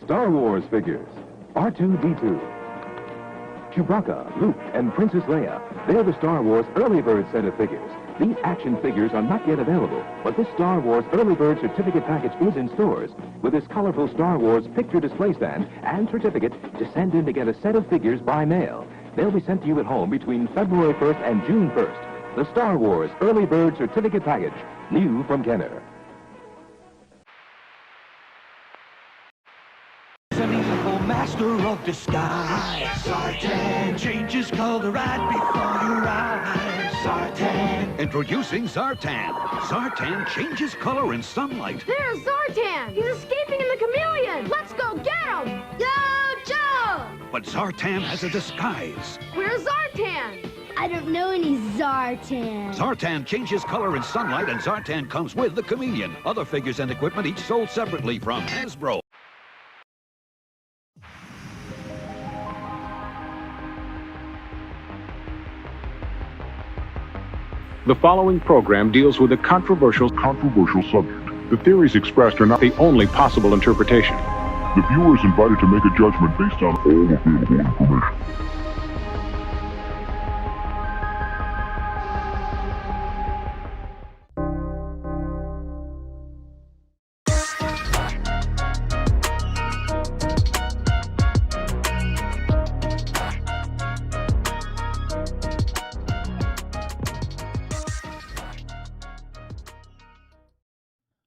Star Wars figures. R2-D2. Chewbacca, Luke, and Princess Leia. They're the Star Wars Early Bird set of figures. These action figures are not yet available, but this Star Wars Early Bird certificate package is in stores with this colorful Star Wars picture display stand and certificate to send in to get a set of figures by mail. They'll be sent to you at home between February 1st and June 1st. The Star Wars Early Bird certificate package, new from Kenner. Master of disguise, Zartan changes color right before your eyes. Zartan. Introducing Zartan. Zartan changes color in sunlight. There's Zartan! He's escaping in the chameleon! Let's go get him! Yo, Joe! But Zartan has a disguise. Where's Zartan? I don't know any Zartan. Zartan changes color in sunlight, and Zartan comes with the chameleon. Other figures and equipment each sold separately from Hasbro. The following program deals with a controversial subject. The theories expressed are not the only possible interpretation. The viewer is invited to make a judgment based on all available information.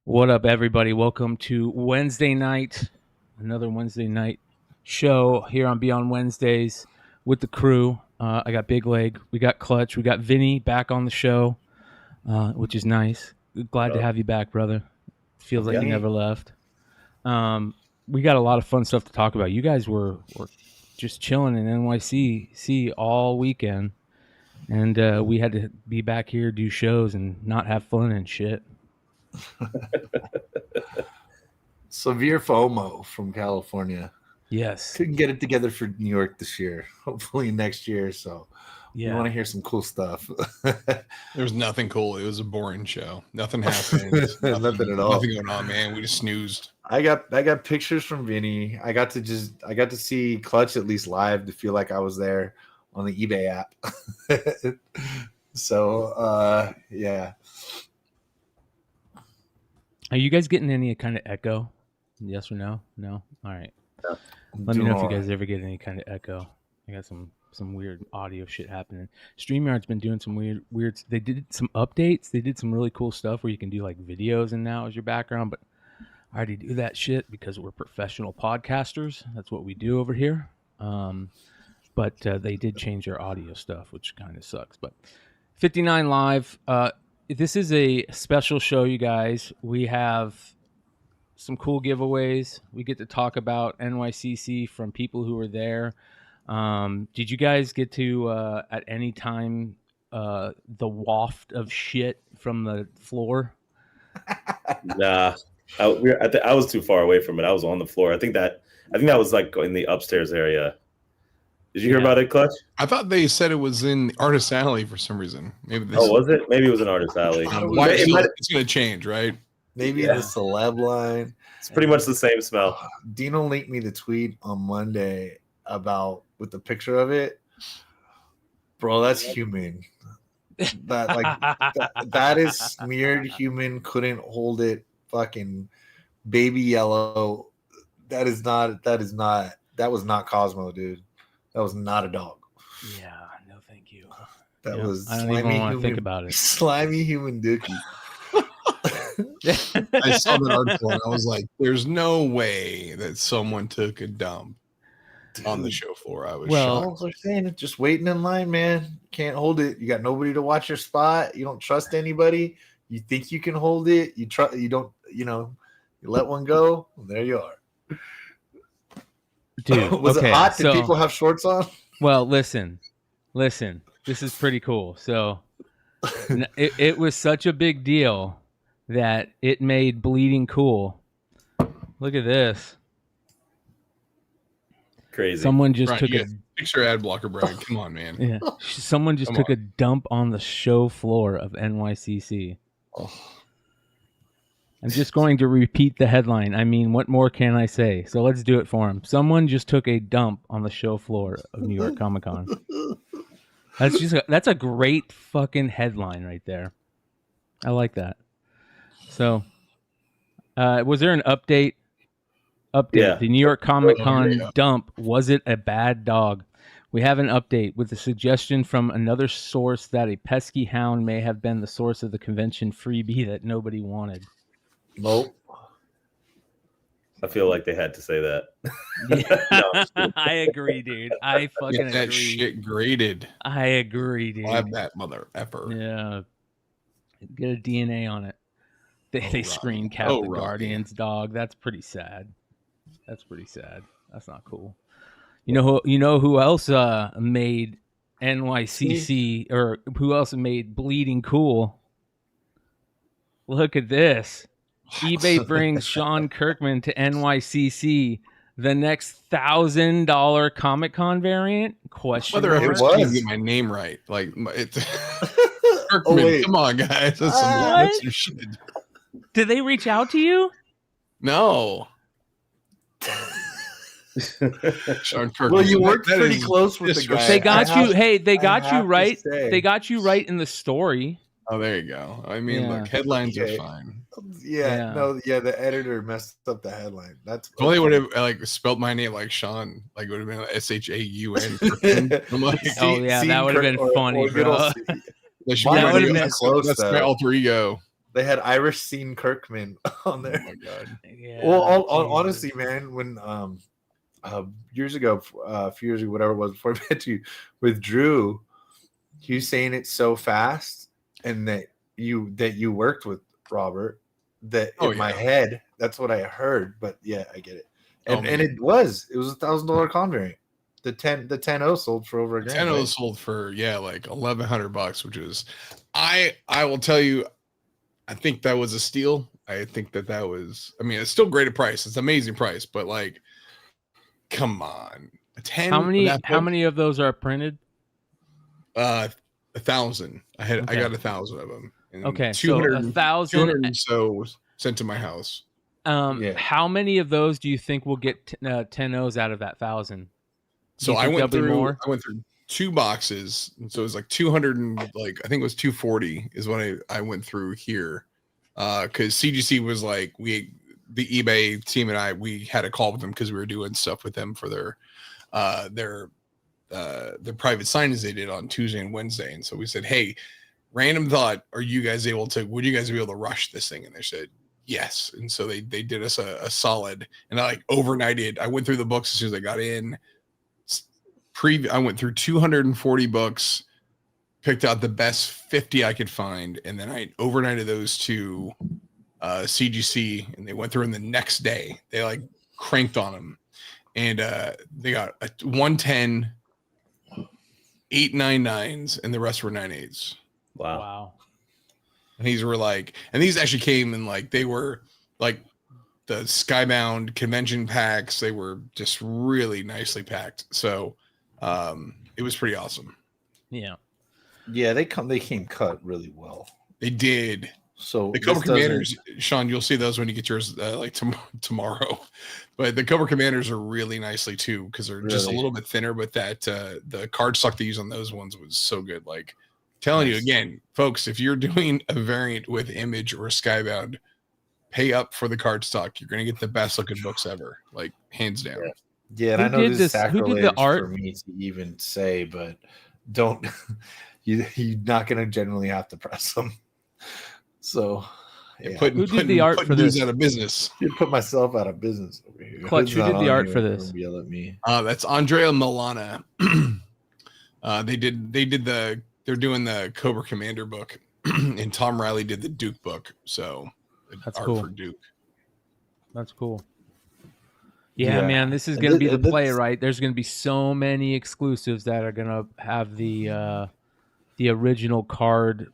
What up, everybody? Welcome to Wednesday night, another Wednesday night show here on Beyond Wednesdays with the crew. I got BigLegg, we got Clutch, we got Vinny back on the show, which is nice. Glad to have you back, brother. Feels like you never left. We got a lot of fun stuff to talk about. You guys were just chilling in NYCC all weekend, and we had to be back here, do shows, and not have fun and shit. Severe FOMO from California. Yes. Couldn't get it together for New York this year. Hopefully next year. So you want to hear some cool stuff. There was nothing cool. It was a boring show. Nothing happened. Nothing at all. Nothing going on, man. We just snoozed. I got pictures from Vinny. I got to see Clutch at least live to feel like I was there on the eBay app. So yeah. Are you guys getting any kind of echo? Yes or no? No? All right. Yeah. Let me know if you guys ever get any kind of echo. I got some weird audio shit happening. StreamYard's been doing some weird. They did some updates. They did some really cool stuff where you can do like videos and now as your background. But I already do that shit because we're professional podcasters. That's what we do over here. But they did change their audio stuff, which kind of sucks. But 59 Live. This is a special show, you guys. We have some cool giveaways. We get to talk about NYCC from people who were there. Did you guys get to, at any time, the waft of shit from the floor? Nah, I was too far away from it. I was on the floor. I think that was like in the upstairs area. Did you hear about it, Clutch? I thought they said it was in Artist Alley for some reason. Maybe this. Oh, was it? Maybe it was in Artist Alley. It's going to change, right? Maybe the celeb line. It's pretty much the same smell. Dino linked me the tweet on Monday with the picture of it. Bro, that's human. That is smeared human. Couldn't hold it. Fucking baby yellow. That was not Cosmo, dude. That was not a dog. Yeah, no, thank you. That was I don't even want to think about it. Slimy human dookie. I saw that article and I was like, "There's no way that someone took a dump on the show floor." I was shocked. They're saying just waiting in line, man. Can't hold it. You got nobody to watch your spot. You don't trust anybody. You think you can hold it. You don't. You let one go. Well, there you are. Dude, was it hot? Did people have shorts on? Well, listen. This is pretty cool. So it was such a big deal that it made bleeding cool. Look at this. Crazy. Someone just took a picture ad blocker, Bryan. Come on, man. Yeah. Someone just took a dump on the show floor of NYCC. Oh. I'm just going to repeat the headline. I mean, what more can I say? So let's do it for him. Someone just took a dump on the show floor of New York Comic Con. That's a great fucking headline right there. I like that. So, was there an update? Yeah. The New York Comic Con dump, was it a bad dog? We have an update with a suggestion from another source that a pesky hound may have been the source of the convention freebie that nobody wanted. Nope. I feel like they had to say that. Yeah. I agree, dude. I fucking Get that agree. shit graded. I agree, dude. Have that mother effer. Yeah. Get a DNA on it. They screen cap the Guardians dog. That's pretty sad. That's not cool. You know who else made NYCC or who else made Bleeding Cool? Look at this. eBay brings Sean Kirkman to NYCC. The next $1,000 Comic-Con variant? Question mark? Mother efforts can't get my name right. Like it's Kirkman. Come on, guys. That's some shit. Did they reach out to you? No. Sean Kirkman. Well, you worked pretty close with the guy. They got you. Hey, they got you right. They got you right in the story. Oh, there you go. I mean, look, headlines are fine. The editor messed up the headline. That's well, they would have spelled my name like Sean, like it would have been like SHAUN. I'm like, that would have been funny, bro. That would have been close. That's my alter ego. They had Irish Scene Kirkman on there. Oh my god. Yeah, well, honestly, man, when years ago, a few years ago, whatever it was before I met you with Drew, he was saying it so fast, and that you worked with Robert. That in my head, that's what I heard. But yeah, I get it. And it was a $1,000 con variant. The 10-0 sold for over a grand. 10-0 sold for like $1,100, which is, I will tell you, I think that was a steal. I think that was. I mean, it's still great at price. It's an amazing price, but like, come on, a 10. How many of those are printed? 1,000. I got 1,000 of them. And okay, 200, so 1,000. 200 so sent to my house. How many of those do you think will get 10-0s out of that 1,000? So I went through 2 boxes, and so it was like 200 and like I think it was 240 is what I went through here, because CGC was like the eBay team and we had a call with them because we were doing stuff with them for their private signings they did on Tuesday and Wednesday, and so we said, hey, random thought, would you guys be able to rush this thing? And they said yes, and so they did us a solid, and I like overnighted. I went through the books as soon as I got in. I went through 240 books, picked out the best 50 I could find, and then I overnighted those to CGC, and they went through them the next day. They like cranked on them, and they got a 110, 899s, and the rest were 98s. Wow. And these were like, and these actually came in like, they were like the Skybound convention packs. They were just really nicely packed. So it was pretty awesome. Yeah. Yeah, they came cut really well. They did. So the Cobra Commanders, Sean, you'll see those when you get yours like tomorrow. But the Cobra Commanders are really nicely too, because they're just a little bit thinner. But that the card stock they use on those ones was so good. Like telling you again, folks, if you're doing a variant with Image or Skybound, pay up for the card stock. You're gonna get the best looking books ever, like hands down. Yeah, and I know this is sacrilege for me to even say, but don't you're not gonna generally have to press them. So who did the art for this? Out of business. You put myself out of business over here. Clutch, who did the art for this? Yell at me. That's Andrea Milana. They're doing the Cobra Commander book, and Tom Riley did the Duke book. So that's art cool. for Duke. That's cool. Yeah, man, this is going to be the play, right? There's going to be so many exclusives that are going to have the original card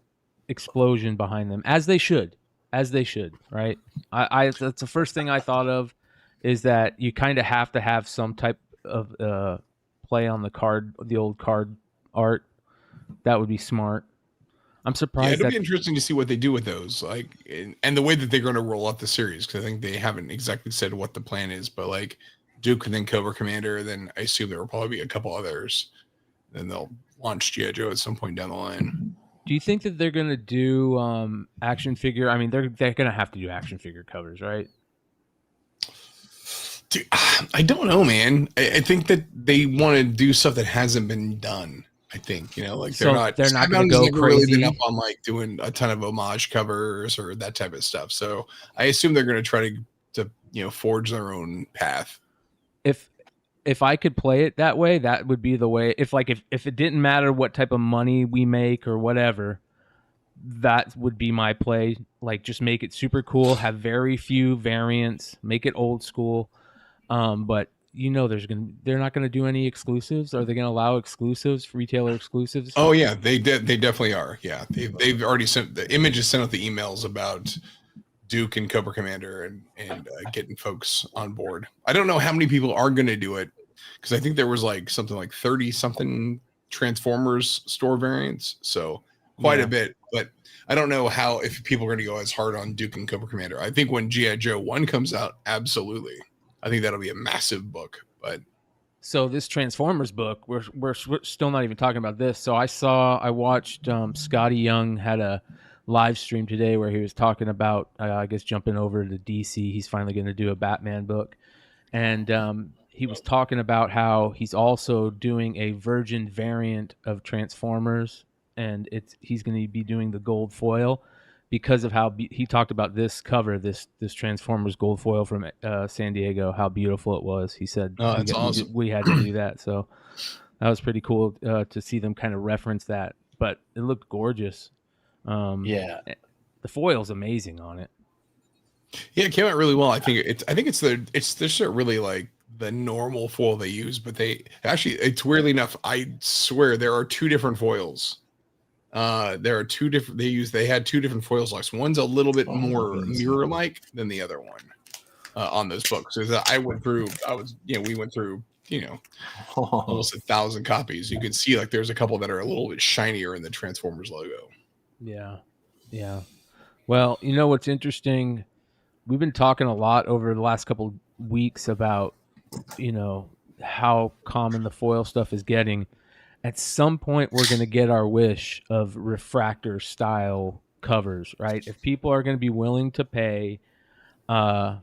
explosion behind them, as they should, right? I that's the first thing I thought of, is that you kind of have to have some type of play on the old card art. That would be smart. I'm surprised. It'll be interesting to see what they do with those, like, and the way that they're going to roll out the series, because I think they haven't exactly said what the plan is. But like Duke and then Cobra Commander, then I assume there will probably be a couple others. Then they'll launch G.I. Joe at some point down the line. Do you think that they're going to do action figure? I mean, they're going to have to do action figure covers, right? Dude, I don't know, man. I think that they want to do stuff that hasn't been done. I think, like they're not going to go crazy. Really been up on like doing a ton of homage covers or that type of stuff. So I assume they're going to try to forge their own path. If I could play it that way, that would be the way. If it didn't matter what type of money we make or whatever, that would be my play. Like, just make it super cool, have very few variants, make it old school. But they're not going to do any exclusives. Are they going to allow exclusives, retailer exclusives? Oh yeah, they definitely are. Yeah, they've already sent the images, sent out the emails about Duke and Cobra Commander and getting folks on board. I don't know how many people are going to do it, because I think there was like something like 30 something Transformers store variants, so quite a bit. But I don't know if people are going to go as hard on Duke and Cobra Commander. I think when G.I. Joe 1 comes out, absolutely. I think that'll be a massive book. But so this Transformers book, we're still not even talking about this. So I watched Scotty Young had a live stream today where he was talking about I guess jumping over to DC. He's finally going to do a Batman book, and he was talking about how he's also doing a Virgin variant of Transformers, and he's going to be doing the gold foil because of how he talked about this cover, this Transformers gold foil from San Diego, how beautiful it was. He said, "Oh, that's awesome. We had to do that." So that was pretty cool to see them kind of reference that. But it looked gorgeous. The foil's amazing on it. Yeah, it came out really well. I think it's really like the normal foil they use, but it's weirdly enough, I swear there are two different foils. There are two different. They had two different foil stocks. One's a little bit more mirror-like than the other one on those books. So we went through, almost 1,000 copies. You can see like there's a couple that are a little bit shinier in the Transformers logo. Yeah. Well, what's interesting? We've been talking a lot over the last couple weeks about, how common the foil stuff is getting. At some point, we're going to get our wish of refractor style covers, right? If people are going to be willing to pay the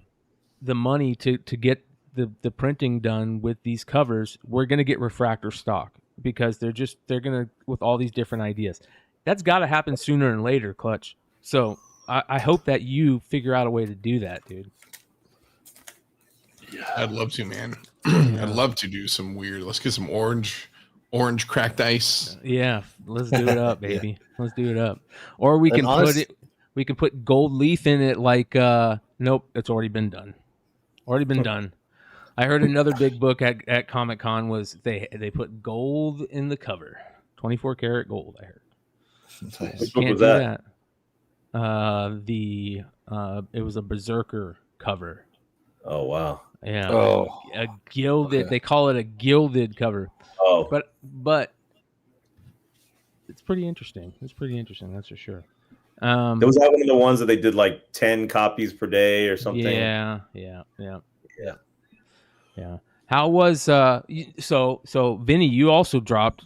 money to get the printing done with these covers, we're going to get refractor stock, because they're going to, with all these different ideas. That's got to happen sooner than later, Clutch. So I hope that you figure out a way to do that, dude. Yeah, I'd love to, man. I'd love to do some weird. Let's get some orange cracked ice. Yeah, let's do it up, baby. Yeah. Let's do it up. Or we can put gold leaf in it. Like, nope, it's already been done. Done. I heard another big book at Comic Con was they put gold in the cover, 24 karat gold. I heard. Nice. What was that? It was a Berserker cover. Oh wow. Yeah. Oh. A gilded. Okay. They call it a gilded cover. Oh. But it's pretty interesting. That's for sure. Was that one of the ones that they did like 10 copies per day or something? Yeah. How was so Vinny, you also dropped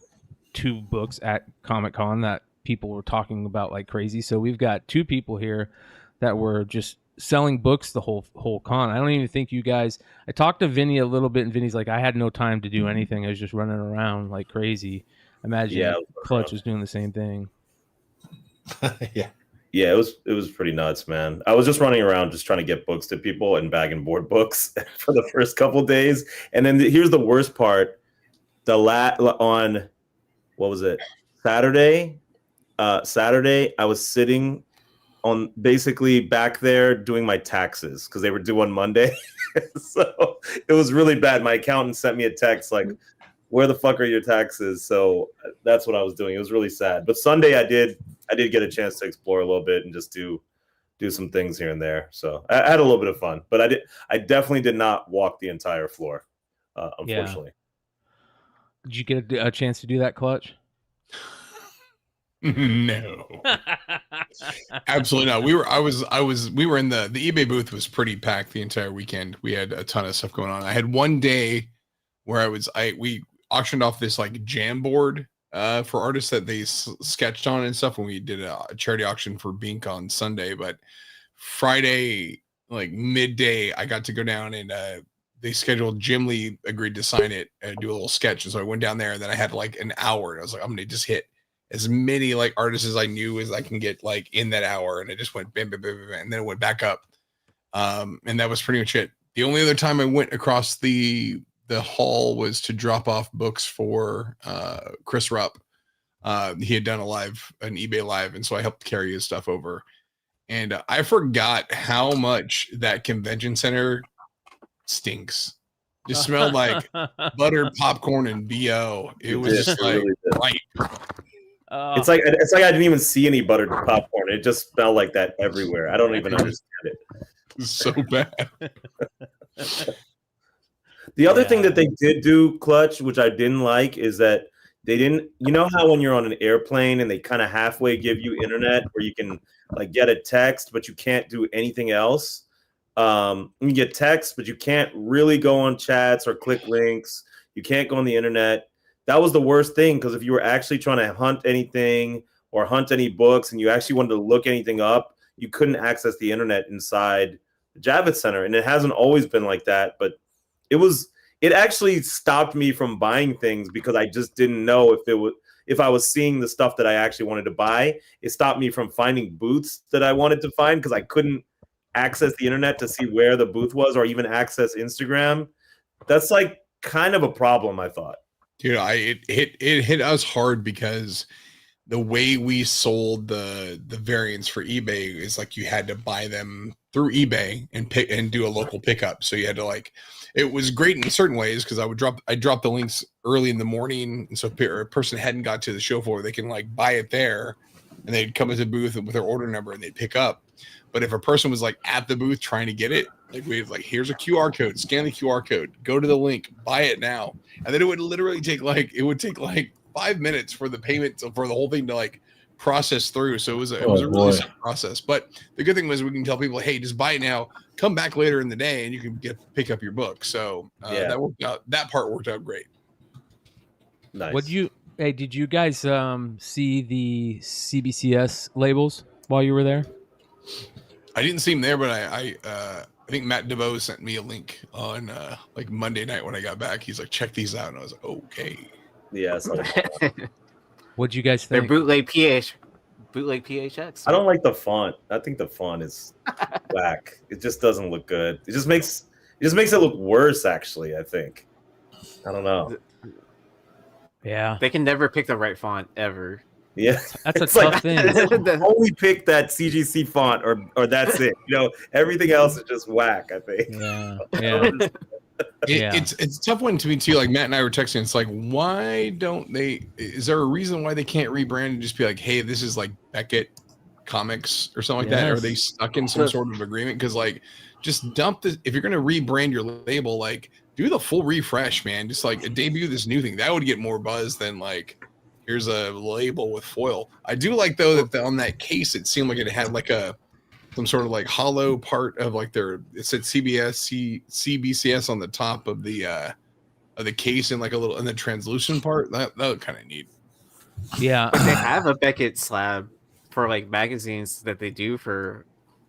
2 books at Comic-Con that people were talking about like crazy. So we've got 2 people here that were just selling books the whole con. I don't even think you guys. I talked to Vinny a little bit, and Vinny's like, I had no time to do anything. I was just running around like crazy. Imagine Clutch was doing the same thing. Yeah, it was pretty nuts, man. I was just running around just trying to get books to people and bag and board books for the first couple days. And then here's the worst part. On what was it? Saturday, I was sitting on basically back there doing my taxes because they were due on Monday. So it was really bad. My accountant sent me a text like, where the fuck are your taxes? So that's what I was doing. It was really sad. But Sunday I did get a chance to explore a little bit and just do some things here and there. So I had a little bit of fun, but I definitely did not walk the entire floor, unfortunately. Did you get a chance to do that, Clutch? No, absolutely not. We were in the eBay booth was pretty packed the entire weekend. We had a ton of stuff going on. I had one day where we auctioned off this like jam board for artists that they sketched on and stuff when we did a charity auction for Bink on Sunday. But Friday, like midday, I got to go down and they scheduled. Jim Lee agreed to sign it and do a little sketch. And so I went down there and then I had like an hour and I was like, I'm gonna just hit as many like artists as I knew as I can get like in that hour. And it just went bam, bam, bam, bam, and then it went back up. And that was pretty much it. The only other time I went across the hall was to drop off books for Chris Rupp. He had done an eBay live. And so I helped carry his stuff over. And I forgot how much that convention center stinks. Just smelled like buttered popcorn and BO. It was just like really right. It's like I didn't even see any buttered popcorn. It just smelled like that everywhere. I don't even understand it. It's so bad. The other thing that they did do, Clutch, which I didn't like, is that they didn't. You know how when you're on an airplane and they kind of halfway give you internet where you can like get a text, but you can't do anything else. You get text, but you can't really go on chats or click links. You can't go on the internet. That was the worst thing, because if you were actually trying to hunt anything or hunt any books and you actually wanted to look anything up, you couldn't access the internet inside the Javits Center. And it hasn't always been like that, but it actually stopped me from buying things because I just didn't know if I was seeing the stuff that I actually wanted to buy. It stopped me from finding booths that I wanted to find because I couldn't access the internet to see where the booth was or even access Instagram. That's like kind of a problem, I thought. Dude, it hit us hard because the way we sold the variants for eBay is like you had to buy them through eBay and do a local pickup. So you had to like, it was great in certain ways because I dropped the links early in the morning, and so if a person hadn't got to the show floor, they can like buy it there, and they'd come into the booth with their order number and they'd pick up. But if a person was like at the booth trying to get it, like we'd like, here's a QR code, scan the QR code, go to the link, buy it now. And then it would literally take like 5 minutes for the payment for the whole thing to like process through. So it was a really slow process. But the good thing was we can tell people, hey, just buy it now, come back later in the day and you can pick up your book. So that worked out. That part worked out great. Nice. Did you guys see the CBCS labels while you were there? I didn't see him there, but I think Matt DeVoe sent me a link on like Monday night when I got back. He's like, check these out. And I was like, okay. Yeah. What'd you guys think? They're bootleg PHX. I don't like the font. I think the font is whack. It just doesn't look good. It just makes it look worse, actually, I think. I don't know. Yeah. They can never pick the right font ever. Yeah, that's a tough thing. Only pick that CGC font, or that's it. You know, everything else is just whack, I think. Yeah. It's a tough one to me too. Like Matt and I were texting. It's like, why don't they? Is there a reason why they can't rebrand and just be like, hey, this is like Beckett Comics or something like that? Are they stuck in some sort of agreement? Because like, just dump this. If you're gonna rebrand your label, like do the full refresh, man. Just like debut this new thing. That would get more buzz than like, here's a label with foil. I do like though that on that case it seemed like it had like some sort of like hollow part of like it said CBCS on the top of the case and like a little in the translucent part. That looked kind of neat. Yeah, they have a Beckett slab for like magazines that they do for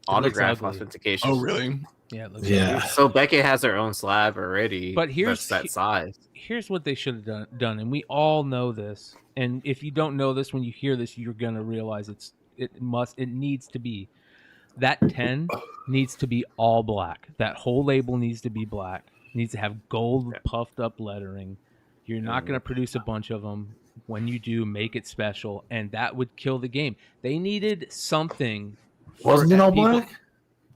autograph authentication. Oh really? Yeah, it looks ugly. So Beckett has their own slab already. But here's that size. Here's what they should have done, and we all know this. And if you don't know this, when you hear this, you're gonna realize it needs to be. That 10 needs to be all black. That whole label needs to be black. It needs to have gold puffed up lettering. You're not going to produce a bunch of them. When you do, make it special, and that would kill the game. They needed something. Wasn't it all black?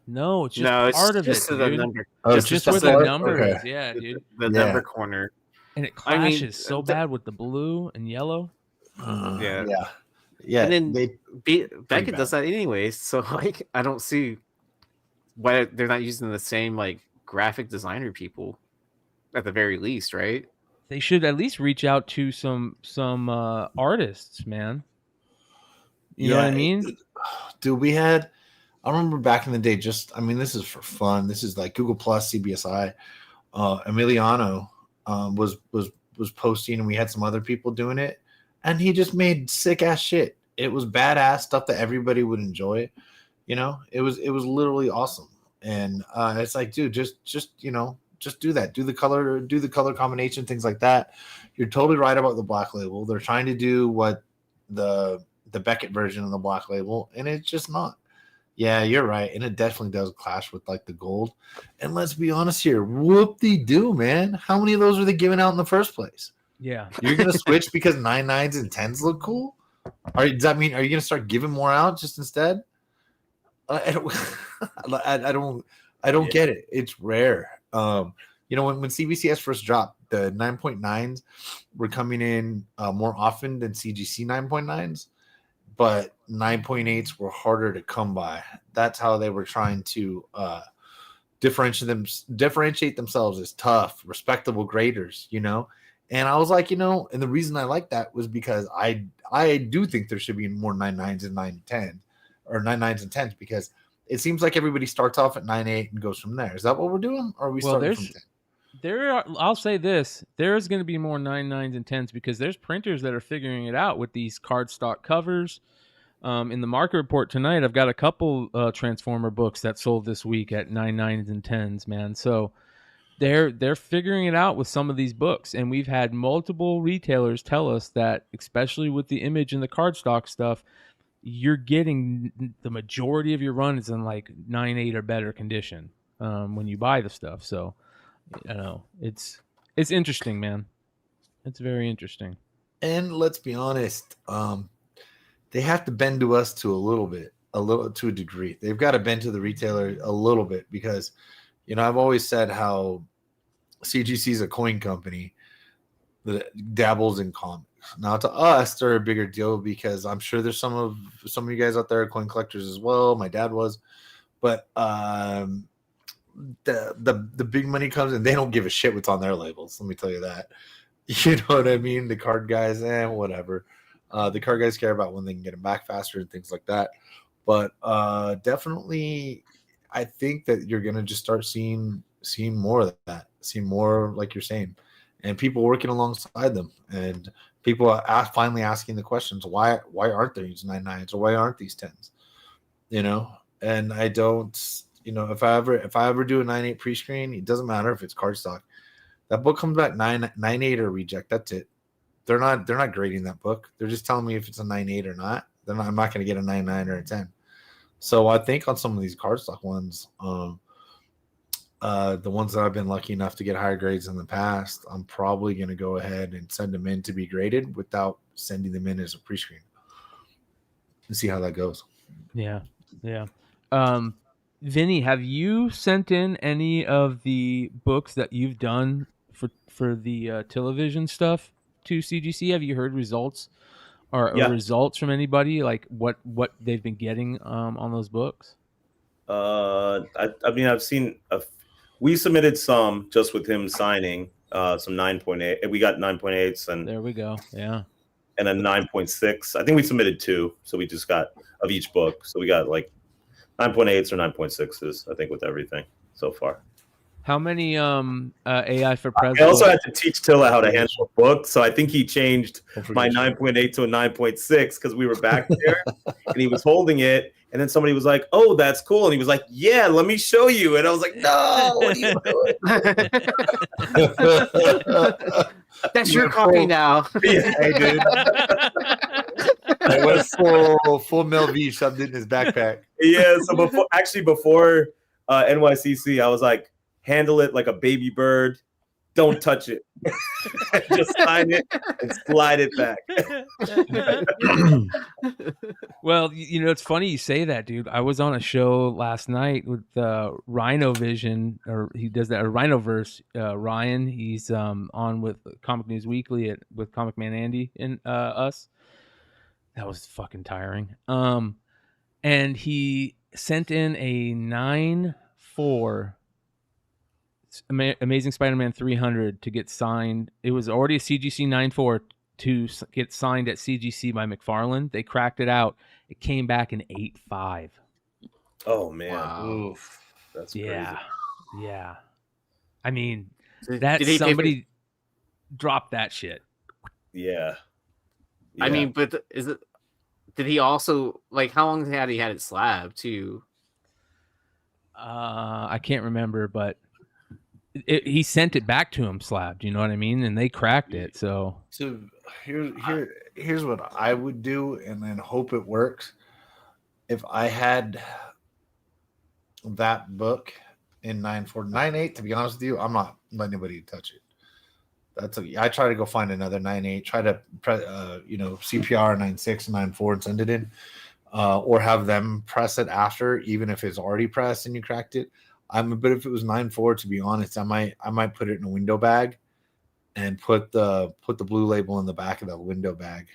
No, it's just part of it, dude. The number. Just where the number is. Yeah, dude. The number corner. And it clashes so bad with the blue and yellow. Yeah, and then Beckett does that anyways. So like, I don't see why they're not using the same like graphic designer people, at the very least, right? They should at least reach out to some artists, man. You know what I mean? Dude, I remember back in the day, this is for fun. This is like Google Plus, CBSI. Emiliano was posting, and we had some other people doing it, and he just made sick ass shit. It was badass stuff that everybody would enjoy. You know, it was literally awesome. And it's like, dude, just do that. Do the color combination, things like that. You're totally right about the Black Label. They're trying to do what the Beckett version of the Black Label, and it's just not. Yeah, you're right, and it definitely does clash with like the gold. And let's be honest here, whoop-de-doo, man. How many of those were they giving out in the first place? Yeah, you're gonna switch because 9.9s and 10s look cool. Does that mean are you gonna start giving more out just instead? I don't get it. It's rare. When CBCS first dropped, the 9.9s were coming in more often than CGC 9.9s. But 9.8s were harder to come by. That's how they were trying to differentiate themselves as tough, respectable graders, And I was like, and the reason I like that was because I do think there should be more 9.9s and 9.10s or 9.9s and 10s, because it seems like everybody starts off at 9.8 and goes from there. Is that what we're doing? Or are we starting from 10? I'll say this: there's going to be more 9.9s and 10s because there's printers that are figuring it out with these cardstock covers. In the market report tonight, I've got a couple Transformer books that sold this week at 9.9s and 10s, man. So they're figuring it out with some of these books, and we've had multiple retailers tell us that, especially with the image and the cardstock stuff, you're getting the majority of your run is in like 9.8 or better condition when you buy the stuff. So. I know it's interesting, man. It's very interesting. And let's be honest, they have to bend to us to a degree. They've got to bend to the retailer a little bit because, I've always said how CGC is a coin company that dabbles in comics. Now, to us, they're a bigger deal because I'm sure there's some of you guys out there are coin collectors as well. My dad was, but the big money comes and they don't give a shit what's on their labels. Let me tell you that. You know what I mean? The card guys, whatever. The card guys care about when they can get them back faster and things like that. But definitely, I think that you're gonna just start seeing more of that, seeing more like you're saying, and people working alongside them, and people are finally asking the questions: why aren't there these 9.9s or why aren't these 10s? And I don't. If I ever do a 9.8 pre-screen, it doesn't matter if it's cardstock. That book comes back 9.8 or reject. That's it. They're not grading that book. They're just telling me if it's a 9.8 or not. I'm not going to get a 9.9 or a 10. So I think on some of these cardstock ones, the ones that I've been lucky enough to get higher grades in the past, I'm probably going to go ahead and send them in to be graded without sending them in as a pre-screen and see how that goes. Yeah. Vinny, have you sent in any of the books that you've done for the television stuff to CGC? Have you heard results or results from anybody, like what they've been getting on those books? I've seen we submitted some just with him signing some 9.8. We got 9.8s and there we go. Yeah. And a 9.6. I think we submitted 2, so we just got of each book. So we got like 9.8s or 9.6s, I think, with everything so far. How many AI for President? I also had to teach Tilla how to handle a book, so I think he changed my 9.8 to a 9.6 because we were back there, and he was holding it, and then somebody was like, "Oh, that's cool," and he was like, "Yeah, let me show you," and I was like, "No, what are you doing?" That's your copy now. Yeah, hey, dude. I went full Mel V shoved it in his backpack. Yeah, so before NYCC, I was like, handle it like a baby bird. Don't touch it. Just sign it and slide it back. Well, it's funny you say that, dude. I was on a show last night with Rhino Vision, or he does that, or Rhinoverse. Ryan, he's on with Comic News Weekly with Comic Man Andy and us. That was fucking tiring. And he sent in a 9.4 Amazing Spider-Man 300 to get signed. It was already a CGC 9.4 to get signed at CGC by McFarlane. They cracked it out. It came back in 8.5. Oh man, Wow. that's Yeah, crazy. yeah. I mean, Did that he pay for- somebody dropped that shit. Yeah. I mean, but is it? Did he also like? How long had he had it slabbed too? I can't remember, but he sent it back to him slabbed. You know what I mean? And they cracked it. So here's what I would do, and then hope it works. If I had that book in 9.4, 9.8, to be honest with you, I'm not letting anybody touch it. I try to go find another 9.8, try to CPR 9.6 and 9.4 and send it in, or have them press it after, even if it's already pressed and you cracked it. But if it was 9.4, to be honest, I might put it in a window bag and put the blue label in the back of the window bag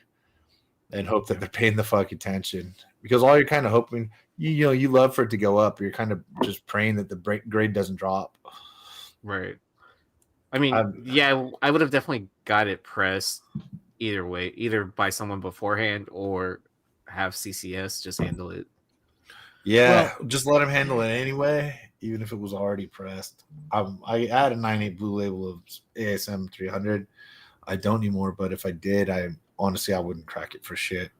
and hope that they're paying the fuck attention, because all you're kind of hoping, you love for it to go up. You're kind of just praying that the grade doesn't drop. Right. I mean, I would have definitely got it pressed either way, either by someone beforehand or have CCS just handle it. Yeah, just let him handle it anyway, even if it was already pressed. I had a 9.8 blue label of ASM 300. I don't anymore, but if I did, I wouldn't crack it for shit.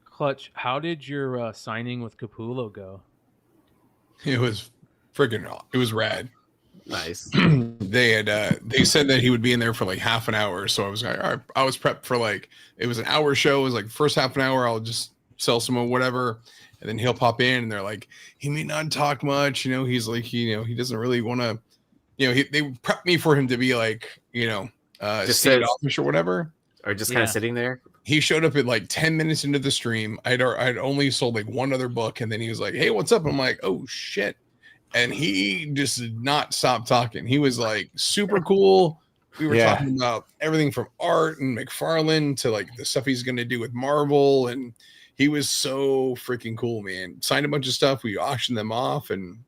Clutch, how did your signing with Capullo go? It was it was rad. Nice. They said that he would be in there for like half an hour, so I was like, all right, I was prepped for like, it was an hour show. It was like first half an hour, I'll just sell some or whatever, and then he'll pop in, and they're like, he may not talk much, he's like, he doesn't really want to, they prepped me for him to be like, just standoffish or whatever, or just kind of sitting there. He showed up at like 10 minutes into the stream. I'd only sold like one other book, and then he was like, hey, what's up? I'm like, oh shit. And he just did not stop talking. He was like super cool. We were talking about everything from art and McFarlane to like the stuff he's going to do with Marvel. And he was so freaking cool, man. Signed a bunch of stuff. We auctioned them off, and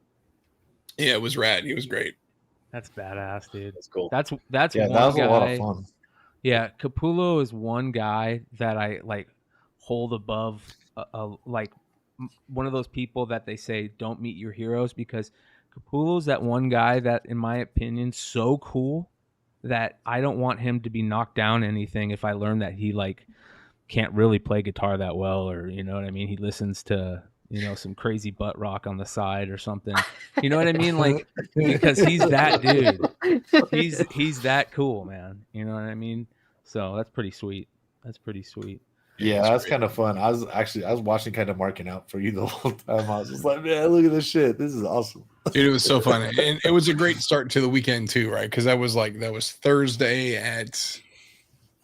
yeah, it was rad. He was great. That's badass, dude. That's cool. That's that one was guy. A lot of fun. Yeah, Capullo is one guy that I like hold above like one of those people that they say don't meet your heroes, because Capullo's that one guy that, in my opinion, so cool that I don't want him to be knocked down anything if I learn that he like can't really play guitar that well, or you know what I mean, he listens to some crazy butt rock on the side or something, you know what I mean, like, because he's that dude. He's that cool, man, you know what I mean? So that's pretty sweet. Yeah, that's kind of fun. I was watching, kind of marking out for you the whole time. I was just like, man, look at this shit. This is awesome. Dude, it was so fun. And it was a great start to the weekend too, right? Because that was Thursday at,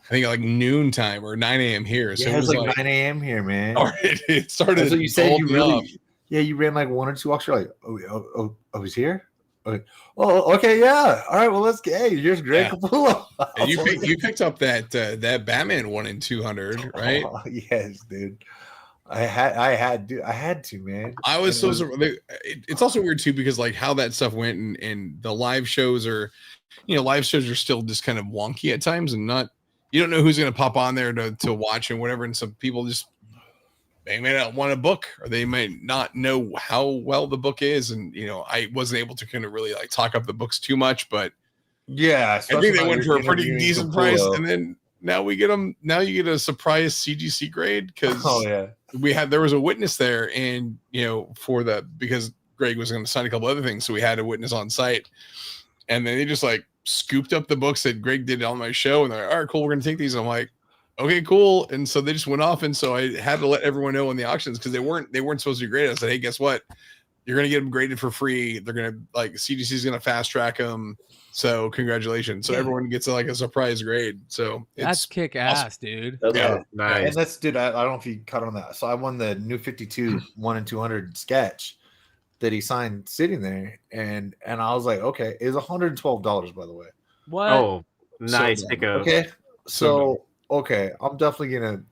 I think, like noon time or 9 a.m. here. So it was like 9 a.m. here, man. It started. That's what you said. You ran like one or two walks. You're like, oh, he's here. Okay. Oh, okay, yeah. All right, well, let's get. Hey, here's Greg Capullo. And you picked up that Batman 1 in 200, right? Oh, yes, dude. I had to, man. I was it's also weird too, because like how that stuff went, and the live shows are, live shows are still just kind of wonky at times, and you don't know who's going to pop on there to watch and whatever. And some people they may not want a book, or they might not know how well the book is. And, I wasn't able to kind of really like talk up the books too much, but yeah, I think they went for a pretty decent price. And then now we get them. Now you get a surprise CGC grade, because there was a witness there, and because Greg was going to sign a couple other things, so we had a witness on site, and then they just like scooped up the books that Greg did on my show, and they're like, all right, cool, we're going to take these. And I'm like, okay, cool. And so they just went off, and so I had to let everyone know in the auctions, because they weren't supposed to be graded. I said, hey, guess what? You're going to get them graded for free. They're going to CGC is going to fast track them. So congratulations. So everyone gets like a surprise grade. So that's kick ass, dude. Yeah, nice. And that's, dude, I don't know if you cut on that. So I won the new 52 1 in 200 sketch that he signed sitting there, and I was like, okay, it's $112, by the way. What? Oh, nice pickup. Okay, so okay, I'm definitely gonna,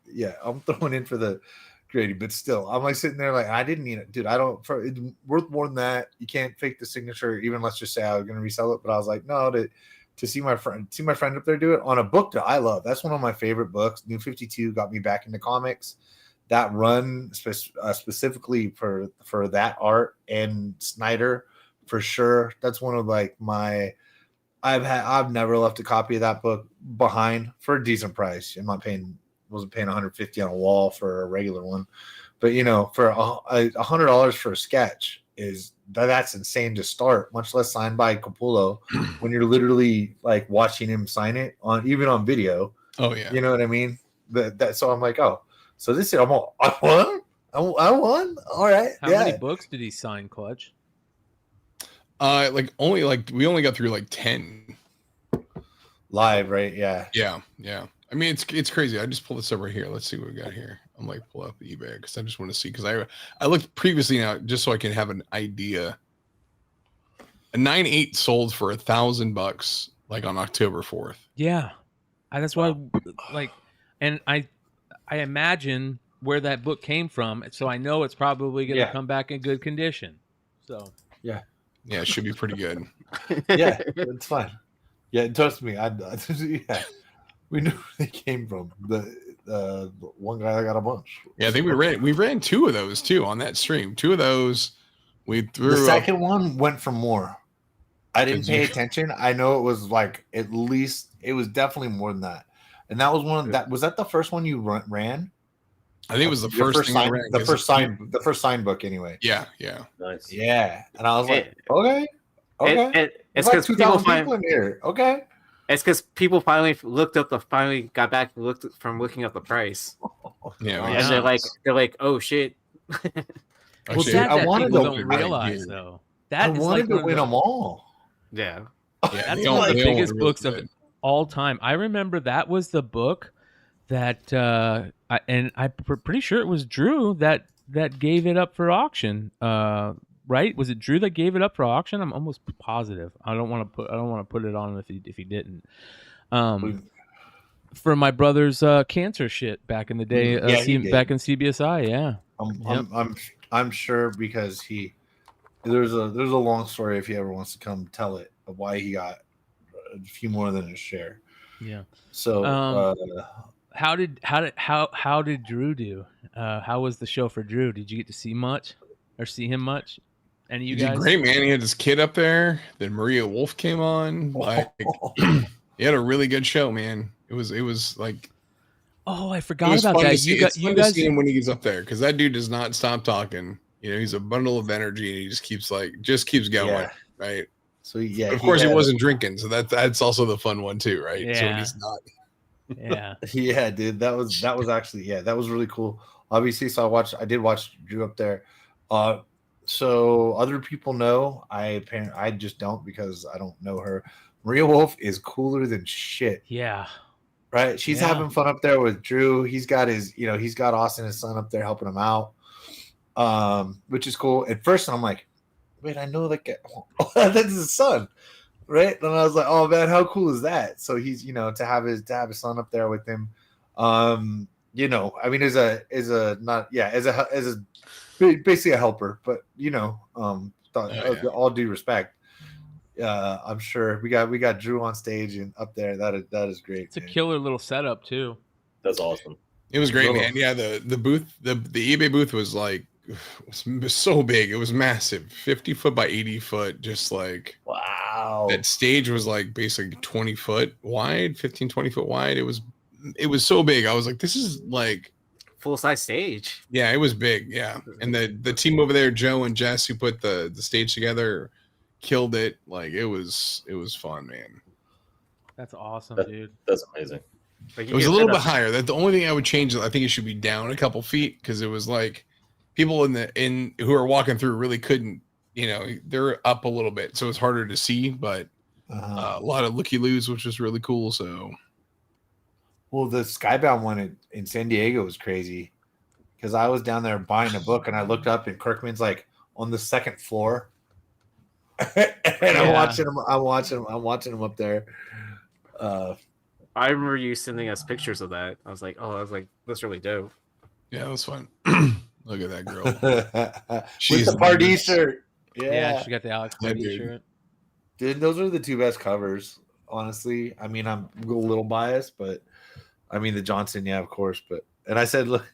I'm throwing in for the grading, but still, I'm like sitting there like, I didn't need it, dude. It's worth more than that. You can't fake the signature, even let's just say I was gonna resell it, but I was like, no, to see my friend up there do it on a book that I love. That's one of my favorite books. New 52 got me back into comics. That run specifically for that art and Snyder for sure. That's one of like my. I've never left a copy of that book behind for a decent price. Wasn't paying $150 on a wall for a regular one, but for $100 for a sketch that's insane to start. Much less signed by Capullo when you're literally like watching him sign it even on video. Oh yeah, you know what I mean. So I'm like, oh, so this is I won. All right. How many books did he sign, Clutch? We only got through like 10 live, right? Yeah. I mean, it's crazy. I just pulled this up right here. Let's see what we got here. I'm like pull up eBay because I just want to see because I looked previously now just so I can have an idea. A 9.8 sold for $1,000 like on October 4th. Yeah, that's why and I imagine where that book came from, so I know it's probably going to come back in good condition. So yeah, it should be pretty good. Yeah, it's fine. Yeah, trust me. We knew where they came from. The one guy that got a bunch. Yeah, I think we ran 2 of those too on that stream. 2 of those we threw. The second one went for more. I didn't pay attention. I know it was like it was definitely more than that. And that was was that the first one you ran? I think it was the first thing I ran. The first signed book anyway. Yeah. Nice. Yeah. And I was like, okay. It's because like 2,000 people in here. Okay. It's because people finally got back and looked from looking up the price. Yeah, and they're like, oh shit. Well, that I wanted to realize though. I wanted to win them all. Yeah. That's one of the biggest books of all time. I remember that was the book that, and I'm pretty sure it was Drew that gave it up for auction. Right? Was it Drew that gave it up for auction? I'm almost positive. I don't want to put it on if he didn't. For my brother's cancer shit back in the day, back in CBSI. Yeah. I'm sure because there's a long story if he ever wants to come tell it of why he got a few more than his share. Yeah. So how did Drew do? How was the show for Drew? Did you get to see him much? Any of you guys? Did great, man. He had his kid up there. Then Maria Wolf came on. Like, he had a really good show, man. It was like. Oh, I forgot about that. You guys see him when he gets up there because that dude does not stop talking. He's a bundle of energy and he just keeps going, right? So yeah, of course he wasn't drinking, so that's also the fun one too, right? Yeah. So when he's not. Yeah. Yeah, dude, that was actually that was really cool. Obviously, so I did watch Drew up there. So other people know. I just don't because I don't know her. Maria Wolf is cooler than shit. Yeah. Right. She's having fun up there with Drew. He's got he's got Austin, his son, up there helping him out. Which is cool. At first I'm like, wait, I know that guy. That's his son. Right. And I was like, oh man, how cool is that? So he's, to have his son up there with him. I mean, as basically a helper, but all due respect, I'm sure we got Drew on stage and up there. That is great. It's a killer little setup too. That's awesome. It was great, man. Yeah, the booth, the eBay booth was like was so big. It was massive, 50 foot by 80 foot. Just like wow. That stage was like basically 20 foot wide, 15, 20 foot wide. It was so big. I was like, this is like full size stage. Yeah, it was big. Yeah, and the team over there, Joe and Jess, who put the stage together, killed it. Like it was fun, man. That's awesome, dude. That's amazing. It was a little bit higher. That the only thing I would change is I think it should be down a couple feet because it was like people who are walking through really couldn't. They're up a little bit, so it's harder to see. But a lot of looky-loos, which was really cool. So. Well, the Skybound one in San Diego was crazy because I was down there buying a book and I looked up and Kirkman's like on the second floor, and I'm watching him up there. I remember you sending us pictures of that. I was like, that's really dope. Yeah, it was fun. Look at that girl. With the Pardee shirt. Yeah, she got the Alex Pardee shirt. Dude, those are the two best covers. honestly. I mean, I'm a little biased, but I mean the Johnson, yeah, of course. But and I said, look,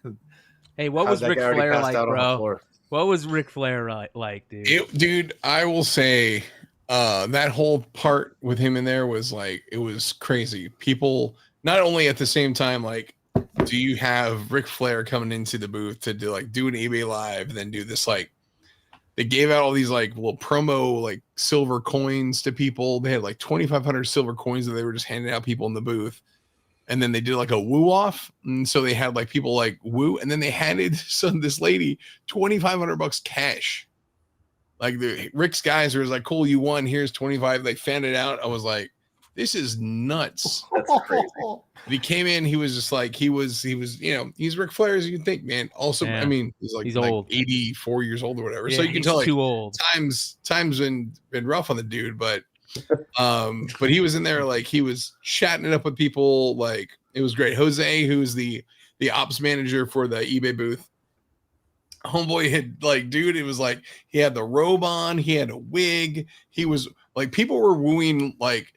Hey, what was Ric Flair like, bro? What was Ric Flair like, dude? Dude, I will say that whole part with him in there was like, it was crazy. People, not only at the same time, like, do you have Ric Flair coming into the booth to do an eBay Live and then do this, like, they gave out all these like little promo like silver coins to people. They had like 2,500 silver coins that they were just handing out people in the booth. And then they did like a woo off. And so they had like people like woo. And then they handed this lady $2,500 cash. Like Rick's guys were like, cool, you won. Here's 25. They fanned it out. I was like, this is nuts. That's crazy. He came in, he was just like, he was, you know, he's Ric Flair as you can think, man. Also, yeah. I mean, he's old, 84 years old or whatever. Yeah, so you can tell like too old. Times been rough on the dude, but he was in there, like he was chatting it up with people. Like it was great. Jose, who's the ops manager for the eBay booth, homeboy had like, dude, it was like he had the robe on, he had a wig, he was like, people were wooing like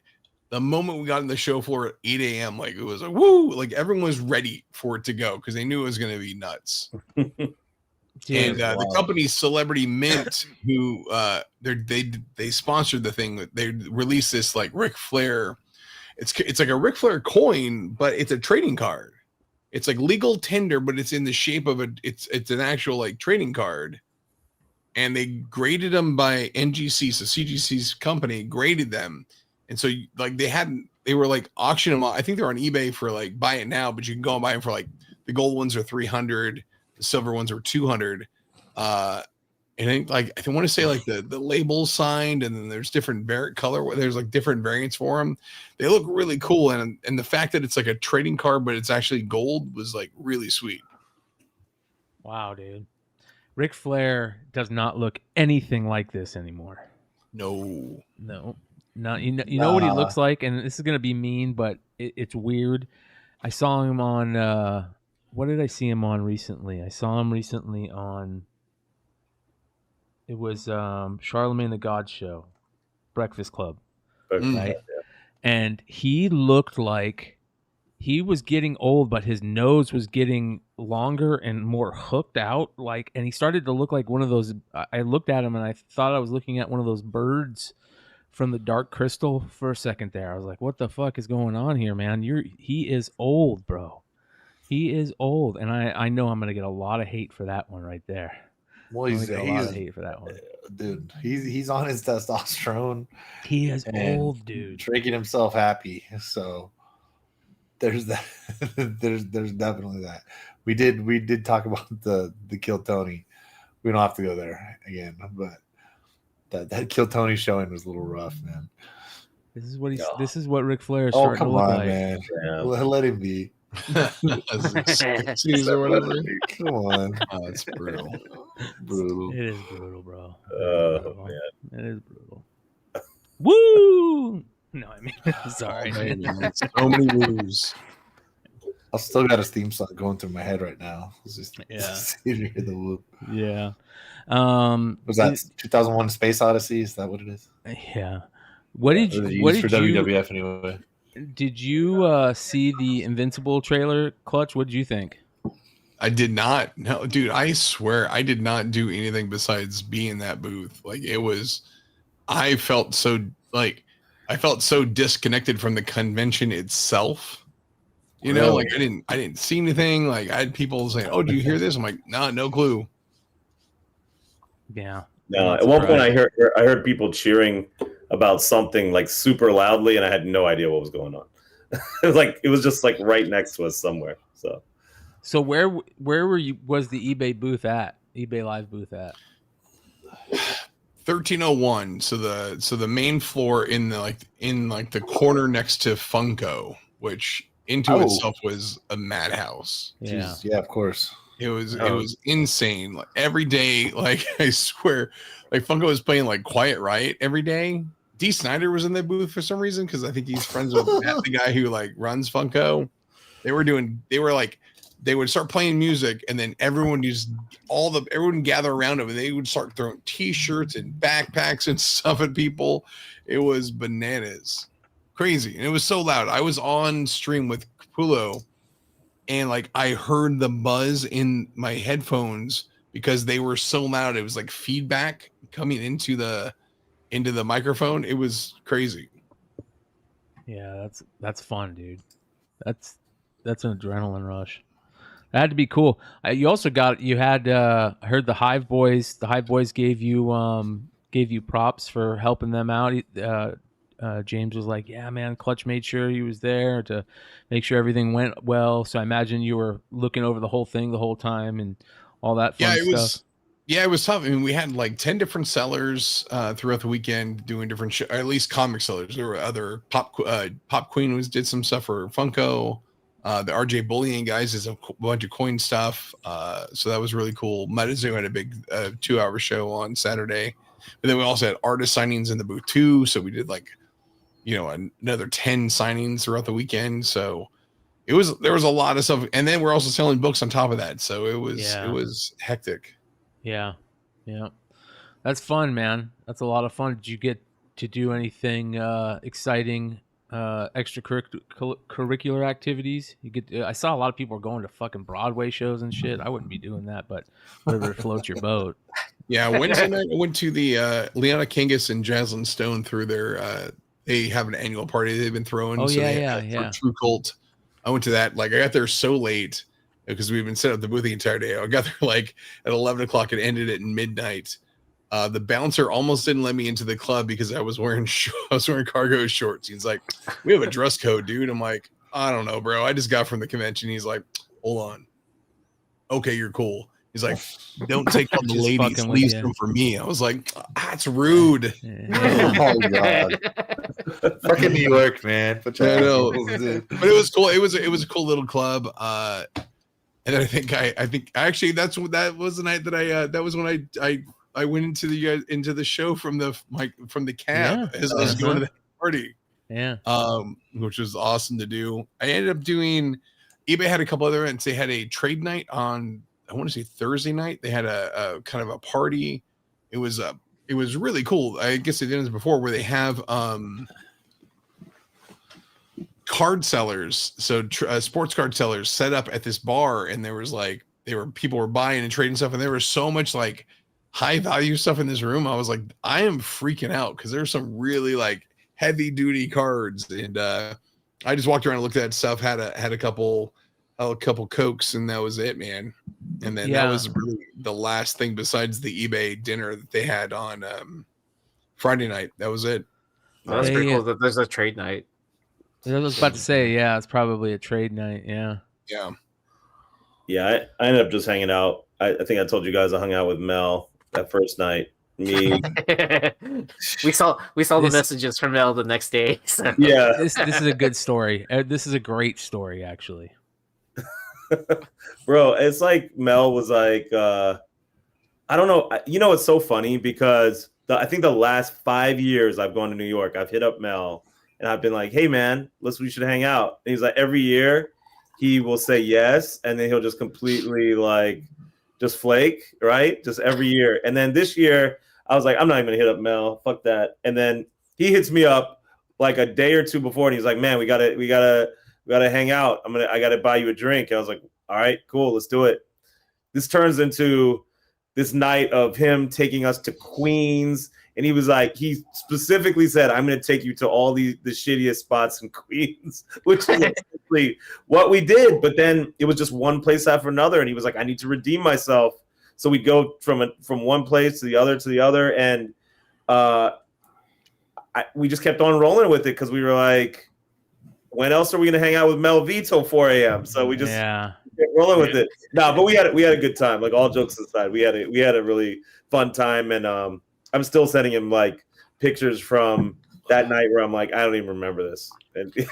the moment we got in the show floor at 8 a.m. Like it was like woo, like everyone was ready for it to go because they knew it was going to be nuts. And the company Celebrity Mint, who they sponsored the thing, they released this like Ric Flair. It's like a Ric Flair coin, but it's a trading card. It's like legal tender, but it's in the shape of it's an actual like trading card. And they graded them by NGC, so CGC's company graded them. And so like they were like auctioning them off. I think they're on eBay for like buy it now, but you can go and buy them for like the gold ones are 300, the silver ones are 200. And I want to say like the label signed, and then there's different color. There's like different variants for them. They look really cool, and the fact that it's like a trading card, but it's actually gold was like really sweet. Wow, dude. Ric Flair does not look anything like this anymore. No. Not you know what he looks like, and this is gonna be mean, but it's weird. I saw him on what did I see him on recently? I saw him recently on. It was Charlemagne the God Show, Breakfast Club, right? Yeah. And he looked like he was getting old, but his nose was getting longer and more hooked out. Like, and he started to look like one of those. I looked at him and I thought I was looking at one of those birds from the Dark Crystal for a second there. I was like, what the fuck is going on here, man? He is old, bro. He is old. And I know I'm going to get a lot of hate for that one right there. Well, he's a lot of hate for that one. Dude, he's on his testosterone. He is old, dude. Drinking himself happy. So there's that. there's definitely that. We did talk about the Kill Tony. We don't have to go there again, but that Kill Tony showing was a little rough, man. This is what Ric Flair is starting to look like. Man. Yeah. Let him be. or whatever. Come on. Oh, it's brutal. Brutal. It is brutal, bro. Oh, man. It is brutal. Woo! No, I mean, sorry. So many woos. I still got a theme song going through my head right now. It's just hear the whoop. Yeah. Was that 2001 Space Odyssey? Is that what it is? Yeah. What did you for WWF anyway? Did you see the Invincible trailer, Clutch? What did you think? I did not. No, dude, I swear I did not do anything besides be in that booth. Like I felt so disconnected from the convention itself. You know, like I didn't see anything. Like I had people saying, "Oh, do you hear this?" I'm like, "Nah, no clue." Yeah. No, at one point I heard people cheering about something like super loudly, and I had no idea what was going on. it was just like right next to us somewhere. So where were you? Was the eBay booth at? eBay Live booth at? 1301. So the main floor in the corner next to Funko, which itself was a madhouse. Yeah. Jeez, yeah, of course. It was insane. Like every day, like I swear, like Funko was playing like Quiet Riot every day. D. Snyder was in the booth for some reason because I think he's friends with Matt, the guy who like runs Funko. They would start playing music, and then everyone would gather around them, and they would start throwing T-shirts and backpacks and stuff at people. It was bananas. crazy, and it was so loud. I was on stream with Capullo, and like I heard the buzz in my headphones because they were so loud. It was like feedback coming into the microphone. It was crazy. Yeah, that's fun, dude. That's an adrenaline rush. That had to be cool. You also had I heard the Hive Boys. The Hive Boys gave you props for helping them out. James was like, "Yeah, man, Clutch made sure he was there to make sure everything went well." So I imagine you were looking over the whole thing the whole time and all that fun stuff. It was tough. I mean, we had like 10 different sellers throughout the weekend doing different or at least comic sellers. There were other Pop Queen did some stuff for Funko. The RJ Bullying guys is a bunch of coin stuff. So that was really cool. Metazu had a big 2-hour show on Saturday. But then we also had artist signings in the booth too. So we did like, another 10 signings throughout the weekend. So there was a lot of stuff. And then we're also selling books on top of that. So it was hectic. Yeah. That's fun, man. That's a lot of fun. Did you get to do anything exciting, extracurricular activities? I saw a lot of people are going to fucking Broadway shows and shit. I wouldn't be doing that, but whatever floats your boat. Yeah, Wednesday night I went to the Liana Kangas and Jaslyn Stone through their they have an annual party they've been throwing. Oh, yeah. True Cult. I went to that. Like I got there so late because we've been setting up the booth the entire day. I got there like at 11 o'clock and ended at midnight. The bouncer almost didn't let me into the club because I was wearing cargo shorts. He's like, "We have a dress code, dude." I'm like, "I don't know, bro. I just got from the convention." He's like, "Hold on. Okay, you're cool." He's like, "Don't take all the ladies, leave them for me." I was like, "That's rude." Oh god, fucking New York, man. But I know, but it was cool. It was a cool little club. And I think actually that was the night that that was when I went into the show from the cab as I was going to the party. Yeah. Which was awesome to do. I ended up doing eBay had a couple other events. They had a trade night on, I want to say Thursday night. They had a kind of a party. It was really cool. I guess they did this before where they have card sellers. So sports card sellers set up at this bar, and there was like people were buying and trading stuff, and there was so much like high value stuff in this room. I was like, I am freaking out because there's some really like heavy duty cards, and I just walked around and looked at that stuff. Had a couple Cokes, and that was it, man. And then that was really the last thing besides the eBay dinner that they had on Friday night. That was it. Well, that's pretty cool that there's a trade night. I was about to say, it's probably a trade night. Yeah. I ended up just hanging out. I think I told you guys I hung out with Mel that first night. Me. we saw the messages from Mel the next day. So. Yeah. This is a good story. This is a great story, actually. Bro, it's like Mel was like, I don't know. It's so funny because I think the last 5 years I've gone to New York, I've hit up Mel and I've been like, "Hey man, we should hang out." And he's like, every year he will say yes, and then he'll just completely like just flake, right? Just every year. And then this year I was like, I'm not even gonna hit up Mel. Fuck that. And then he hits me up like a day or two before, and he's like, "Man, we gotta hang out. I gotta buy you a drink." And I was like, "All right, cool, let's do it." This turns into this night of him taking us to Queens, and he was like, he specifically said, "I'm gonna take you to all the shittiest spots in Queens," which is exactly what we did. But then it was just one place after another, and he was like, "I need to redeem myself." So we'd go from one place to the other, and we just kept on rolling with it because we were like, when else are we going to hang out with Mel V till 4 a.m.? So we just kept rolling with it. No, but we had a good time. Like, all jokes aside, we had a really fun time, and I'm still sending him like pictures from that night where I'm like, I don't even remember this. Dude,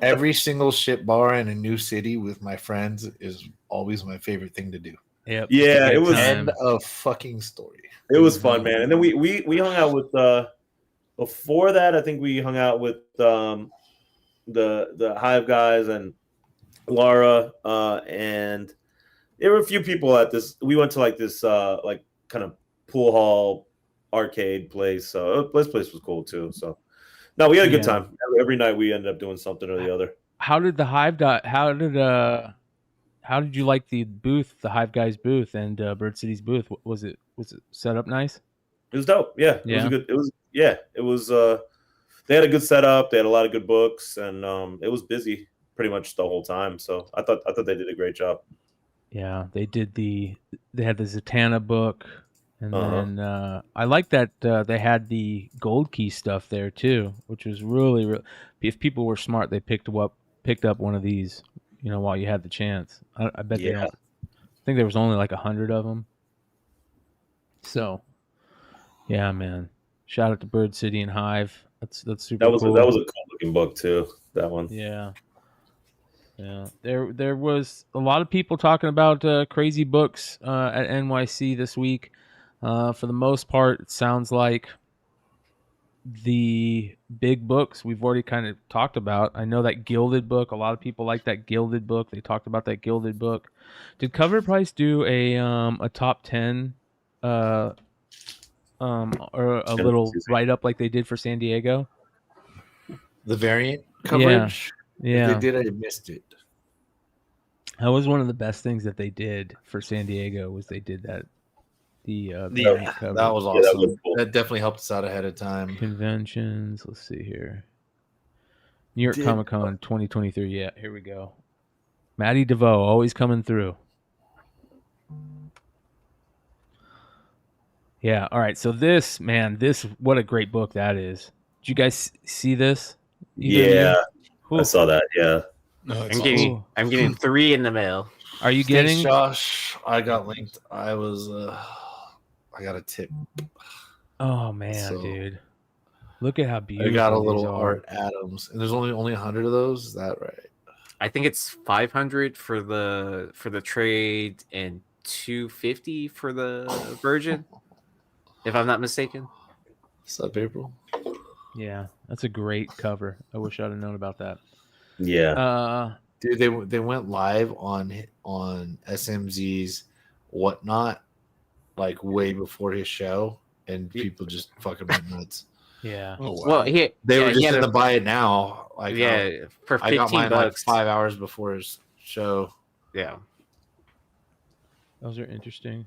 every single shit bar in a new city with my friends is always my favorite thing to do. Yep. Yeah, it was end of fucking story. It was fun, man. And then we hung out with before that, I think we hung out with the Hive guys and Laura, and there were a few people at this. We went to like this like kind of pool hall arcade place. So this place was cool too. So No, we had a good time. Every night we ended up doing something or the other. How did the Hive how did you like the booth, the Hive guys booth and Bird City's booth? Was it set up nice? It was dope. Yeah, it was a good. It was. They had a good setup. They had a lot of good books, and it was busy pretty much the whole time. So I thought they did a great job. Yeah, they did they had the Zatanna book, and then I like that they had the Gold Key stuff there too, which was really. If people were smart, they picked up one of these, while you had the chance. I bet they don't. I think there was only like 100 of them. So, yeah, man. Shout out to Bird City and Hive. That's super cool. That was a cool looking book too. That one. Yeah. Yeah. There was a lot of people talking about crazy books at NYC this week. For the most part, it sounds like the big books we've already kind of talked about. I know that Gilded Book. A lot of people like that Gilded Book. They talked about that Gilded Book. Did Cover Price do a top 10 or a little write up like they did for San Diego? The variant coverage? Yeah. If they did, I missed it. That was one of the best things that they did for San Diego was they did that. That was awesome. That was cool. That definitely helped us out ahead of time. Conventions. Let's see here. New York Comic Con 2023. Yeah, here we go. Matty DeVoe always coming through. Yeah. All right. So what a great book that is. Did you guys see this? Yeah, I saw that. Yeah. No, I'm getting 3 in the mail. Are you getting? Josh, I got linked. I got a tip. Oh man, dude! Look at how beautiful. I got a little Art Adams, and there's only 100 of those. Is that right? I think it's 500 for the trade and 250 for the Virgin, if I'm not mistaken. What's up, April? Yeah, that's a great cover. I wish I'd have known about that. Yeah. Dude, they went live on SMZ's Whatnot, like way before his show, and people just fucking went nuts. Yeah. Oh, wow. Well, they were just going to buy it now. Like, for $15. I got mine like 5 hours before his show. Yeah. Those are interesting.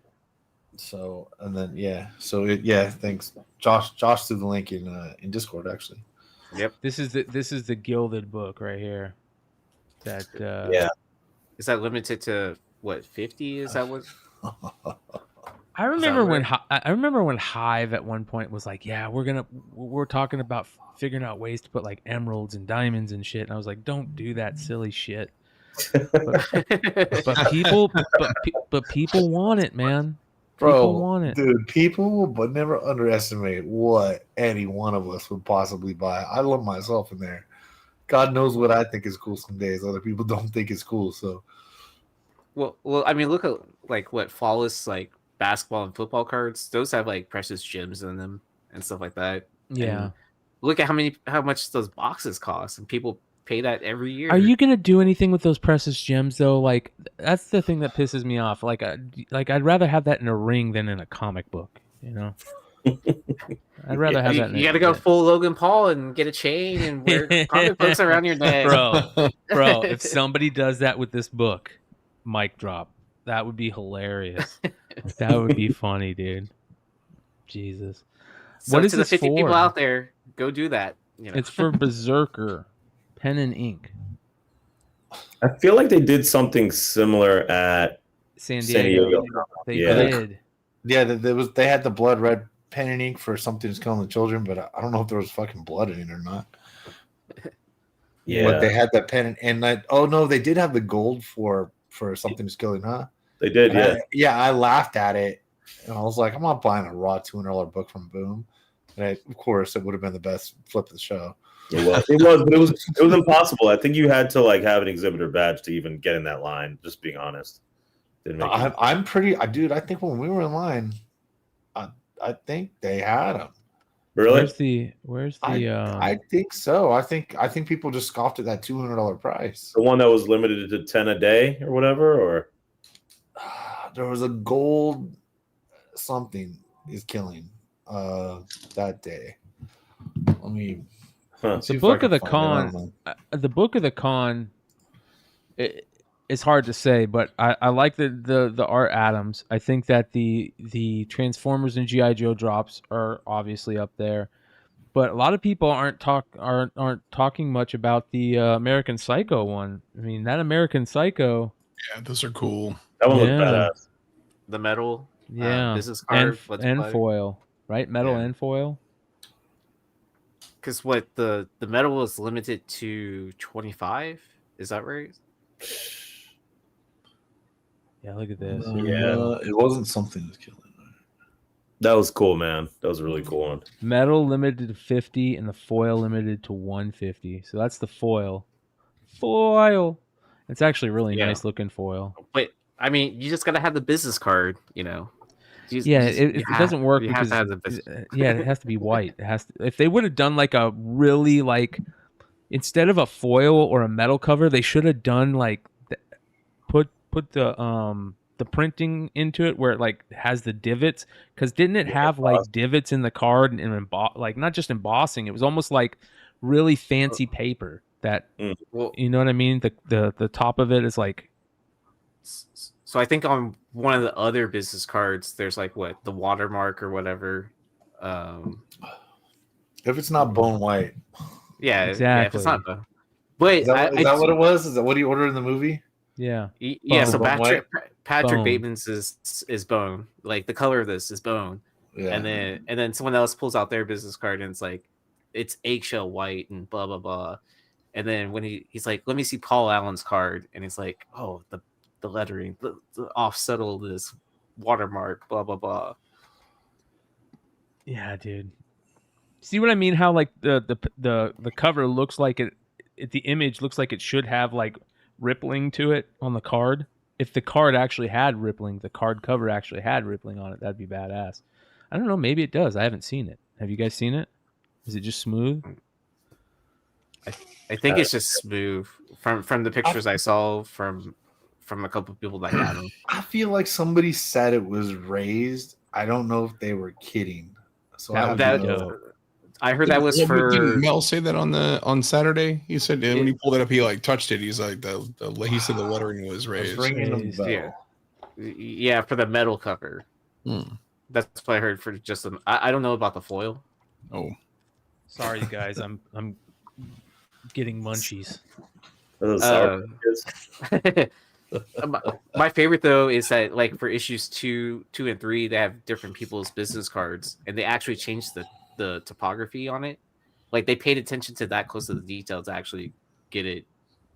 So, and then thanks, Josh threw the link in Discord actually. Yep. This is the Gilded Book right here. That is that limited to what 50? Is that what? I remember when Hive at one point was like, yeah, we're talking about figuring out ways to put like emeralds and diamonds and shit, and I was like, don't do that silly shit. But people want it, man. People want it. Dude, people but never underestimate what any one of us would possibly buy. I love myself in there. God knows what I think is cool some days. Other people don't think it's cool. So, well, I mean, look at like what flawless like basketball and football cards. Those have like precious gems in them and stuff like that. Yeah. And look at how much those boxes cost, and people pay that every year. Are you gonna do anything with those precious gems though? Like that's the thing that pisses me off. Like I'd rather have that in a ring than in a comic book. You know. I'd rather have that. You got to go full Logan Paul and get a chain and wear comic books around your neck, bro. If somebody does that with this book, mic drop. That would be hilarious. That would be funny, dude. Jesus. So what is to this the 50 for? people out there, go do that. You know? It's for Berserker, pen and ink. I feel like they did something similar at San Diego. They did. Yeah, they had the blood red pen and ink for Something's Killing the Children, but I don't know if there was fucking blood in it or not. Yeah, but they had that pen and they did have the gold for Something's Killing, huh? They did, yeah. I laughed at it, and I was like, I'm not buying a raw $200 book from Boom. And of course, it would have been the best flip of the show. It was, but it was impossible. I think you had to like have an exhibitor badge to even get in that line. Just being honest. I'm pretty, dude. I think when we were in line, I think they had them. Really? Where's the? I think so. I think people just scoffed at that $200 price. The one that was limited to 10 a day or whatever, or there was a gold something is killing that day. Let me Huh. The book of the con, it's hard to say, but I like the Art Adams. I think that the Transformers and GI Joe drops are obviously up there, but a lot of people aren't talking much about the American Psycho one. I mean, that American Psycho. Yeah, those are cool. That one looks badass. The metal, yeah, business card, and foil, right? Metal and foil. Because what the metal was limited to 25, is that right? Yeah, look at this. It wasn't something that's killing. That was cool, man. That was a really cool one. Metal limited to 50 and the foil limited to 150. So that's the foil. It's actually really nice looking foil. But I mean, you just gotta have the business card, you know. It doesn't work because it has to be white. It has to. If they would have done like a really instead of a foil or a metal cover, they should have done put the printing into it where it has the divots, because didn't it have divots in the card and not just embossing, it was almost like really fancy paper that you know what I mean, the top of it is like. So I think on one of the other business cards there's the watermark or whatever, if it's not bone white. Yeah, exactly. Yeah, if it's not but is that what it was? Is that what he ordered in the movie? Yeah. Yeah, so Patrick Bateman's is bone. Like the color of this is bone. Yeah. And then someone else pulls out their business card and it's eggshell white and blah blah blah. And then when he's like, let me see Paul Allen's card, and he's like, oh, the lettering, the offset of this watermark, blah blah blah. Yeah, dude. See what I mean? How the cover looks like the image looks like it should have rippling to it on the card. If the card actually had rippling, the card cover actually had rippling on it, that'd be badass. I don't know, maybe it does. I haven't seen it. Have you guys seen it? Is it just smooth? I think it's just smooth from the pictures I saw from a couple of people that got them. I feel like somebody said it was raised. I don't know if they were kidding. So I heard that was for. Didn't Mel say that on Saturday? He said when he pulled it up, he touched it. He's like he said the lettering was raised. Yeah, for the metal cover. That's what I heard for just them. I don't know about the foil. Oh, sorry guys, I'm getting munchies. My favorite though is that for issues 2 and 3, they have different people's business cards, and they actually changed the topography on it. They paid attention to that close to the detail to actually get it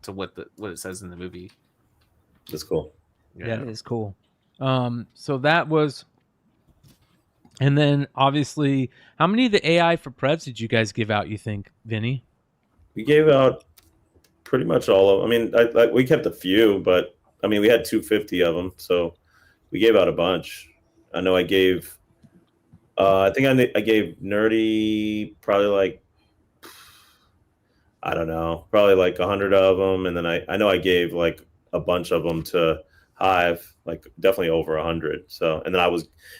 to what it says in the movie. That's cool. Yeah, it is cool. So that was, and then obviously, how many of the AI for Prevs did you guys give out, you think, Vinny? We gave out pretty much all of them. I mean, we kept a few, but I mean, we had 250 of them, so we gave out a bunch. I know I gave, I think I gave Nerdy probably I don't know, probably 100 of them, and then I know I gave a bunch of them to Hive, definitely over 100. So, and then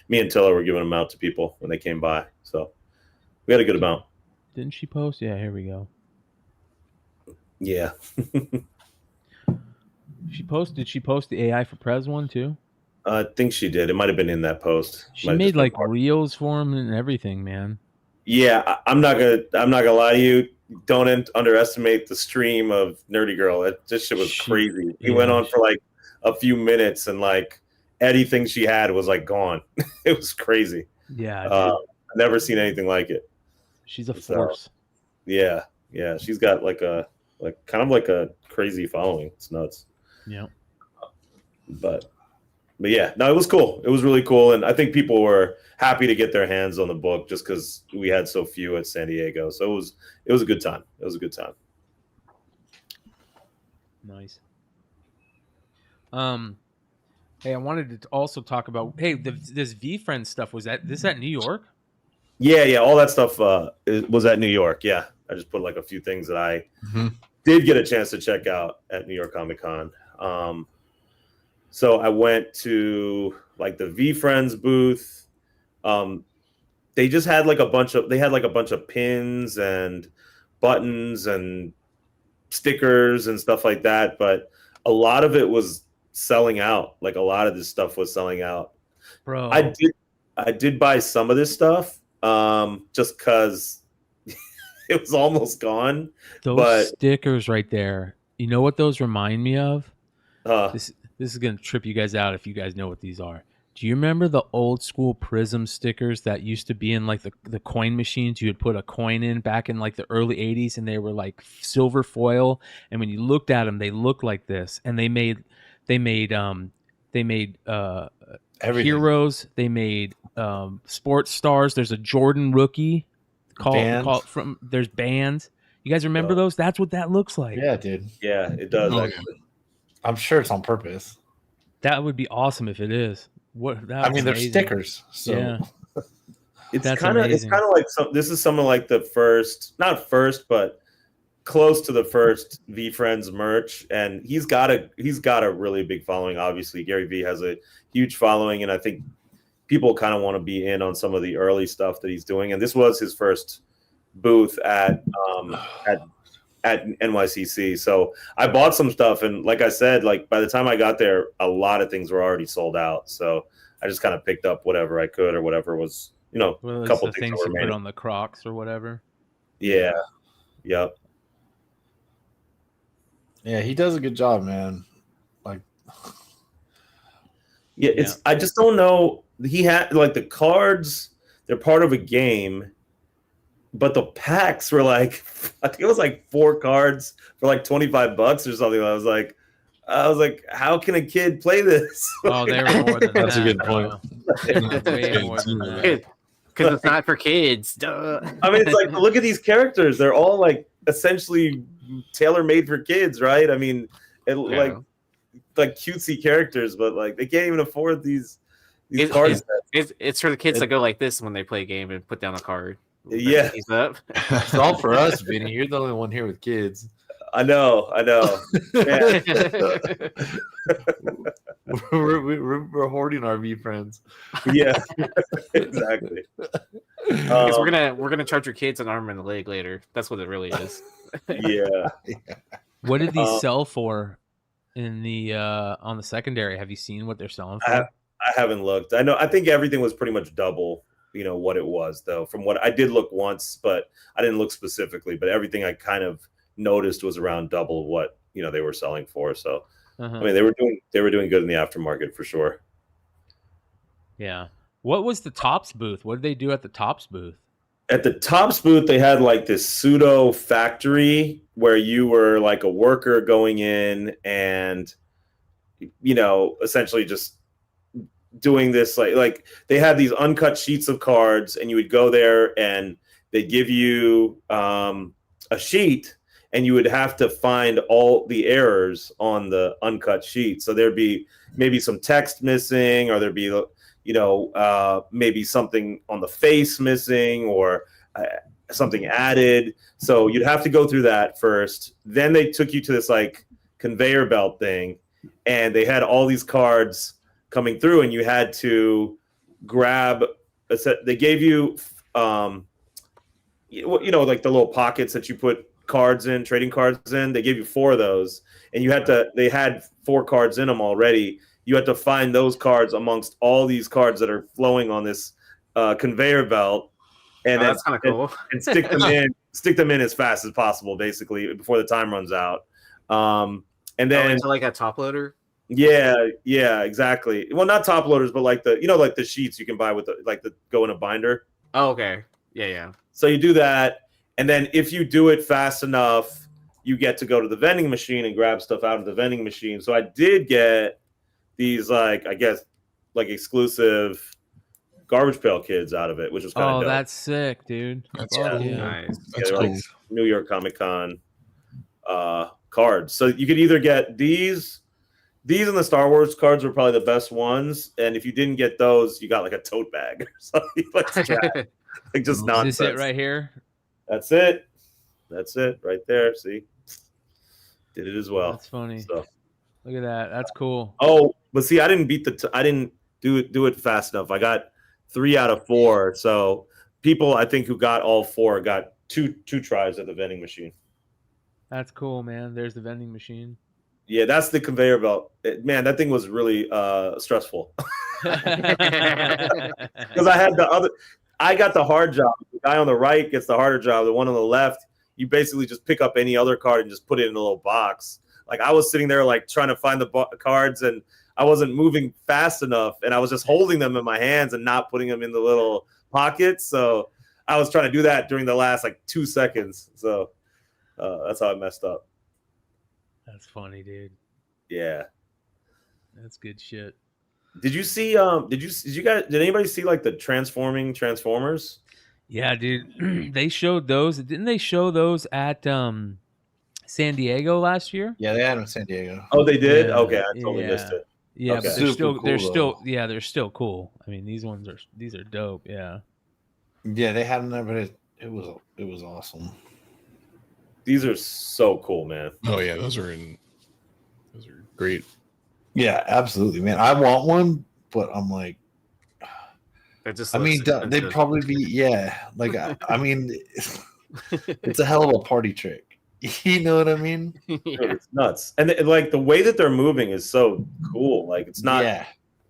me and Tiller were giving them out to people when they came by. So we had a good amount. Didn't she post? Yeah, here we go. Yeah. Did she post the AI for Prez one too? I think she did. It might have been in that post. She made reels for him and everything, man. Yeah, I'm not gonna lie to you. Don't underestimate the stream of Nerdy Girl. This shit was crazy. He went on for a few minutes, and anything she had was gone. It was crazy. Yeah, I've never seen anything like it. She's a force. Yeah. She's got kind of a crazy following. It's nuts. Yeah. But yeah, no, it was cool. It was really cool, and I think people were happy to get their hands on the book just because we had so few at San Diego. So it was a good time. It was a good time. Nice. Hey, I wanted to also talk about this V-Friend stuff. Was this at New York? Yeah, all that stuff was at New York. Yeah, I just put a few things that I did get a chance to check out at New York Comic Con. So I went to the V-Friends booth. They just had a bunch of pins and buttons and stickers and stuff like that, but a lot of it was selling out. Like a lot of this stuff was selling out. Bro, I did buy some of this stuff just because it was almost gone. Those stickers right there, you know what those remind me of? This is gonna trip you guys out if you guys know what these are. Do you remember the old school Prism stickers that used to be in like the coin machines? You would put a coin in back in like the early 80s, and they were like silver foil, and when you looked at them they looked like this, and they made heroes, they made sports stars. There's a Jordan rookie called from there's bands. You guys remember those? That's what that looks like. Yeah, dude. Yeah, it does actually. I'm sure it's on purpose. That would be awesome if it is. I mean, they're stickers. So. Yeah. It's kind of like this is something like the first, not first, but close to the first V Friends merch, and he's got a really big following. Obviously, Gary V has a huge following, and I think people kind of want to be in on some of the early stuff that he's doing. And this was his first booth at NYCC. So I bought some stuff, and like I said, like by the time I got there, a lot of things were already sold out. So I just kind of picked up whatever I could or whatever was, a couple things you put on the Crocs or whatever. Yeah. Yep. Yeah, he does a good job, man. Like, I just don't know. He had like the cards, they're part of a game, but the packs were like, I think it was like 4 cards for like $25 or something. I was like, how can a kid play this? Oh, they were more than that's a good point. Way more than that. Because it's not for kids. Duh. I mean, it's like, look at these characters. They're all like essentially tailor-made for kids, right? I mean, like cutesy characters, but like they can't even afford these cards. It's for the kids that go like this when they play a game and put down a card. Yeah. It's all for us, Vinny. You're the only one here with kids. I know. Yeah. we're hoarding our V Friends. Yeah, exactly. We're gonna charge your kids an arm and a leg later. That's what it really is. Yeah. What did these sell for in the on the secondary? Have you seen what they're selling for? I haven't looked. I think everything was pretty much double, what it was though. From what I did look once, but I didn't look specifically, but everything I kind of noticed was around double what, they were selling for. So I mean, they were doing good in the aftermarket for sure. Yeah. What was the Tops booth? What did they do at the Tops booth? At the Tops booth, they had like this pseudo factory where you were like a worker going in and, essentially just doing this. Like they had these uncut sheets of cards, and you would go there and they give you a sheet, and you would have to find all the errors on the uncut sheet. So there'd be maybe some text missing, or there'd be, maybe something on the face missing, or something added. So you'd have to go through that first. Then they took you to this like conveyor belt thing, and they had all these cards coming through, and you had to grab a set. They gave you, like the little pockets that you put cards in, trading cards in. They gave you 4 of those, and they had 4 cards in them already. You had to find those cards amongst all these cards that are flowing on this conveyor belt, and that's kind of cool. And stick them in as fast as possible, basically before the time runs out. And then into like a top loader. Yeah, exactly. Well, not top loaders, but like the sheets you can buy with the go in a binder. Oh, okay. Yeah. So you do that. And then if you do it fast enough, you get to go to the vending machine and grab stuff out of the vending machine. So I did get these, exclusive Garbage Pail Kids out of it, which was kind of dope. That's sick, dude. That's cool. Nice. That's cool. Like New York Comic Con cards. So you could either get these and the Star Wars cards were probably the best ones. And if you didn't get those, you got like a tote bag or something. Like just nonsense. Is this it right here? That's it right there. See, did it as well. That's funny. So. Look at that. That's cool. Oh, but see, I didn't I didn't do it fast enough. I got 3 out of 4. So people, I think, who got all 4 got two tries at the vending machine. That's cool, man. There's the vending machine. Yeah, that's the conveyor belt. Man, that thing was really stressful. Because I got the hard job. The guy on the right gets the harder job. The one on the left, you basically just pick up any other card and just put it in a little box. Like I was sitting there like trying to find the cards, and I wasn't moving fast enough, and I was just holding them in my hands and not putting them in the little pockets. So I was trying to do that during the last like 2 seconds. So that's how I messed up. That's funny, dude. Yeah, that's good shit. Did you see? Did anybody see like the transforming Transformers? Yeah, dude. They showed those. Didn't they show those at San Diego last year? Yeah, they had them in San Diego. Oh, they did. Yeah, Okay, I totally missed it. Yeah, okay. but they're still cool. I mean, these are dope. Yeah. Yeah, they had them there, but it was awesome. These are so cool, man. Oh yeah, those are great. Yeah, absolutely, man. I want one, but I'm like, just I mean, they'd probably be like I mean, it's a hell of a party trick. You know what I mean? It's nuts, and like the way that they're moving is so cool. Like it's not,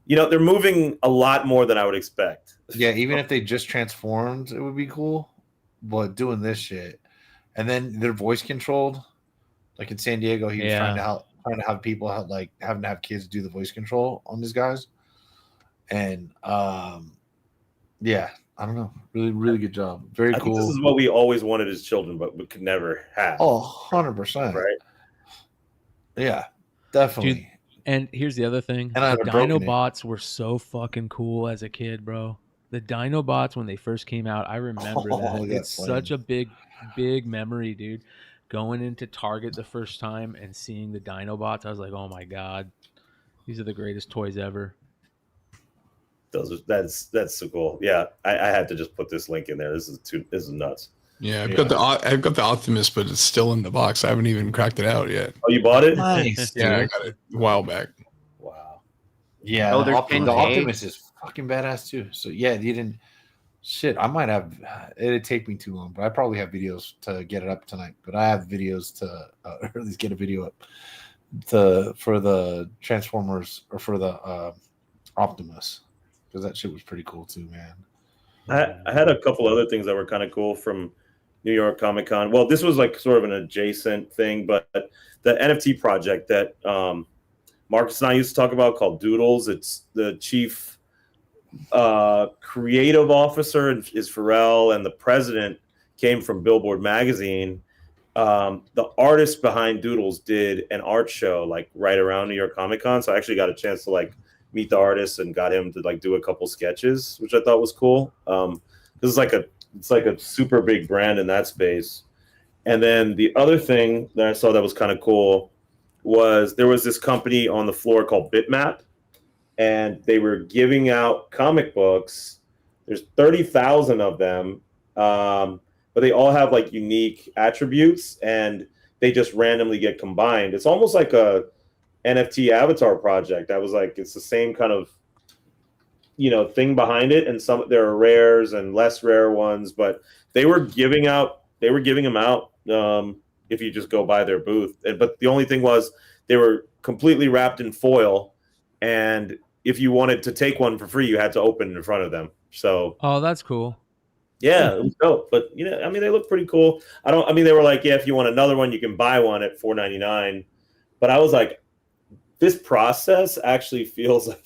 they're moving a lot more than I would expect. Yeah, even if they just transformed, it would be cool. But doing this shit, and then they're voice controlled, like in San Diego, he was trying to have people having to have kids do the voice control on these guys, and I don't know, really good job, very cool. This is what we always wanted as children, but we could never have. 100%, right? Yeah, definitely. Dude, and here's the other thing: and the Dinobots were so fucking cool as a kid, bro. The Dinobots when they first came out, I remember that. It's such a big memory, dude. Going into Target the first time and seeing the Dinobots, I was like, oh my god, these are the greatest toys ever. That's so cool. Yeah, I had to just put this link in there. This is nuts. Yeah, I've got the Optimus, but it's still in the box. I haven't even cracked it out yet. Oh, you bought it? Nice. Yeah, I got it a while back. Wow. Yeah, the Optimus is fucking badass too. So yeah, you didn't. Shit, I might have. It'd take me too long, but I probably have videos to get it up tonight. But I have videos to at least get a video up for the Transformers or for the Optimus, because that shit was pretty cool too, man. I had a couple other things that were kind of cool from New York Comic Con. Well, this was like sort of an adjacent thing, but the NFT project that Marcus and I used to talk about called Doodles. It's the chief creative officer is Pharrell, and the president came from Billboard magazine. The artist behind Doodles did an art show like right around New York Comic Con, so I actually got a chance to like meet the artist and got him to like do a couple sketches, which I thought was cool. This is it's like a super big brand in that space. And then the other thing that I saw that was kind of cool was there was this company on the floor called Bitmap, and they were giving out comic books. There's 30,000 of them, but they all have like unique attributes, and they just randomly get combined. It's almost like a NFT avatar project. I was like, it's the same kind of thing behind it, and there are rares and less rare ones, but they were giving them out if you just go by their booth. But the only thing was they were completely wrapped in foil, and if you wanted to take one for free, you had to open it in front of them. So that's cool. Yeah, it was dope. But I mean, they look pretty cool. They were like, yeah, if you want another one, you can buy one at $4.99. But I was like, this process actually feels like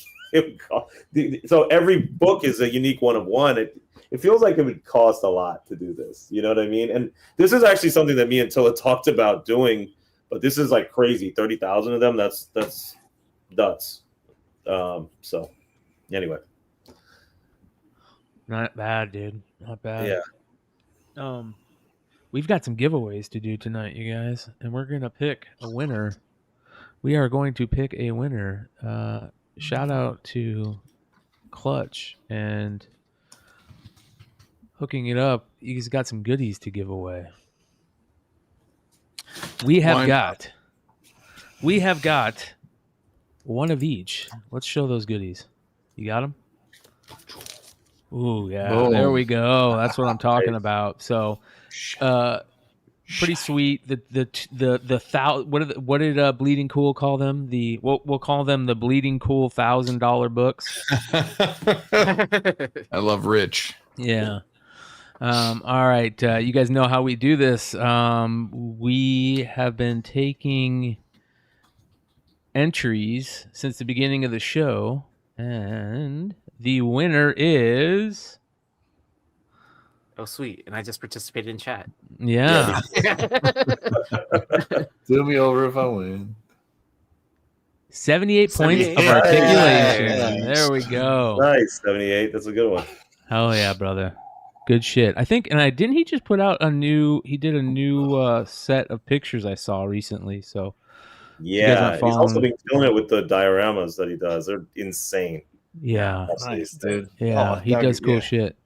so every book is a unique one of one. It feels like it would cost a lot to do this. You know what I mean? And this is actually something that me and Tilla talked about doing, but this is like crazy. 30,000 of them. That's nuts. So anyway. Not bad, dude. Not bad. Yeah. We've got some giveaways to do tonight, you guys, and we're gonna pick a winner. We are going to pick a winner. Shout out to Clutch and hooking it up. He's got some goodies to give away. We have got one of each. Let's show those goodies. You got them? Ooh, yeah. There we go. That's what I'm talking about. So pretty sweet. What did Bleeding Cool call them? We'll call them the Bleeding Cool $1,000 books. I love Rich. Yeah. All right. You guys know how we do this. We have been taking entries since the beginning of the show, and the winner is. Oh, sweet. And I just participated in chat. Yeah. Do me over if I win. 78 points of articulation. Yeah. There we go. Nice, 78. That's a good one. Hell yeah, brother. Good shit. I think, didn't he just put out a new set of pictures I saw recently. So yeah, he's also been killing it with the dioramas that he does. They're insane. Yeah. Nice, dude. Yeah, he does cool shit.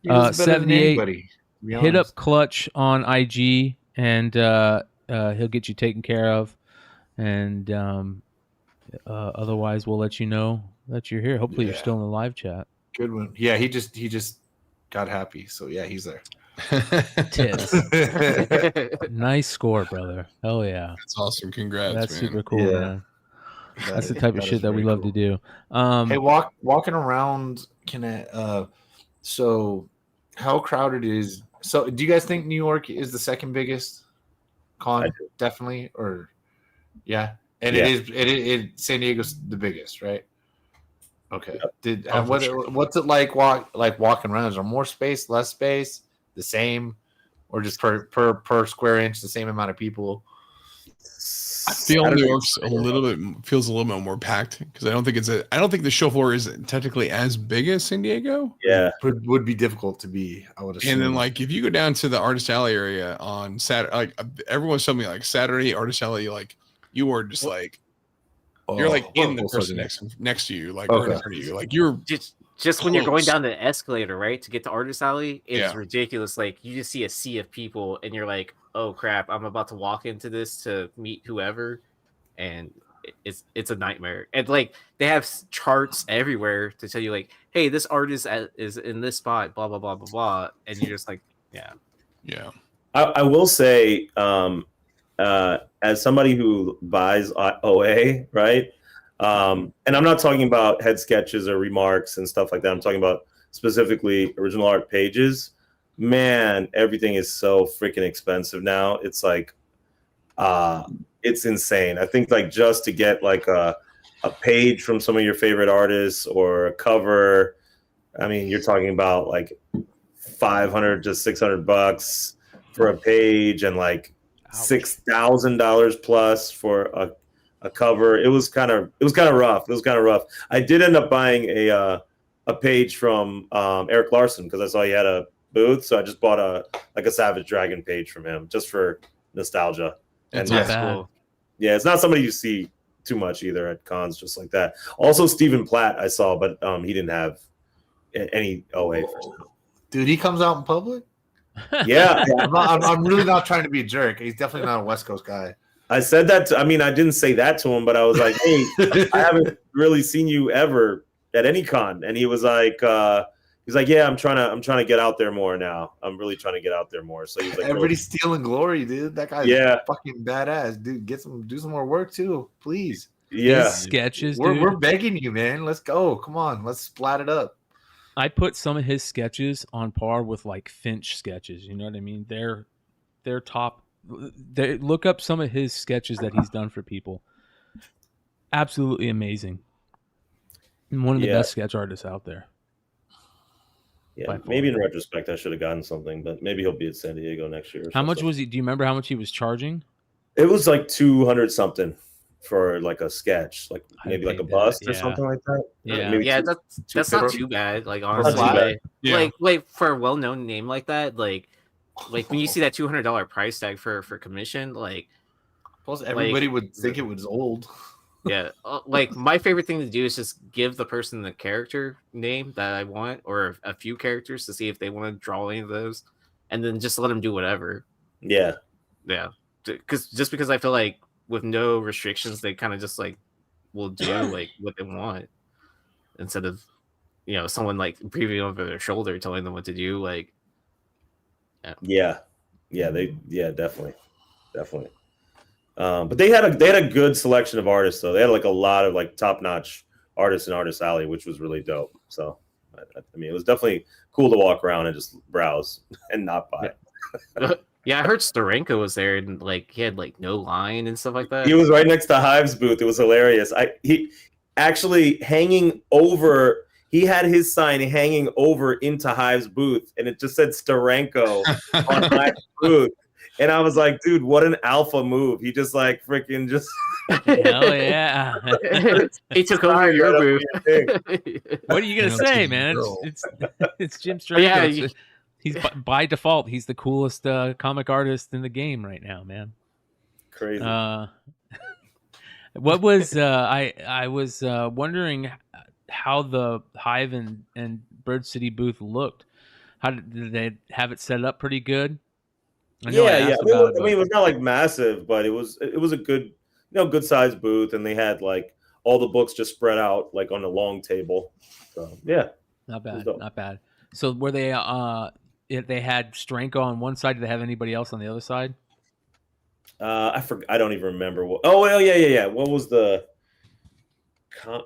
78. Hit up Clutch on IG, and he'll get you taken care of. And otherwise, we'll let you know that you're here. Hopefully, you're still in the live chat. Good one. Yeah, he just got happy. So yeah, he's there. Tits. Nice score, brother. Hell yeah. That's awesome. Congrats. That's man. super cool, man. That's the type of shit that we love to do. Hey, walking around, so how crowded is? So, do you guys think New York is the second biggest con? Definitely, or yeah, and it San Diego's the biggest, right? Okay. What's it like walking around? Is there more space, less space, the same, or just per square inch the same amount of people? I feel New York's feels a little bit more packed because I don't think the show floor is technically as big as San Diego. Yeah, would be difficult to be. I would assume. And then like if you go down to the Artist Alley area on Saturday, like everyone's telling me like Saturday Artist Alley, like you are just like you're like in the person next to you, like right in front of you, like you're just when you're going down the escalator, right, to get to Artist Alley, it's ridiculous. Like you just see a sea of people, and you're like, "Oh crap! I'm about to walk into this to meet whoever," and it's a nightmare. And like they have charts everywhere to tell you, like, "Hey, this artist is in this spot," blah blah blah blah blah, and you're just like, "Yeah." I will say, as somebody who buys OA, right? And I'm not talking about head sketches or remarks and stuff like that. I'm talking about specifically original art pages. Man, everything is so freaking expensive now. It's like, it's insane. I think like just to get like a page from some of your favorite artists or a cover, I mean, you're talking about like $500 to $600 for a page and like $6,000 plus for a cover. It was kind of rough. I did end up buying a page from Eric Larson because I saw he had a booth, so I just bought a Savage Dragon page from him just for nostalgia. That's not bad. Cool. Yeah, it's not somebody you see too much either at cons, just like that. Also, Stephen Platt I saw, but he didn't have any OA for now. Dude, he comes out in public. Yeah, I'm really not trying to be a jerk. He's definitely not a West Coast guy. I said that. I didn't say that to him, but I was like, "Hey, I haven't really seen you ever at any con." And he was like, "Yeah, I'm trying to get out there more now. I'm really trying to get out there more." So he's like, "Everybody's stealing glory, dude. That guy's fucking badass, dude. Do some more work too, please." Yeah, his sketches. We're begging you, man. Let's go. Come on, let's splat it up. I put some of his sketches on par with like Finch sketches. You know what I mean? They're top. Look up some of his sketches that he's done for people. Absolutely amazing. And one of the best sketch artists out there. Yeah, maybe in retrospect I should have gotten something, but maybe he'll be at San Diego next year. How much was he? Do you remember how much he was charging? It was like 200 something for like a sketch, like maybe like a bust or something like that. Yeah, that's not too bad. Like honestly, like for a well-known name like that, like when you see that $200 price tag for commission, like plus everybody would think it was old. Yeah, like my favorite thing to do is just give the person the character name that I want or a few characters to see if they want to draw any of those, and then just let them do whatever. Yeah, because I feel like with no restrictions, they kind of just like will do like what they want instead of someone like previewing over their shoulder telling them what to do. Like, yeah. Yeah, definitely. But they had a good selection of artists, though. They had like a lot of like top notch artists in Artist Alley, which was really dope. So, I mean, it was definitely cool to walk around and just browse and not buy. Yeah, I heard Steranko was there and like he had like no line and stuff like that. He was right next to Hive's booth. It was hilarious. He actually hanging over. He had his sign hanging over into Hive's booth, and it just said Steranko on Hive's booth. And I was like, dude, what an alpha move. He just like freaking just. Hell yeah. He took over your booth. What are you going to say, man? It's Jim Steranko. Yeah, he's by default, he's the coolest comic artist in the game right now, man. Crazy. What was I was wondering how the Hive and Bird City booth looked. How did they have it set up pretty good? I mean, it was not like massive, but it was a good, good sized booth, and they had like all the books just spread out like on a long table. So yeah, not bad. So were they if they had Steranko on one side, did they have anybody else on the other side? I don't even remember what. Oh well, yeah. What was the?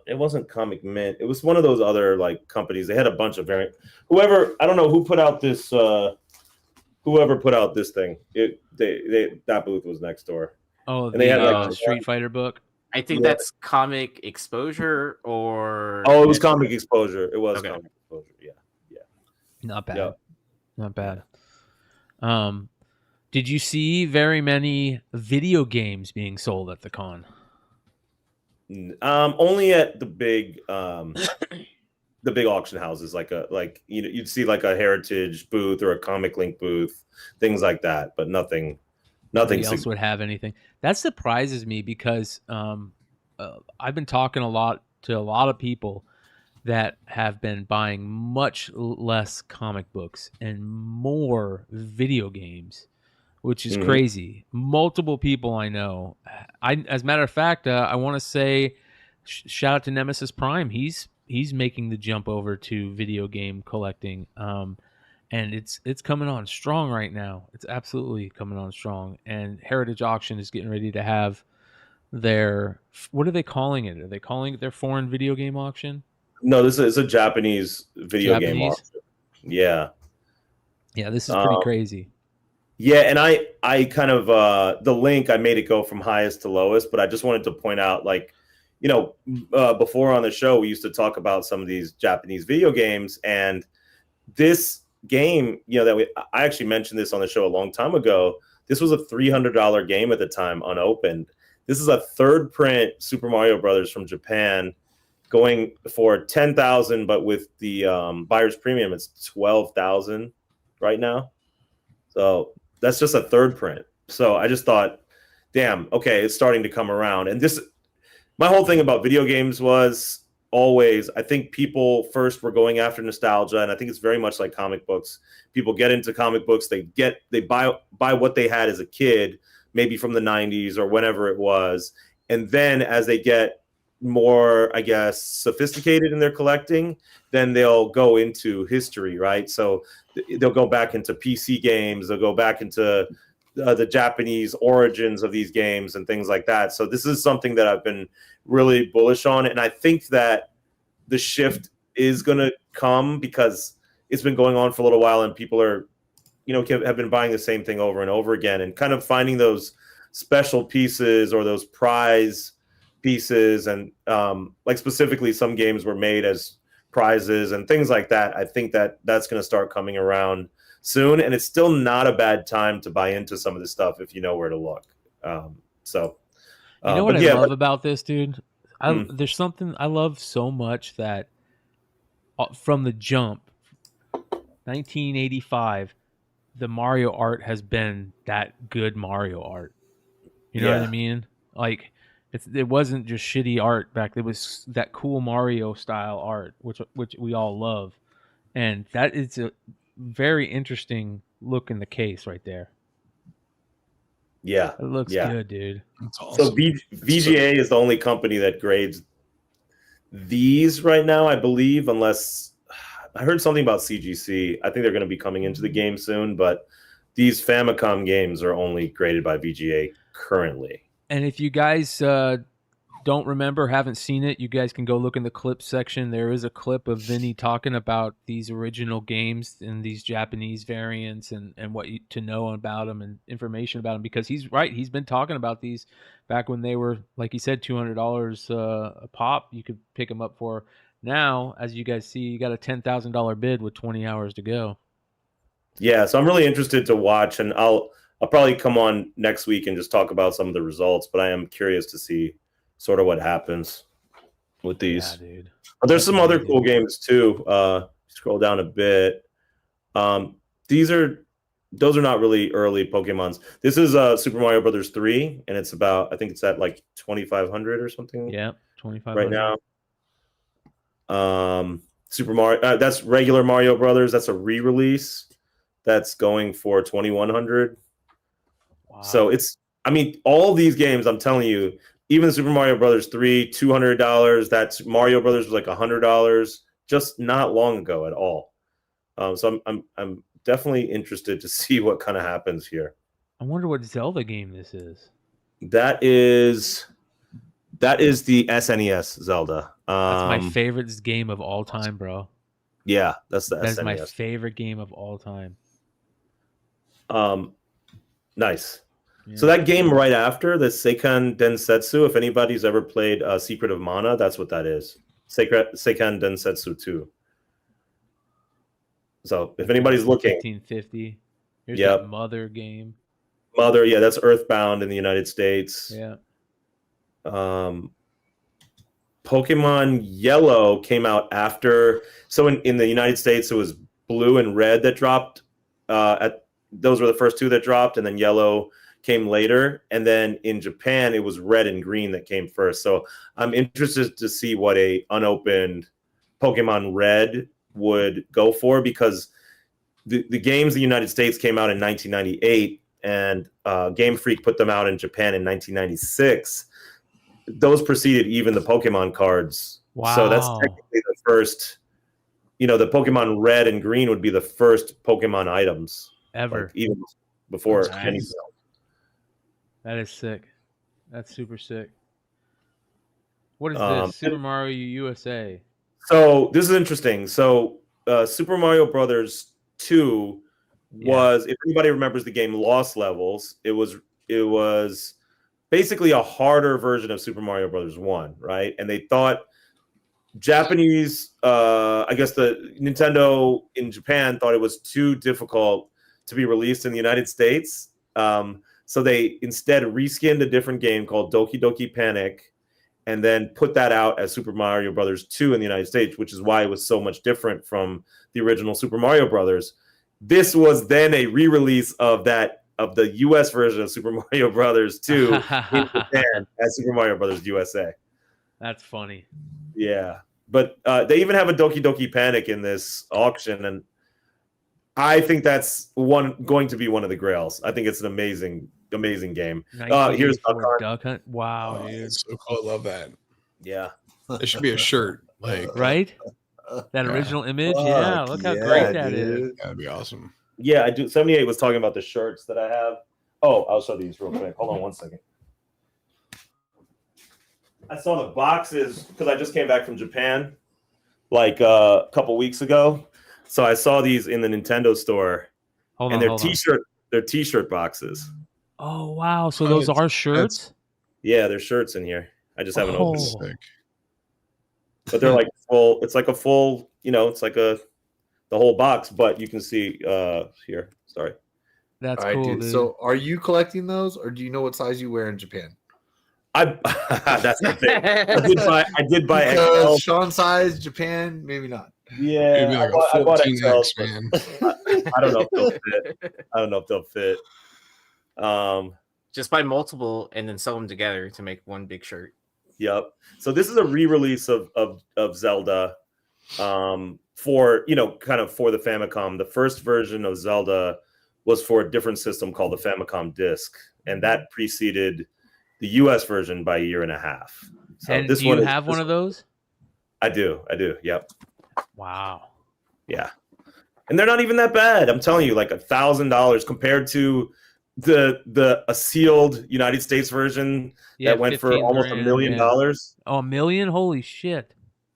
It wasn't Comic Mint. It was one of those other like companies. They had a bunch of variant. I don't know who put out this. Whoever put out this thing, that booth was next door. Oh, and they had like a Street Fighter book. I think that's Comic Exposure or. Oh, it was Comic Exposure. It was Comic Exposure. Yeah. Not bad. Yep. Not bad. Did you see very many video games being sold at the con? Only at the big auction houses, you'd see like a Heritage booth or a Comic Link booth, things like that, but nothing else would have anything. That surprises me because I've been talking to a lot of people that have been buying much less comic books and more video games, which is crazy. Multiple people I know. As a matter of fact, I want to say shout out to Nemesis Prime. He's making the jump over to video game collecting, and it's coming on strong right now. It's absolutely coming on strong. And Heritage Auction is getting ready to have their, what are they calling it? Are they calling it their foreign video game auction? No, this is a Japanese video game auction. Yeah. Yeah, this is pretty crazy. Yeah, and I kind of the link, I made it go from highest to lowest, but I just wanted to point out, like, before on the show, we used to talk about some of these Japanese video games, and this game, I actually mentioned this on the show a long time ago. This was a $300 game at the time, unopened. This is a third print Super Mario Brothers from Japan, going for $10,000, but with the buyer's premium, it's $12,000 right now. So that's just a third print. So I just thought, damn, okay, it's starting to come around. And my whole thing about video games was always, I think people first were going after nostalgia, and I think it's very much like comic books. People get into comic books, they buy what they had as a kid, maybe from the 90s or whenever it was. And then as they get more, I guess, sophisticated in their collecting, then they'll go into history, right? So they'll go back into PC games, they'll go back into the Japanese origins of these games and things like that. So this is something that I've been really bullish on, and I think that the shift is going to come because it's been going on for a little while, and people are, have been buying the same thing over and over again, and kind of finding those special pieces or those prize pieces, and like specifically some games were made as prizes and things like that. I think that that's going to start coming around soon, and it's still not a bad time to buy into some of this stuff if you know where to look. You know what I love about this, dude? There's something I love so much that from the jump, 1985, the Mario art has been that good Mario art. You know what I mean? Like, it wasn't just shitty art back. It was that cool Mario style art, which we all love, and that is a very interesting look in the case right there. Yeah, it looks good, dude. That's awesome. So VGA is the only company that grades these right now, I believe, unless I heard something about CGC. I think they're going to be coming into the game soon, but these Famicom games are only graded by VGA currently. And if you guys don't remember, haven't seen it, you guys can go look in the clip section. There is a clip of Vinny talking about these original games and these Japanese variants and what to know about them and information about them, because he's right. He's been talking about these back when they were, like he said, $200 a pop. You could pick them up for. Now, as you guys see, you got a $10,000 bid with 20 hours to go. Yeah, so I'm really interested to watch, and I'll probably come on next week and just talk about some of the results, but I am curious to see sort of what happens with these. Yeah, dude. But there's some other cool games too. Scroll down a bit. Those are not really early Pokemons. This is Super Mario Brothers 3, and it's about, I think it's at like 2,500 or something. Yeah, 2,500 right now. Super Mario, that's regular Mario Brothers. That's a re-release. That's going for 2,100. Wow. So all these games, I'm telling you, even Super Mario Brothers 3, $200. That's Mario Brothers was like $100 just not long ago at all. So I'm definitely interested to see what kind of happens here. I wonder what Zelda game this is. That is the SNES Zelda. That's my favorite game of all time, bro. Yeah, that's the SNES. That's my favorite game of all time. Nice. Yeah. So that game right after, the Seiken Densetsu, if anybody's ever played Secret of Mana, that's what that is. Seiken Densetsu 2. So if anybody's looking. 1550. Here's that Mother game. Mother, yeah, that's Earthbound in the United States. Yeah. Pokemon Yellow came out after. So in the United States, it was Blue and Red that dropped. Those were the first two that dropped, and then Yellow came later. And then in Japan, it was Red and Green that came first. So I'm interested to see what a unopened Pokemon Red would go for, because the games in the United States came out in 1998, and Game Freak put them out in Japan in 1996. Those preceded even the Pokemon cards. Wow. So that's technically the first, the Pokemon Red and Green would be the first Pokemon items. Ever. Like, even before nice. anything. That is sick. That's super sick. What is this? Super Mario USA. So this is interesting. So Super Mario Brothers 2 was, if anybody remembers the game Lost Levels, it was basically a harder version of Super Mario Brothers 1, right? And they thought Japanese, I guess the Nintendo in Japan thought it was too difficult to be released in the United States. So they instead reskinned a different game called Doki Doki Panic, and then put that out as Super Mario Brothers 2 in the United States, which is why it was so much different from the original Super Mario Brothers. This was then a re-release of the US version of Super Mario Brothers 2 in Japan as Super Mario Brothers USA. That's funny. Yeah. But they even have a Doki Doki Panic in this auction, and I think that's going to be one of the grails. I think it's an amazing game. Here's Duck Hunt. Wow, dude. That's so cool. I love that. Yeah. It should be a shirt. Like right? That original image? Yeah, look how great that is. That'd be awesome. Yeah, I do. 78 was talking about the shirts that I have. Oh, I'll show these real quick. Hold on one second. I saw the boxes because I just came back from Japan like a couple weeks ago. So I saw these in the Nintendo store. They're t-shirt boxes. Oh wow! So those are shirts? Yeah, they're shirts in here. I just haven't opened it. But they're like full. It's like a full. It's like the whole box. But you can see here. Sorry. That's cool, dude. So, are you collecting those, or do you know what size you wear in Japan? That's the thing. I did buy XL. XL. Sean size, Japan, maybe not. Yeah, maybe like I bought XL, man. I don't know if they'll fit. Just buy multiple and then sell them together to make one big shirt. Yep. So this is a re-release of Zelda, for kind of for the Famicom. The first version of Zelda was for a different system called the Famicom Disk, and that preceded the US version by a year and a half. So and do you have one of those? I do. Yep. Wow. Yeah. and they're not even that bad. I'm telling you, like $1,000 compared to a sealed United States version that went for almost $1 million. Oh, $1 million! Holy shit!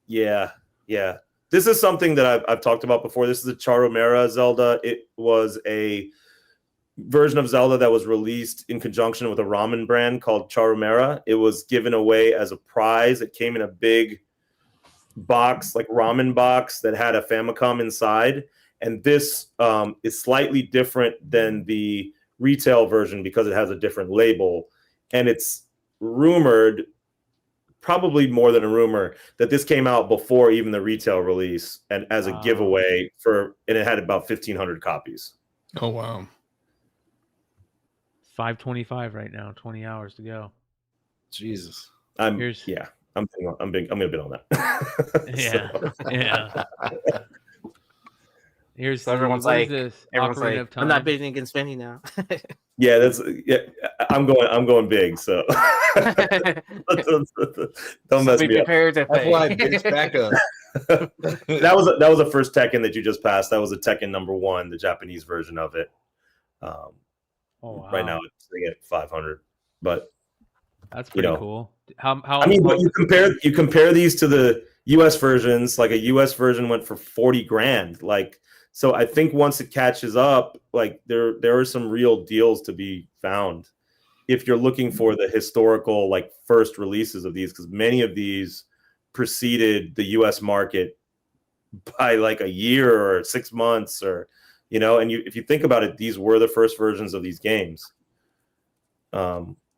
Yeah. This is something that I've talked about before. This is a Charomera Zelda. It was a version of Zelda that was released in conjunction with a ramen brand called Charomera. It was given away as a prize. It came in a big box, like ramen box, that had a Famicom inside. And this is slightly different than the retail version because it has a different label. And it's rumored, probably more than a rumor, that this came out before even the retail release and as a giveaway and it had about 1,500 copies. Oh, wow. 5:25 right now, 20 hours to go. Jesus. I'm gonna bid on that. Yeah. Here's everyone's what like, is this? everyone's Ocarina like, of Time. I'm not bidding against Vinny now. Yeah, I'm going big, so don't mess me up. That's why Binge back up. That was a first Tekken that you just passed. That was a Tekken #1, the Japanese version of it. Wow. Right now it's sitting at 500, but that's pretty cool. How I mean, but you compare these to the US versions. Like a US version went for 40 grand. Like, so I think once it catches up, like there are some real deals to be found if you're looking for the historical like first releases of these, because many of these preceded the US market by like a year or 6 months, or and if you think about it, these were the first versions of these games.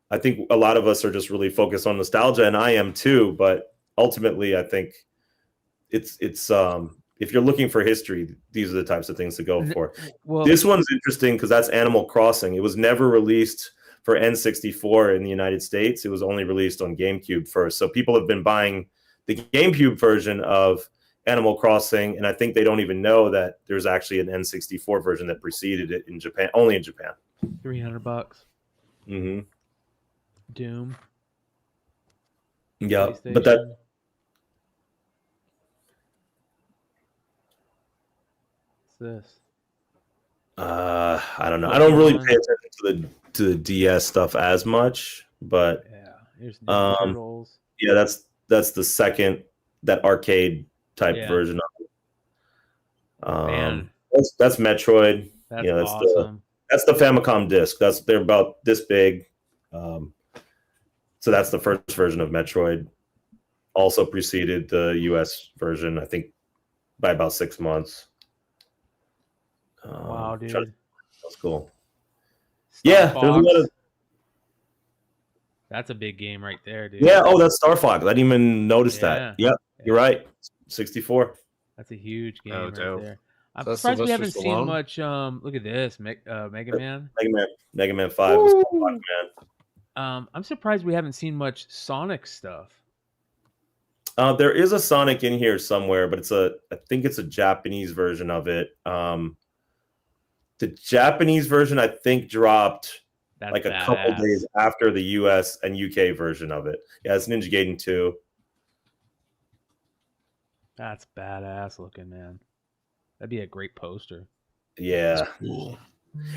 I think a lot of us are just really focused on nostalgia, and I am too. But ultimately, I think it's if you're looking for history, these are the types of things to go for. Well, this one's interesting because that's Animal Crossing. It was never released for N64 in the United States. It was only released on GameCube first. So people have been buying the GameCube version of Animal Crossing, and I think they don't even know that there's actually an N64 version that preceded it in Japan, only in Japan. $300. Mm-hmm. Doom. Yeah, but that. What's this? I don't know. I don't really pay attention to the DS stuff as much, but here's Turtles. Yeah, that's the second, that arcade type version of it. Man. That's Metroid. That's awesome. That's the Famicom disc. They're about this big. So that's the first version of Metroid. Also preceded the US version, I think, by about 6 months. Wow, dude. That's cool. There's a lot of. That's a big game right there, dude. Yeah. Oh, that's Star Fox. I didn't even notice that. Yep. You're right. 64. That's a huge game right there. I'm So surprised we haven't Sylvester seen much. Look at this, Mega Man. Mega Man 5 was Pac-Man. I'm surprised we haven't seen much Sonic stuff. There is a Sonic in here somewhere, but I think it's a Japanese version of it. The Japanese version, I think, dropped a couple days after the US and UK version of it. Yeah, it's Ninja Gaiden 2. That's badass looking, man. That'd be a great poster. Yeah. Cool.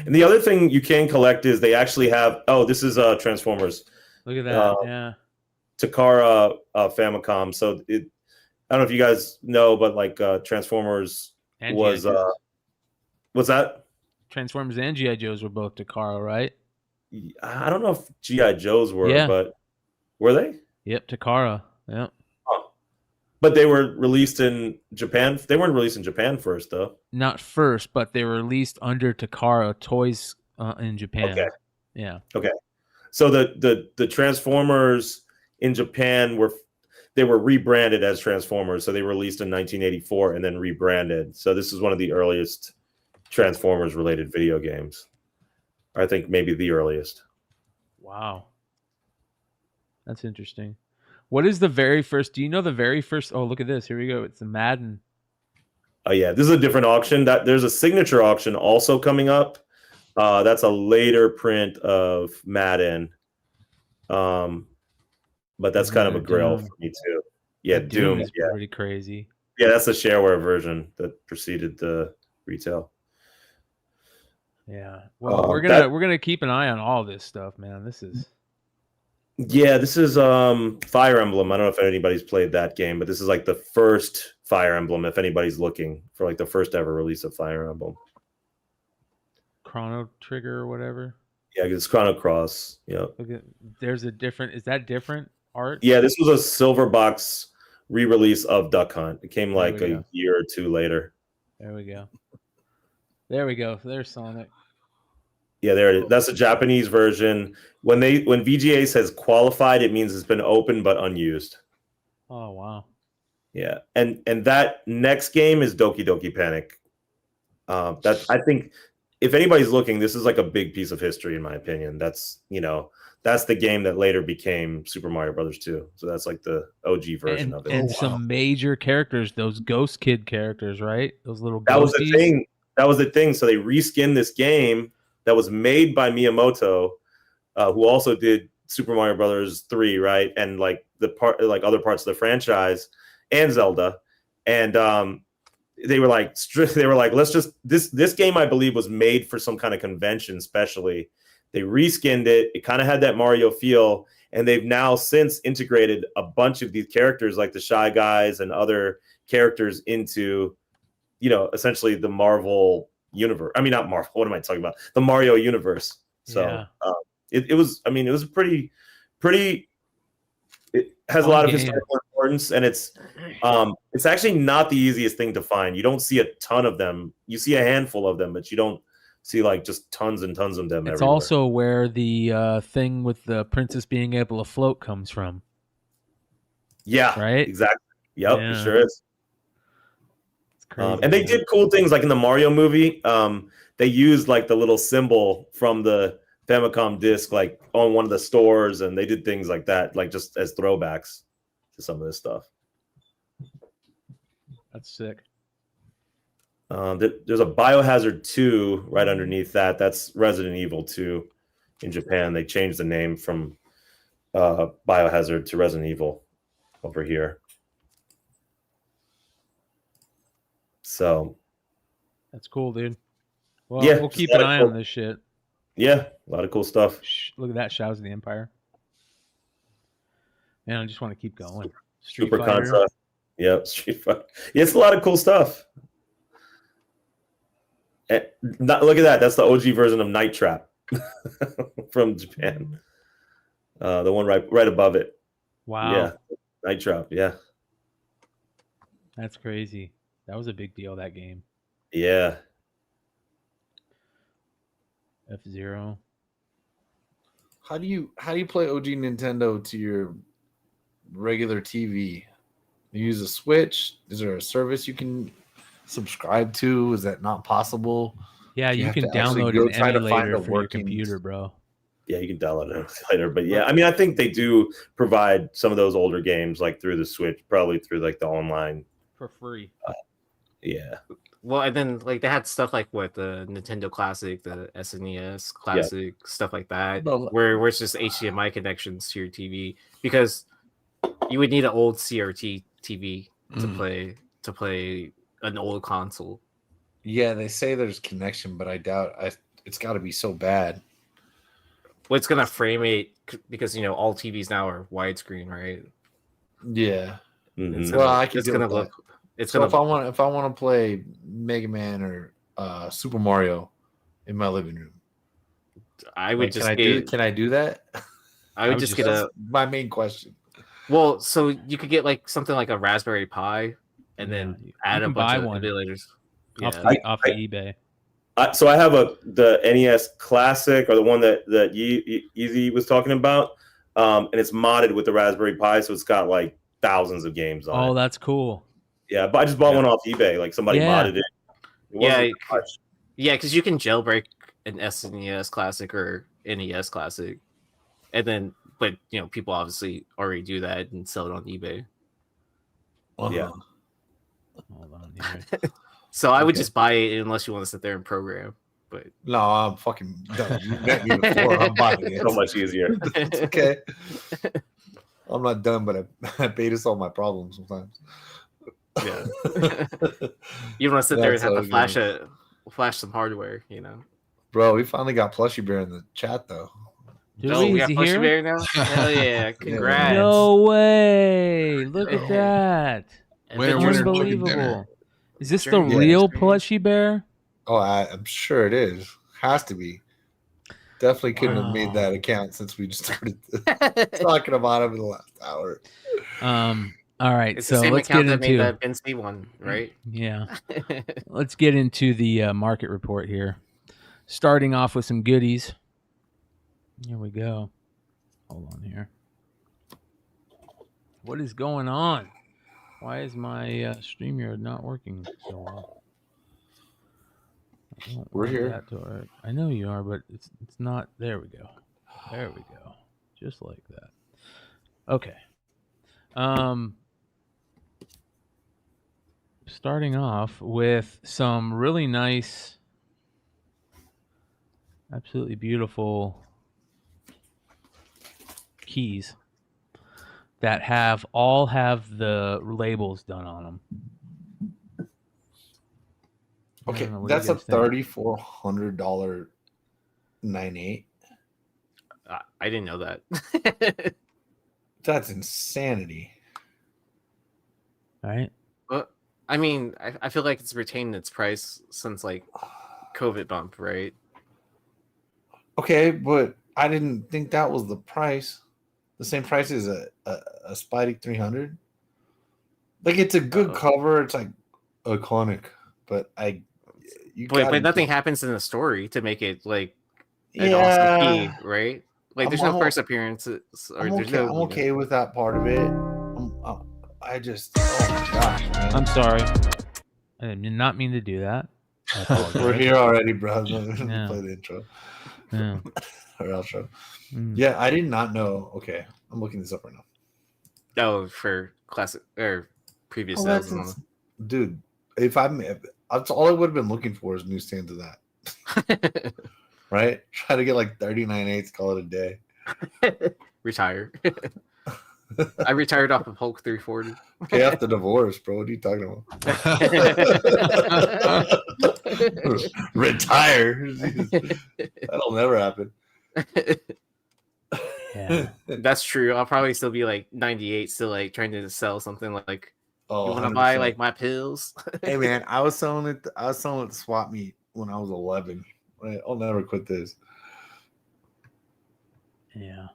And the other thing you can collect is they actually have. Oh, this is Transformers. Look at that. Yeah. Takara Famicom. So I don't know if you guys know, but like Transformers and was. What's that? Transformers and G.I. Joes were both Takara, right? I don't know if G.I. Joes were, but were they? Yep, Takara. Yep. But they were released in Japan. They weren't released in Japan first, though. Not first, but they were released under Takara Toys in Japan. Okay. Yeah. Okay. So the Transformers in Japan were rebranded as Transformers. So they were released in 1984 and then rebranded. So this is one of the earliest Transformers related video games. I think maybe the earliest. Wow. That's interesting. What is the very first? Do you know the very first? Oh, look at this. Here we go. It's the Madden. Oh yeah, this is a different auction. There's a signature auction also coming up. That's a later print of Madden. But that's kind of a grail for me too. Yeah, Doom is pretty crazy. Yeah, that's the shareware version that preceded the retail. Yeah. Well, we're gonna keep an eye on all this stuff, man. This is Fire Emblem. I don't know if anybody's played that game, but this is like the first Fire Emblem. If anybody's looking for like the first ever release of Fire Emblem, Chrono Trigger or whatever. Yeah, it's Chrono Cross. Yeah. There's a different. Is that different art? Yeah, this was a silver box re-release of Duck Hunt. It came like a year or two later. There we go. There we go. There's Sonic. Yeah, there it is. That's a Japanese version. When VGA says qualified, it means it's been open but unused. Oh wow. Yeah, and that next game is Doki Doki Panic. I think if anybody's looking, this is like a big piece of history in my opinion. That's the game that later became Super Mario Brothers 2. So that's like the OG version of it. And some major characters, those Ghost Kid characters, right? Those little That was the thing. That was the thing. So they reskinned this game that was made by Miyamoto, who also did Super Mario Brothers 3, right? And like other parts of the franchise and Zelda. And they were like, let's just this game, I believe, was made for some kind of convention, especially. They reskinned it. It kind of had that Mario feel, and they've now since integrated a bunch of these characters, like the Shy Guys and other characters, into, essentially the Marvel universe. I mean, not Marvel. What am I talking about? The Mario universe. So it was a pretty. It has a lot of historical importance, and it's actually not the easiest thing to find. You don't see a ton of them. You see a handful of them, but you don't see like just tons and tons of them. It's everywhere. Also where the thing with the princess being able to float comes from. Yeah, right. Exactly. Yep, yeah. It sure is. It's crazy, and they did cool things like in the Mario movie. They used like the little symbol from the Famicom disc, like on one of the stores, and they did things like that, like just as throwbacks to some of this stuff. That's sick. There's a Biohazard 2 right underneath that. That's Resident Evil 2 in Japan. They changed the name from Biohazard to Resident Evil over here. So that's cool, dude. Well, yeah, we'll keep an eye on this shit. Yeah, a lot of cool stuff. Look at that, Shadows of the Empire. Man, I just want to keep going. Super Concept. Yeah, Street Fighter. Yeah, it's a lot of cool stuff. Look at that. That's the OG version of Night Trap from Japan. The one right above it. Wow. Yeah, Night Trap. Yeah. That's crazy. That was a big deal, that game. Yeah. F-Zero. How do you play OG Nintendo to your regular TV? You use a Switch? Is there a service you can subscribe to? Is that not possible? Yeah, you can download an emulator for your computer, bro. Yeah, you can download an emulator, but yeah, I mean, I think they do provide some of those older games like through the Switch, probably through like the online for free. Yeah. Well, and then like they had stuff like what the Nintendo Classic, the SNES Classic, stuff like that, where it's just HDMI connections to your TV, because you would need an old CRT TV to play an old console. Yeah, they say there's connection, but I doubt it's got to be so bad. Well, it's gonna frame it because all TVs now are widescreen, right? Yeah. Mm-hmm. Well, I can. It's gonna look. It's so gonna. if I want to play Mega Man or Super Mario in my living room, I would just. Can I do that? I would just get my main question. Well, so you could get like something like a Raspberry Pi, and then add a bunch of emulators off the eBay. So I have the NES Classic, or the one that Yeezee was talking about, and it's modded with the Raspberry Pi, so it's got like thousands of games on it. Oh, that's cool. Yeah, but I just bought one off eBay. Like somebody modded it. Yeah, because you can jailbreak an SNES Classic or NES Classic, and then but people obviously already do that and sell it on eBay. Yeah. Hold on here. So I would just buy it unless you want to sit there and program. But no, I'm fucking done. You met me before. I'm buying it. So much easier. It's okay. I'm not done, but I beta solve my problems sometimes. Yeah. You don't want to sit there and have to flash some hardware, Bro, we finally got Plushy Bear in the chat though. We got Plushy Bear now? Hell yeah. Congrats. No way. Look at that. Unbelievable. Is this the real Plushy Bear? Oh, I'm sure it is. Has to be. Definitely couldn't have made that account since we just started talking about him in the last hour. All right, it's so the same let's account get that into made that Ben C one, right? Yeah. Let's get into the market report here. Starting off with some goodies. Here we go. Hold on here. What is going on? Why is my StreamYard not working so well? We're here. I know you are, but it's not. There we go. There we go. Just like that. Okay. Starting off with some really nice, absolutely beautiful keys that all have the labels done on them. Okay, that's a $3,400 9.8. I didn't know that. That's insanity. All right. Well, I mean, I feel like it's retained its price since like COVID bump, right? Okay, but I didn't think that was the price. The same price as a Spidey 300. Like, it's a good cover. It's like iconic, but but nothing happens in the story to make it like an awesome key, right? Like, there's no first appearances, or I'm there's okay, no. I'm okay with that part of it. I just, oh my gosh, man. I'm sorry. I did not mean to do that. We're here already, bro. Yeah. Play the intro. Yeah. Or outro. Yeah, I did not know. Okay, I'm looking this up right now. Oh, for classic or previous sales. Dude, that's all I would have been looking for is newsstands of that. Right? Try to get like 39.8, call it a day. Retire. I retired off of Hulk 340. Okay, after divorce, bro. What are you talking about? Retire. That'll never happen. Yeah, that's true. I'll probably still be like 98, still like trying to sell something like, you want to 100%. buy like my pills? Hey man, I was selling it at swap meet when I was 11. Right? I'll never quit this. Yeah.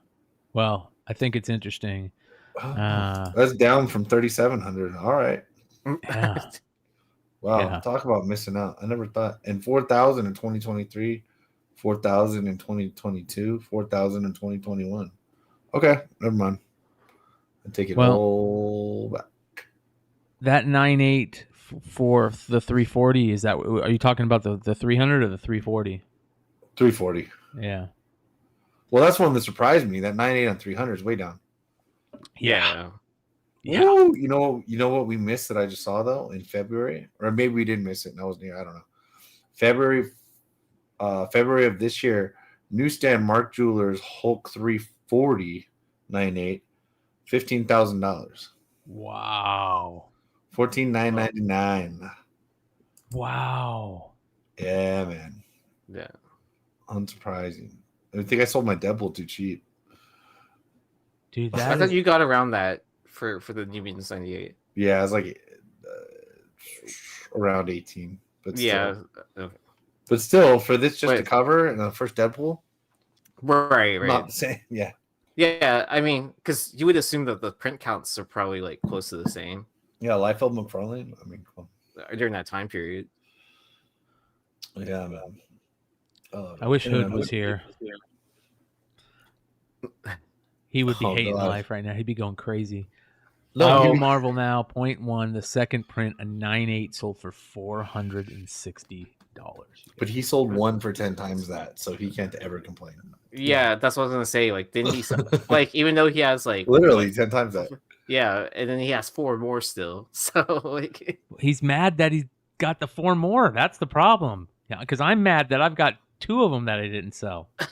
Well, I think it's interesting. That's down from 3,700. All right. Yeah. Wow. Yeah. Talk about missing out. I never thought. And 4,000 in 2023, 4,000 in 2022, 4,000 in 2021. Okay, never mind. I take it all back. That 9.8 for the 340, is that? Are you talking about the 300 or the 340? 340. Yeah. Well, that's one that surprised me. That 9.8 on 300 is way down. Yeah. Woo! You know what we missed that I just saw though in February, or maybe we didn't miss it and I was near. I don't know. February of this year, newsstand Mark Jewelers Hulk 340 9.8, $15,000. Wow. 14,999. Wow. Yeah, man. Yeah. Unsurprising. I think I sold my Deadpool too cheap. Dude, I thought you got around that for the New Mutants 98. Yeah, it was like around 18. But yeah. Still. But still, for this just a cover and the first Deadpool? Right. Not the same. Yeah. Yeah, I mean, because you would assume that the print counts are probably like close to the same. Yeah, Liefeld McFarlane. I mean, come on. During that time period. Yeah, man. I wish Hood was here. He would be hating life right now. He'd be going crazy. No, Marvel Now, 0.1. The second print, a 9.8 sold for $460. But he sold one for 10 times that, so he can't ever complain. Yeah, that's what I was gonna say. Like, didn't he? Like, even though he has like literally 10 times that. Yeah, and then he has 4 more still. So like, he's mad that he's got the 4 more. That's the problem. Yeah, because I'm mad that I've got 2 of them that I didn't sell. Yeah,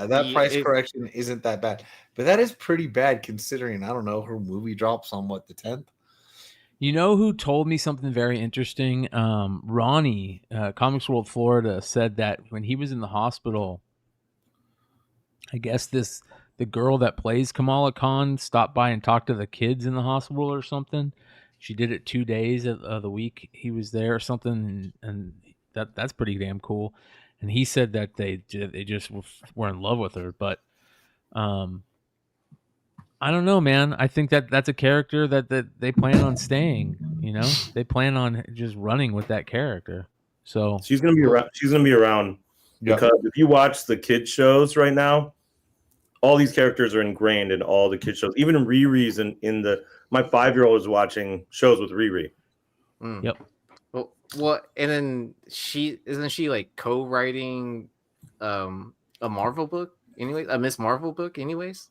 that price correction isn't that bad, but that is pretty bad considering I don't know her movie drops on what, the 10th. You know who told me something very interesting? Ronnie, Comics World Florida, said that when he was in the hospital, I guess the girl that plays Kamala Khan stopped by and talked to the kids in the hospital or something. She did it 2 days of the week he was there or something, and that's pretty damn cool. And he said that they just were in love with her, but I don't know, man. I think that's a character that they plan on staying. You know, they plan on just running with that character. So she's gonna be around. She's gonna be around because if you watch the kids shows right now, all these characters are ingrained in all the kids shows. Even Riri's in the. My 5-year-old is watching shows with Riri. Yep. Well, and then isn't she like co-writing a Marvel book anyway, a Miss Marvel book anyways?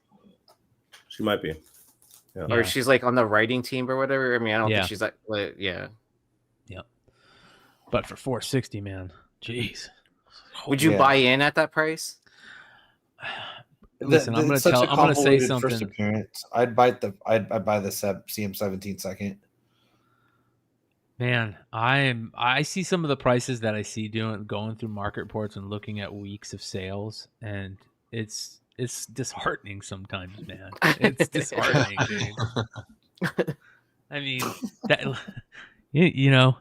She might be. Yeah. Or she's like on the writing team or whatever. I mean, I don't think she's like yeah. Yep. But for $460, man, jeez. Would you buy in at that price? Listen, I'm gonna say something. First appearance. I'd buy the CM17 second. Man, I see some of the prices that I see going through market reports and looking at weeks of sales, and it's disheartening sometimes, man. It's disheartening, dude. I mean, that you know,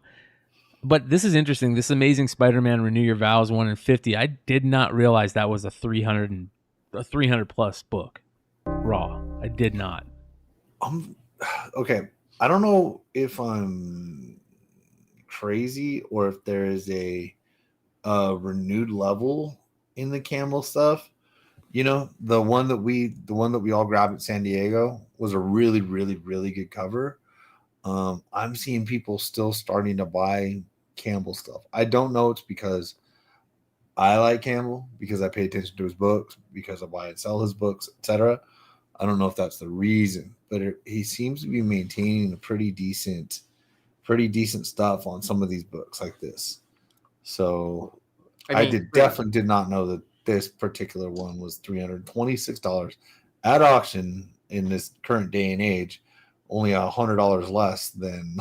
but this is interesting. This Amazing Spider-Man Renew Your Vows 1 in 50. I did not realize that was a 300 plus book raw. I did not. Okay. I don't know if I'm crazy or if there is a renewed level in the Campbell stuff. You know, the one that we all grabbed at San Diego was a really, really, really good cover. I'm seeing people still starting to buy Campbell stuff. I don't know it's because I like Campbell, because I pay attention to his books, because I buy and sell his books, etc. I don't know if that's the reason, but he seems to be maintaining a pretty decent stuff on some of these books like this. So I definitely did not know that this particular one was $326 at auction in this current day and age, only $100 less than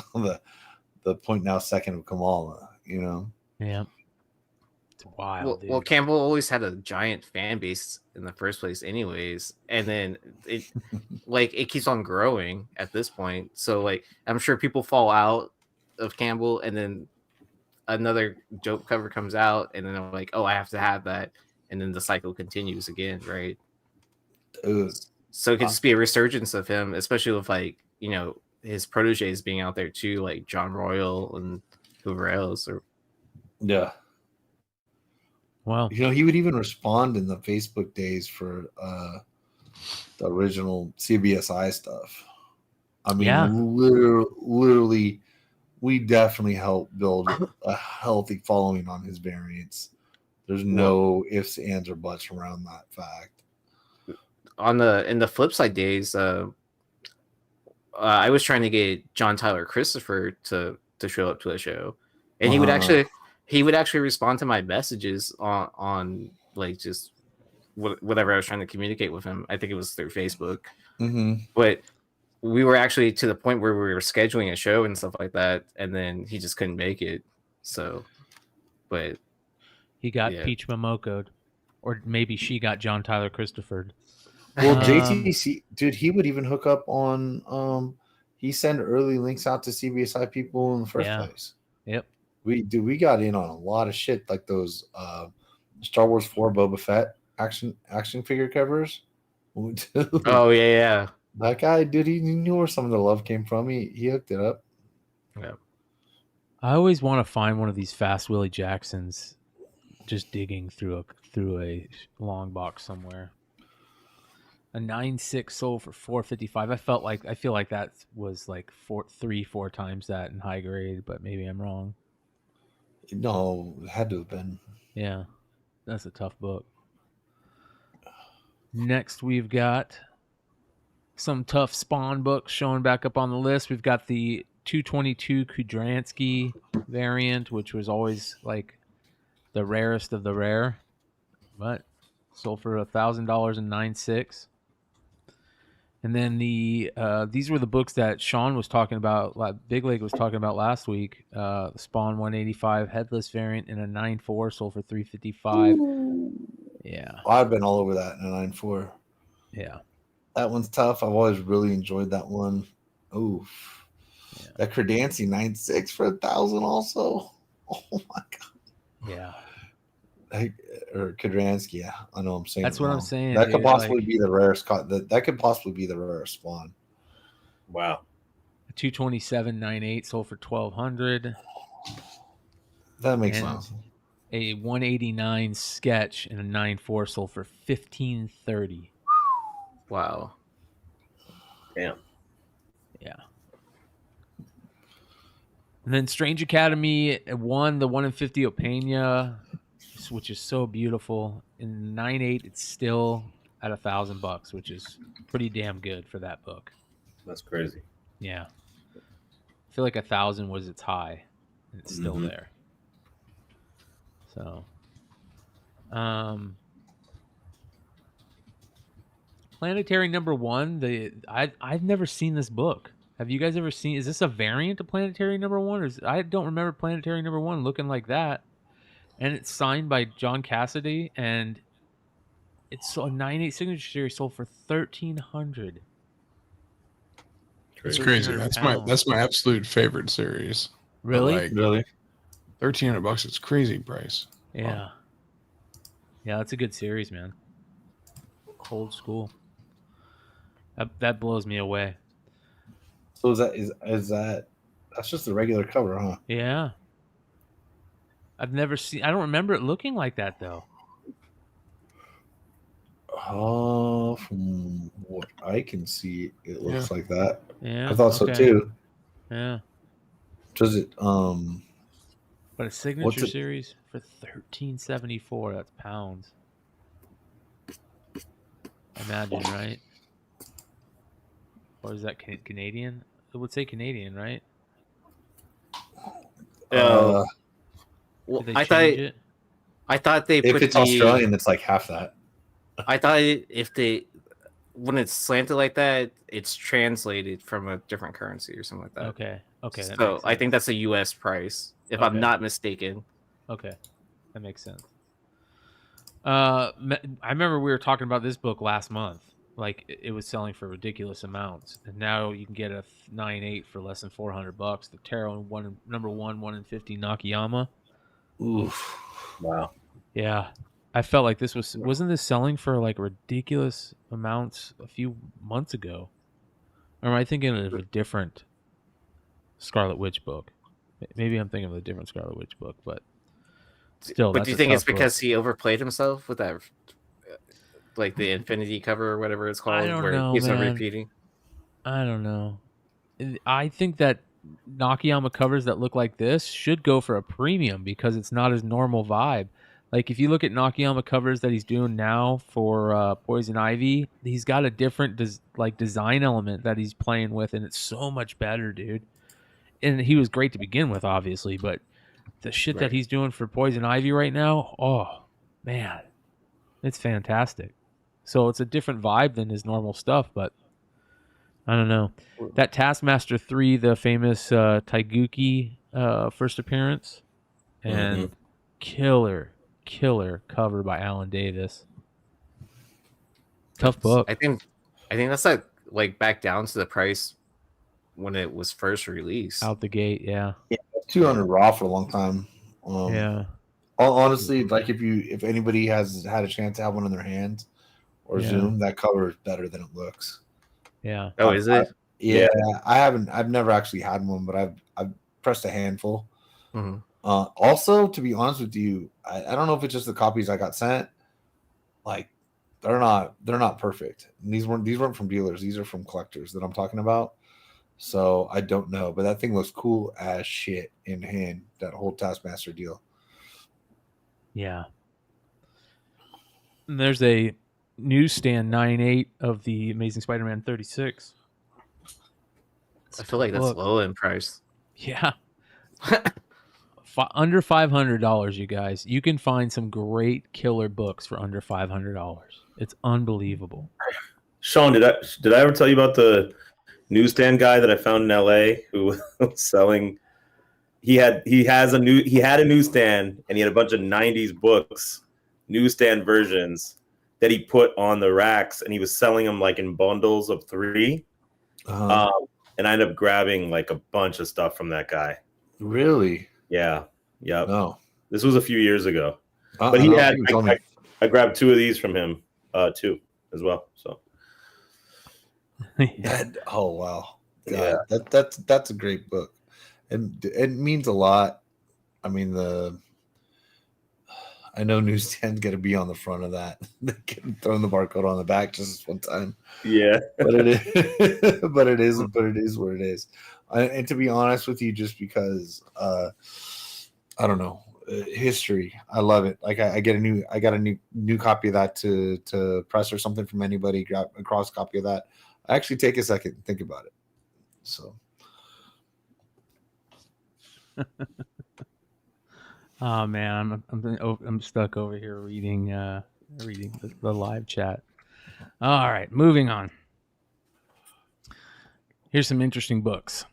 the point now second of Kamala. You know? Yeah. It's wild. Well, Campbell always had a giant fan base in the first place, anyways, and then it keeps on growing at this point. So like, I'm sure people fall out of Campbell, and then another dope cover comes out, and then they're like, "Oh, I have to have that," and then the cycle continues again, right? So it could just be a resurgence of him, especially with like his proteges being out there too, like John Royal and whoever else. Yeah. Wow. He would even respond in the Facebook days for the original CBSI stuff. I mean, literally, we definitely helped build a healthy following on his variants. There's no ifs, ands, or buts around that fact. In the flip side days, I was trying to get John Tyler Christopher to show up to a show, and he would actually respond to my messages on like just whatever I was trying to communicate with him. I think it was through Facebook, but we were actually to the point where we were scheduling a show and stuff like that, and then he just couldn't make it. So, but he got Peach Momoko'd, or maybe she got John Tyler Christopher'd. Well, JTC, dude, he would even hook up on. He sent early links out to CBSI people in the first place. Yep. We got in on a lot of shit, like those Star Wars 4 Boba Fett action figure covers. Oh yeah. That guy, dude, he knew where some of the love came from. He hooked it up. Yeah. I always want to find one of these Fast Willie Jacksons, just digging through a long box somewhere. A 9.6 sold for $455. I feel like that was like 4 times that in high grade, but maybe I'm wrong. No, it had to have been. Yeah, that's a tough book. Next, we've got some tough Spawn books showing back up on the list. We've got the 222 Kudransky variant, which was always like the rarest of the rare, but sold for $1,000 in 9.6. And then these were the books that Sean was talking about, like BigLegg was talking about last week. The Spawn 185 headless variant in a 9.4 sold for $355. Yeah. I've been all over that in a 9.4. Yeah. That one's tough. I've always really enjoyed that one. Oof. Yeah. That Credancy 9.6 for 1,000 also. Oh my god. Yeah. Or Kudransky, yeah, I know I'm saying. That's what I'm saying. That could possibly be the rarest. That could possibly be the rarest Spawn. Wow. A 227 9.8 sold for $1,200. That makes sense. A 189 sketch and a 9.4 sold for $1,530. Wow. Damn. Yeah. And then Strange Academy won the 1 in 50 Opeña, which is so beautiful. In 9.8, it's still at $1,000, which is pretty damn good for that book. That's crazy. Yeah. I feel like 1,000 was its high, and it's still there. So, Planetary #1. I've never seen this book. Have you guys ever seen? Is this a variant of Planetary #1? I don't remember Planetary #1 looking like that. And it's signed by John Cassidy, and it's a 9.8 signature series sold for $1,300. It's crazy. That's my absolute favorite series. Really? Really? $1,300. It's crazy price. Yeah. Wow. Yeah, that's a good series, man. Old school. That blows me away. So is that that's just the regular cover, huh? Yeah. I've never seen. I don't remember it looking like that though. From what I can see, it looks like that. Yeah, I thought so too. Yeah. Does it? But a signature series for $1,374. That's pounds. Imagine, right? Or is that Canadian? It would say Canadian, right? Well, I thought they if put it's Australian, it's like half that. I thought when it's slanted like that, it's translated from a different currency or something like that. Okay. So I think that's a U.S. price, if I'm not mistaken. Okay, that makes sense. I remember we were talking about this book last month. Like it was selling for ridiculous amounts, and now you can get a 9.8 for less than $400. The Tarot #1 1 in 50 Nakayama. Oof! Wow. Yeah, I felt like wasn't this selling for like ridiculous amounts a few months ago? Or am I thinking of a different Scarlet Witch book? Maybe I'm thinking of a different Scarlet Witch book, but still. But do you think it's because he overplayed himself with that, like the Infinity cover or whatever it's called, where it keeps on repeating? I don't know. I think that Nakayama covers that look like this should go for a premium because it's not his normal vibe. Like if you look at Nakayama covers that he's doing now for Poison Ivy, he's got a different design element that he's playing with, and it's so much better, dude. And he was great to begin with, obviously, but the shit that he's doing for Poison Ivy right now, oh man, it's fantastic. So it's a different vibe than his normal stuff, but I don't know. That Taskmaster 3, the famous Taiguchi first appearance, and killer cover by Alan Davis. Tough book. I think that's like back down to the price when it was first released. Out the gate, yeah. 200 raw for a long time. Yeah. Honestly, like if anybody has had a chance to have one in their hands or Zoom, that cover is better than it looks. Yeah. Oh, is it? I've never actually had one, but I've pressed a handful. Mm-hmm. Also, to be honest with you, I don't know if it's just the copies I got sent. Like they're not perfect. And these weren't from dealers. These are from collectors that I'm talking about. So I don't know, but that thing looks cool as shit in hand. That whole Taskmaster deal. Yeah. And there's a newsstand 9.8 of the Amazing Spider-Man 36. I feel like that's low in price. Yeah. Under $500, you guys. You can find some great killer books for under $500. It's unbelievable. Sean, did I ever tell you about the newsstand guy that I found in LA who was selling? He had a newsstand, and he had a bunch of 90s books, newsstand versions that he put on the racks, and he was selling them like in bundles of 3. And I ended up grabbing like a bunch of stuff from that guy. Really? Yeah. Yep. No. This was a few years ago. But he had I grabbed 2 of these from him too as well. So oh wow. God, yeah. That's a great book. And it means a lot. I mean, I know newsstand's got to be on the front of that. They can throw the barcode on the back just one time. Yeah, but it is, but it is what it is. And to be honest with you, just because I don't know history, I love it. Like I got a new copy of that to press or something from anybody. Grab a cross copy of that. I actually take a second and think about it. So. Oh man, I'm stuck over here reading the live chat. All right, moving on. Here's some interesting books.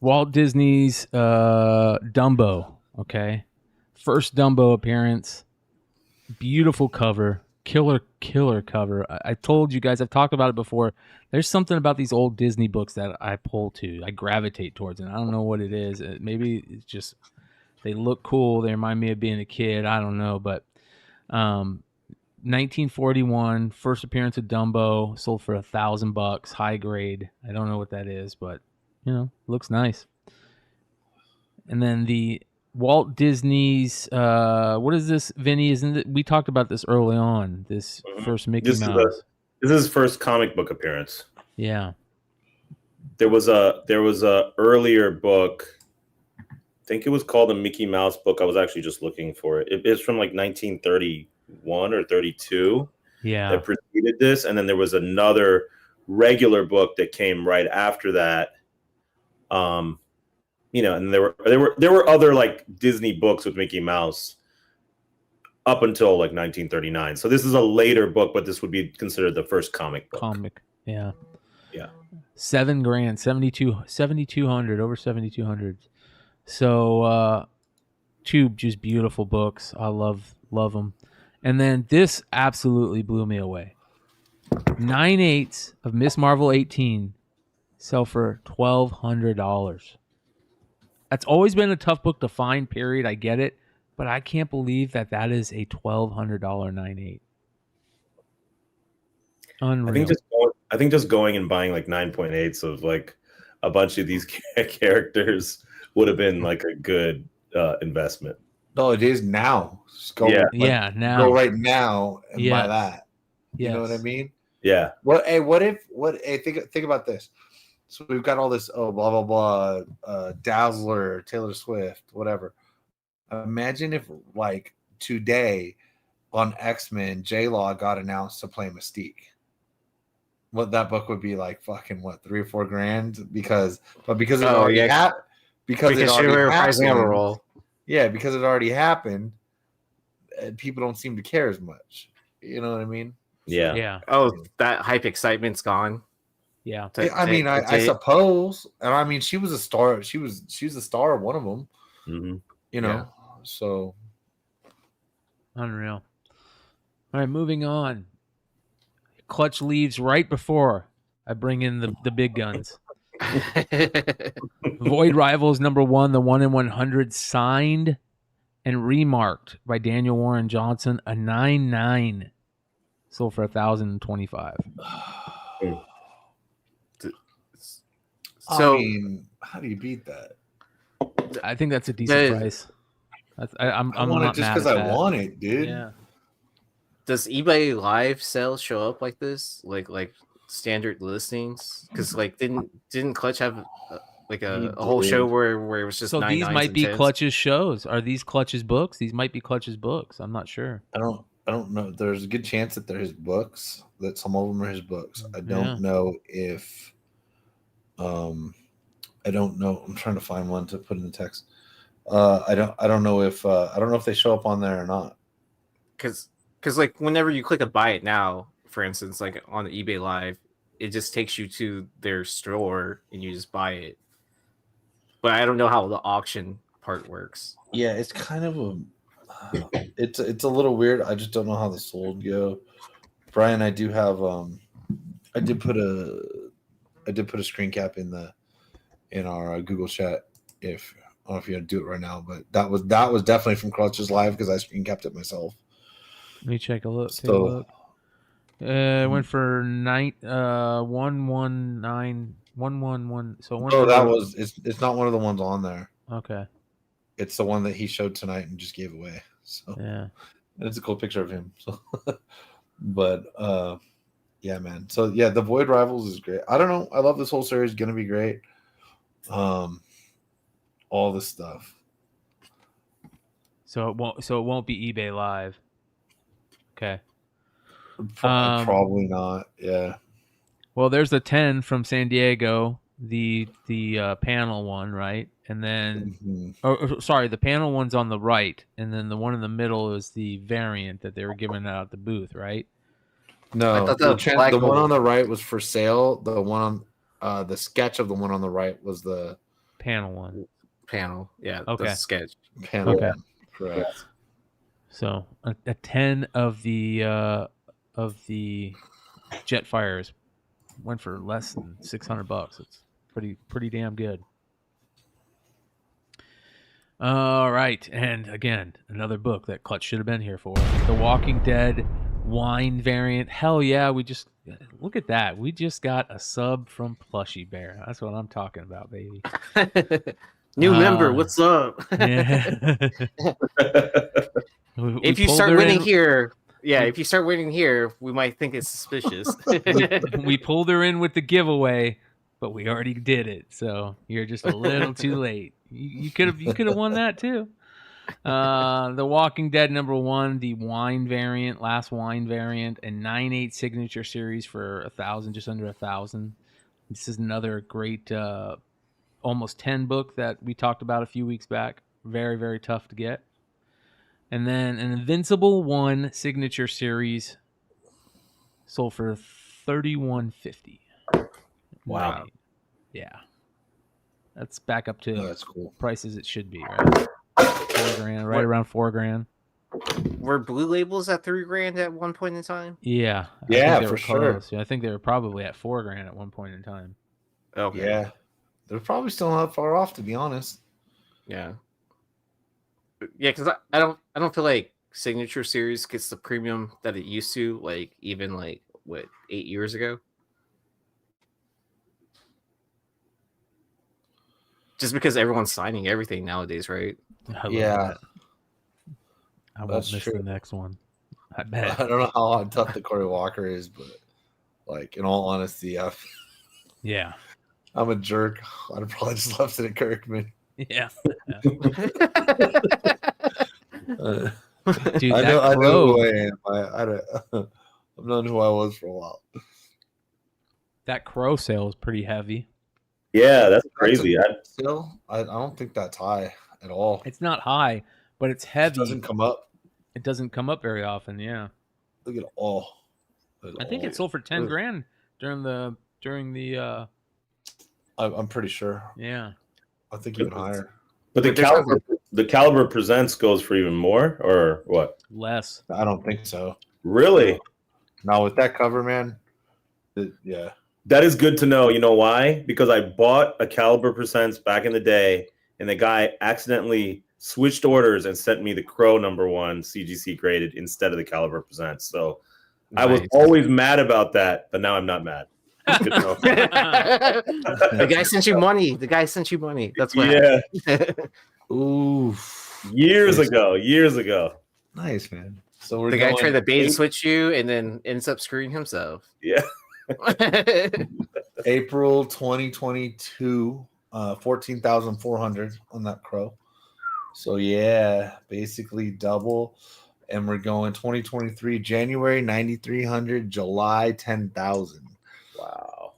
Walt Disney's Dumbo. Okay, first Dumbo appearance. Beautiful cover, killer cover. I told you guys, I've talked about it before. There's something about these old Disney books that I pull to, I gravitate towards, and I don't know what it is. Maybe it's just they look cool. They remind me of being a kid. I don't know, but 1941, first appearance of Dumbo, sold for $1,000, high grade. I don't know what that is, but looks nice. And then the Walt Disney's what is this, Vinny? Isn't it? We talked about this early on. This first Mickey Mouse. This is his first comic book appearance. Yeah. There was a earlier book. I think it was called a Mickey Mouse book. I was actually just looking for it. It's from like 1931 or 32. Yeah. That preceded this, and then there was another regular book that came right after that. And there were other like Disney books with Mickey Mouse up until like 1939. So this is a later book, but this would be considered the first comic book. Yeah. Yeah. $7,000, 7,200, over 7,200. So, 2 just beautiful books. I love them. And then this absolutely blew me away. 9/8 of Miss Marvel 18 sell for $1,200. That's always been a tough book to find, period. I get it. But I can't believe that is a $1,200 9/8. Unreal. I think just going and buying like 9.8s of like a bunch of these characters would have been like a good investment. No, it is now. Just go, now. Go right now and buy that. You know what I mean? Yeah. Think about this. So we've got all this blah blah blah, Dazzler, Taylor Swift, whatever. Imagine if like today on X-Men, J-Law got announced to play Mystique. What that book would be like fucking what, $3 or $4 grand because it already happened. Because it already happened. Yeah, because it already happened. People don't seem to care as much. You know what I mean? Yeah. Yeah. Oh, that hype excitement's gone. Yeah. I suppose. And I mean, she was a star. She was a star of one of them. Mm-hmm. So unreal. All right, moving on. Clutch leaves right before I bring in the big guns. Void Rivals #1, the 1 in 100, signed and remarked by Daniel Warren Johnson, a 9/9, sold for $1,025. So, I mean, how do you beat that? I think that's a decent price. I want it just because I want it, dude. Yeah. Does eBay Live sales show up like this, like standard listings? Because like didn't Clutch have a whole show where it was just so these might be 10s? Clutch's shows. Are these Clutch's books? These might be Clutch's books. I'm not sure. I don't know. There's a good chance that they're his books. That some of them are his books. I don't know if. I don't know. I'm trying to find one to put in the text. I don't know if they show up on there or not. Because like whenever you click a buy it now, for instance, like on the eBay Live, it just takes you to their store and you just buy it. But I don't know how the auction part works. Yeah, it's kind of a it's a little weird. I just don't know how the sold go. Brian, I do have I did put a screen cap in our Google chat. If I don't know if you do it right now, but that was definitely from Clutch's live because I screen capped it myself. Let me take a look. So, it went for 119. So it's not one of the ones on there. Okay. It's the one that he showed tonight and just gave away. So yeah, and it's a cool picture of him. So, but yeah, man. So yeah, the Void Rivals is great. I don't know. I love this whole series. Gonna be great. All this stuff. So it won't be eBay Live. Okay. Probably not. Yeah. Well, there's a 10 from San Diego, the panel one, right? And then, sorry, the panel one's on the right, and then the one in the middle is the variant that they were giving out at the booth, right? No, the one on the right was for sale. The one on the sketch of the one on the right was the panel one. Panel, yeah. Okay. The sketch panel. Okay. One. Correct. So a 10 of the Jetfires went for less than $600. It's pretty damn good. All right, and again, another book that Clutch should have been here for. The Walking Dead wine variant. Hell yeah, look at that. We just got a sub from Plushy Bear. That's what I'm talking about, baby. New member, what's up? Yeah. If you start winning here, we might think it's suspicious. we pulled her in with the giveaway, but we already did it, so you're just a little too late. You could have won that too. The Walking Dead #1, the wine variant, last wine variant, and 9/8 signature series for $1,000, just under $1,000. This is another great, almost 10 book that we talked about a few weeks back. Very, very tough to get. And then an Invincible 1 signature series sold for $31.50. Wow. Right. Yeah. That's back up to that's cool. Prices it should be, right? $4,000, right around $4,000. Were blue labels at $3,000 at one point in time? Yeah. Yeah, for sure. I think they were probably at $4,000 at one point in time. Okay. Yeah. They're probably still not far off, to be honest. Yeah. Yeah, because I don't feel like Signature Series gets the premium that it used to, like even like 8 years ago. Just because everyone's signing everything nowadays, right? Yeah. I won't miss the next one. I bet. I don't know how tough the Corey Walker is, but like in all honesty, yeah, I'm a jerk. I'd have probably just left it at Kirkman. Yeah. Dude, I know who I am. I've known who I was for a while. That Crow sale is pretty heavy. Yeah, that's crazy. I don't think that's high at all. It's not high, but it's heavy. It doesn't come up. It doesn't come up very often. Yeah. Look at all. I think it sold for $10,000 during the. I'm pretty sure. Yeah. I think even higher. But the Caliber Presents goes for even more, or what? Less. I don't think so. Really? No, with that cover, man. Yeah. That is good to know. You know why? Because I bought a Caliber Presents back in the day, and the guy accidentally switched orders and sent me the Crow #1 CGC graded instead of the Caliber Presents. So nice. I was always mad about that, but now I'm not mad. Good to know. The guy sent you money. That's what happened. Ooh. Years ago. Nice, man. So the guy tried to bait and switch you and then ends up screwing himself. Yeah. April 2022, 14,400 on that Crow. So yeah, basically double. And we're going 2023 January 9,300, July 10,000. Wow.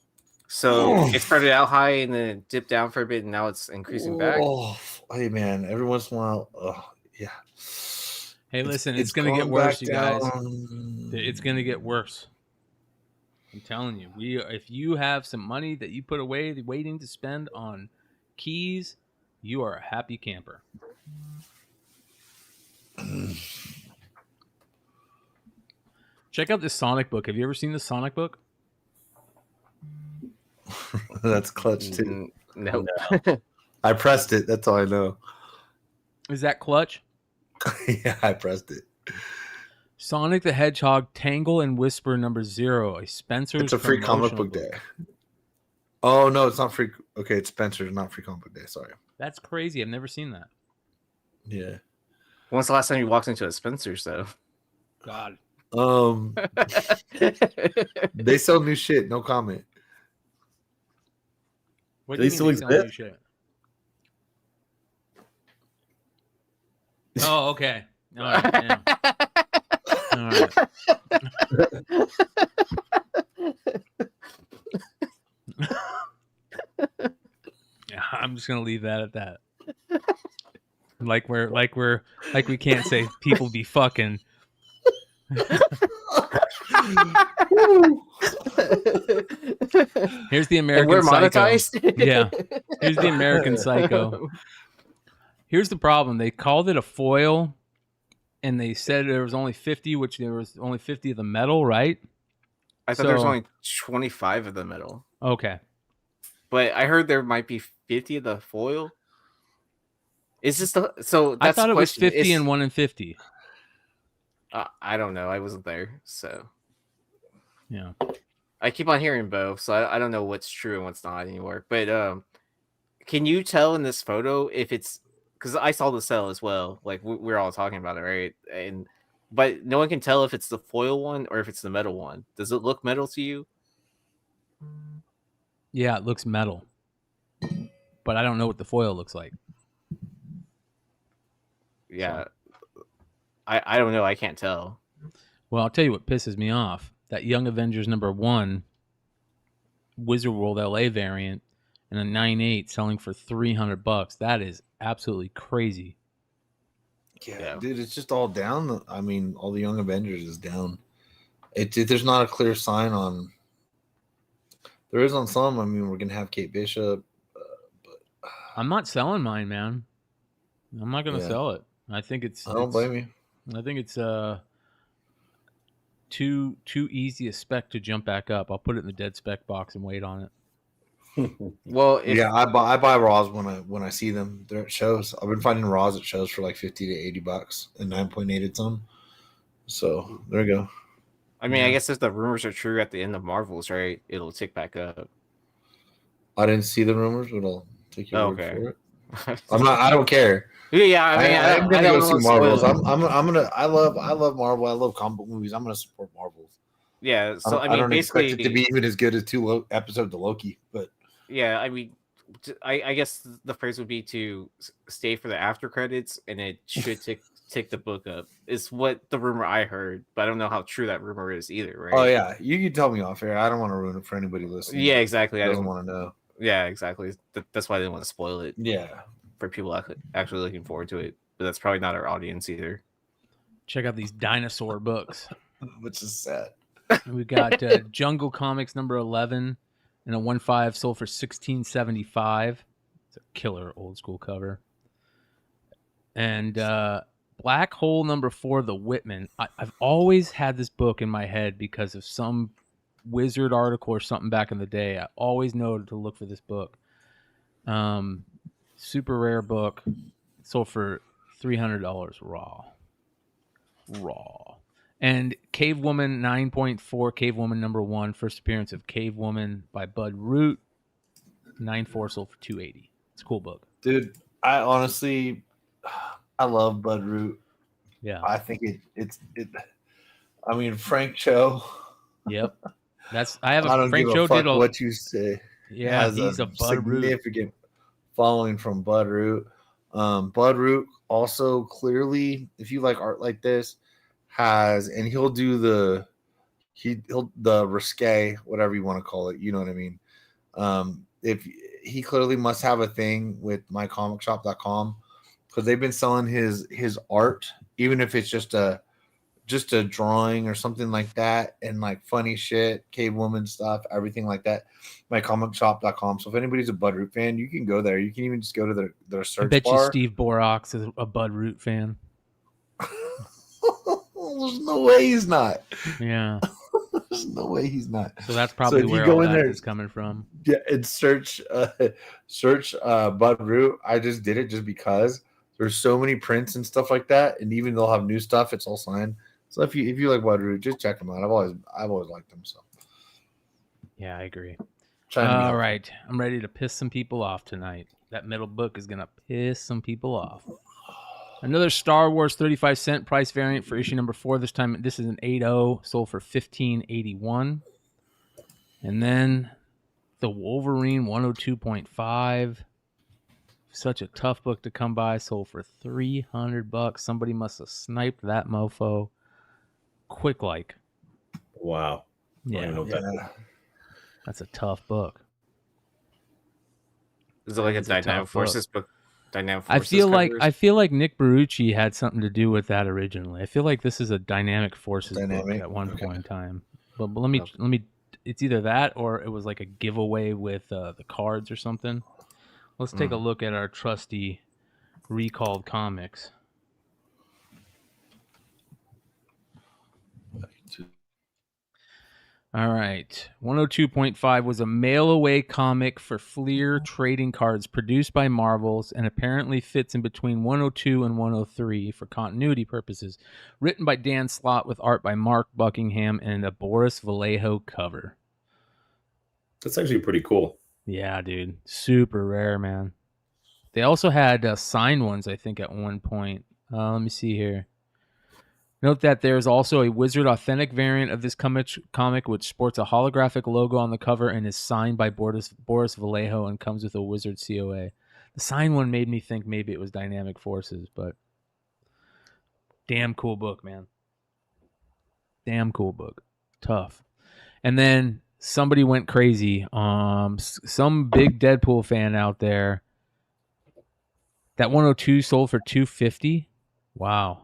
So it started out high and then it dipped down for a bit, and now it's increasing back. Oh, hey man! Every once in a while, yeah. Hey, listen, it's gonna get worse, you guys. It's gonna get worse. I'm telling you, if you have some money that you put away waiting to spend on keys, you are a happy camper. Check out this Sonic book. Have you ever seen the Sonic book? That's Clutch too. Nope. I pressed it. That's all I know. Is that Clutch? Yeah, I pressed it. Sonic the Hedgehog Tangle and Whisper #0. A Spencer's. It's a free comic book day. Oh no, it's not free. Okay, it's Spencer's, not free comic book day. Sorry. That's crazy. I've never seen that. Yeah. When's the last time you walked into a Spencer's though? God. They sell new shit. No comment. What do you mean they sell new shit? Oh, okay. All right. Yeah. All right. Yeah, I'm just gonna leave that at that. Like we can't say people be fucking. Here's the American we're Psycho. monetized? Yeah. Here's the American Psycho. Here's the problem. They called it a foil, and they said there was only 50, which there was only 50 of the metal, right? I thought there was only 25 of the metal. Okay. But I heard there might be 50 of the foil. Is this the so? That's I thought it was 50 It's, and 1 in 50. I don't know. I wasn't there, so yeah. I keep on hearing both, so I don't know what's true and what's not anymore. But can you tell in this photo if it's because I saw the cell as well? Like we're all talking about it, right? But no one can tell if it's the foil one or if it's the metal one. Does it look metal to you? Yeah, it looks metal, but I don't know what the foil looks like. Yeah, I don't know. I can't tell. Well, I'll tell you what pisses me off. That Young Avengers #1 Wizard World LA variant and a 9.8 selling for $300. That is absolutely crazy. Yeah, dude, it's just all down. I mean, all the Young Avengers is down. There's not a clear sign on. There is on some. I mean, we're gonna have Kate Bishop, but I'm not selling mine, man. I'm not gonna sell it. I think it's. I don't blame you. I think it's too easy a spec to jump back up. I'll put it in the dead spec box and wait on it. Well, I buy raws when I see them. They're at shows. I've been finding raws at shows for like $50 to $80 and 9.8 at some. So there you go. I mean, I guess if the rumors are true at the end of Marvels, right, it'll tick back up. I didn't see the rumors, but I'll take your word for it. I don't care. Yeah, I mean, I'm gonna go see Marvels. I'm gonna. I love Marvel. I love comic book movies. I'm gonna support Marvels. Yeah, so I don't basically expect it to be even as good as 2 episodes of Loki, but yeah, I mean, I guess the phrase would be to stay for the after credits, and it should tick the book up. Is what the rumor I heard, but I don't know how true that rumor is either, right? Oh yeah, you can tell me off air. I don't want to ruin it for anybody listening. Yeah, exactly. I don't want to know. Yeah, exactly. That's why I didn't want to spoil it. Yeah, for people actually looking forward to it, but that's probably not our audience either. Check out these dinosaur books, which is sad. We got Jungle Comics #11 and a 1.5 sold for $16.75. It's a killer old school cover. And Black Hole #4, The Whitman. I've always had this book in my head because of some Wizard article or something back in the day. I always know to look for this book. Super rare book. Sold for $300 raw. And Cave Woman 9.4, Cave Woman #1, first appearance of Cave Woman by Bud Root. 9.4 sold for $280. It's a cool book. Dude, I honestly love Bud Root. Yeah. I think it I mean, Frank Cho. Yep. I have I don't Frank give Cho a fuck did what you say. Yeah, he's a Bud Root. Significant following from Bud Root. Bud Root also clearly, if you like art like this, he'll do the risque, whatever you want to call it, you know what I mean. If he clearly must have a thing with mycomicshop.com because they've been selling his art, even if it's just a just a drawing or something like that, and like funny shit, cavewoman stuff, everything like that, mycomicshop.com. So if anybody's a Bud Root fan, you can go there. You can even just go to their search I bet bar. you Steve Borox is a Bud Root fan. There's no way he's not. Yeah. There's no way he's not. So that's probably if where you go all in that there, is coming from. Yeah, and search Bud Root. I just did it just because there's so many prints and stuff like that, and even they'll have new stuff. It's all signed. So if you like Bud Root, just check them out. I've always liked them. So yeah, I agree. All right, I'm ready to piss some people off tonight. That middle book is gonna piss some people off. Another Star Wars 35-cent price variant for issue number 4. This time, this is an 8.0, sold for $15.81. And then the Wolverine 102.5. Such a tough book to come by, sold for $300. Somebody must have sniped that mofo quick like. Wow. Yeah. That's a tough book. Is it like a Dynamic Forces book? Dynamic Forces I feel like Nick Barucci had something to do with that originally. I feel like this is a Dynamic Forces book at one point in time. But let me. It's either that or it was like a giveaway with the cards or something. Let's take a look at our trusty recalled comics. All right. 102.5 was a mail-away comic for Fleer trading cards produced by Marvels and apparently fits in between 102 and 103 for continuity purposes. Written by Dan Slott with art by Mark Buckingham and a Boris Vallejo cover. That's actually pretty cool. Yeah, dude. Super rare, man. They also had signed ones, I think, at one point. Let me see here. Note that there's also a Wizard Authentic variant of this comic, which sports a holographic logo on the cover and is signed by Boris Vallejo and comes with a Wizard COA. The signed one made me think maybe it was Dynamic Forces, but damn cool book, man. Damn cool book. Tough. And then somebody went crazy. Some big Deadpool fan out there. That 102 sold for $250. Wow.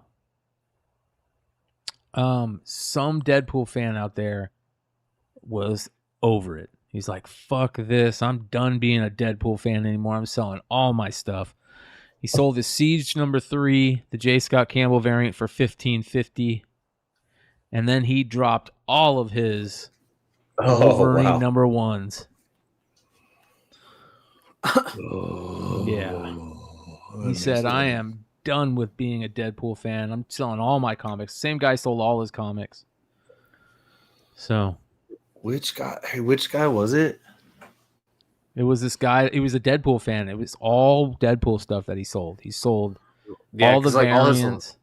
Some Deadpool fan out there was over it. He's like, fuck this. I'm done being a Deadpool fan anymore. I'm selling all my stuff. He sold his Siege number 3, the J. Scott Campbell variant, for $15.50. And then he dropped all of his Wolverine number 1s. Yeah. He said, I am done with being a Deadpool fan. I'm selling all my comics. Same guy sold all his comics. So, which guy was it? It was this guy. He was a Deadpool fan. It was all Deadpool stuff that he sold. He sold all the variants.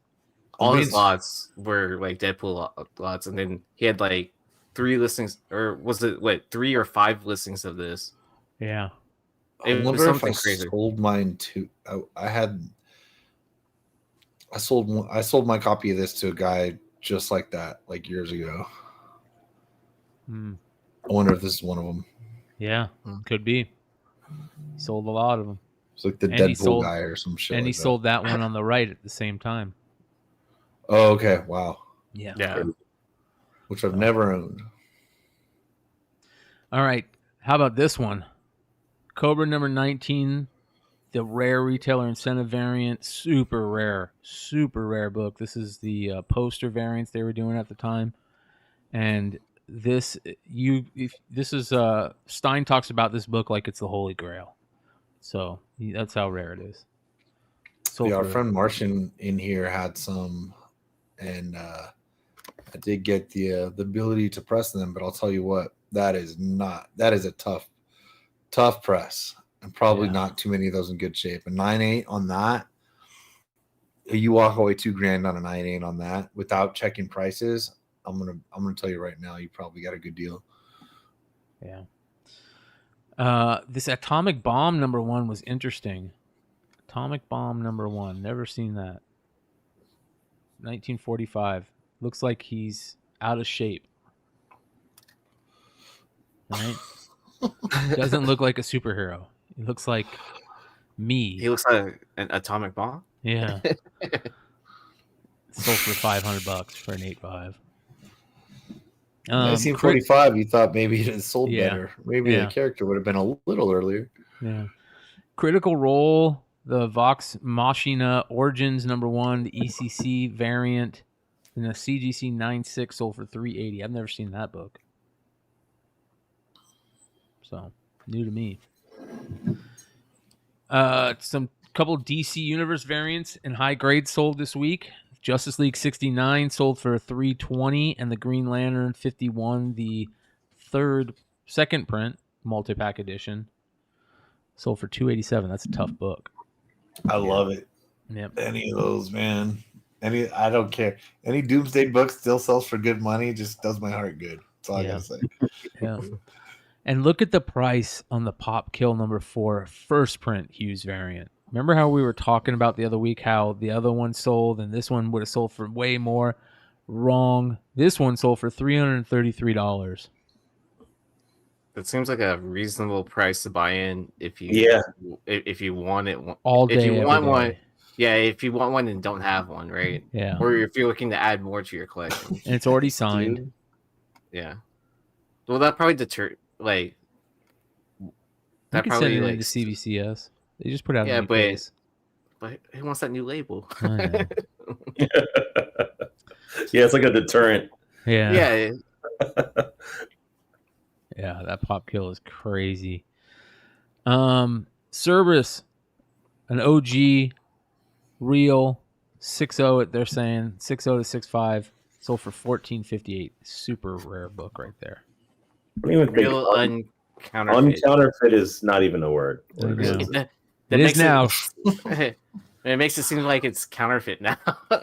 All his lots were like Deadpool lots, and then he had like 3 listings, or was it 3 or 5 listings of this? Yeah. I wonder if I sold mine too. I sold my copy of this to a guy just like that, like years ago. I wonder if this is one of them. Yeah, could be. He sold a lot of them. It's like the Deadpool guy or some shit. And he sold that one on the right at the same time. Oh, okay. Wow. Yeah. Which I've never owned. All right. How about this one? Cobra number 19. The rare retailer incentive variant, super rare book. This is the poster variants they were doing at the time, and Stein talks about this book like it's the Holy Grail. So that's how rare it is. So our friend Martian in here had some, and I did get the ability to press them, but I'll tell you what, that is a tough press. And probably not too many of those in good shape. A 9.8 on that, you walk away $2,000 on a 9.8 on that without checking prices. I'm gonna tell you right now, you probably got a good deal. Yeah. This Atomic Bomb number 1 was interesting. Atomic Bomb number 1, never seen that. 1945. Looks like he's out of shape. Right? Doesn't look like a superhero. He looks like me. He looks like an atomic bomb. Yeah. sold for $500 for an 8.5. 1945. You thought maybe it had sold Yeah. better. Maybe the character would have been a little earlier. Yeah. Critical Role, the Vox Machina Origins #1, the ECC variant, and the CGC 9.6 sold for $380. I've never seen that book. So, new to me. Some couple DC Universe variants in high grade sold this week. Justice League 69 sold for $320, and the Green Lantern 51, the second print multi-pack edition, sold for $287. That's a tough book. I love it. Yep. Any of those, man. I don't care. Any Doomsday book still sells for good money. Just does my heart good. That's all I gotta say. Yeah. And look at the price on the Pop Kill #4 first print Hughes variant. Remember how we were talking about the other week how the other one sold and this one would have sold for way more? Wrong. This one sold for $333. That seems like a reasonable price to buy in if you if you want it all day. If you want day. one, if you want one and don't have one, right? Yeah. Or if you're looking to add more to your collection, and it's already signed. Yeah. Well, that probably deter that probably send it into CVCS. They just put out a new case. But who wants that new label? Yeah, it's like a deterrent. Yeah. Yeah. Yeah, that Pop Kill is crazy. Cerberus, an OG, real 6.0. They're saying 6.0 to 6.5, sold for $14.58. Super rare book right there. I don't even real think uncounterfeit is not even a word. It is now. It makes it seem like it's counterfeit now.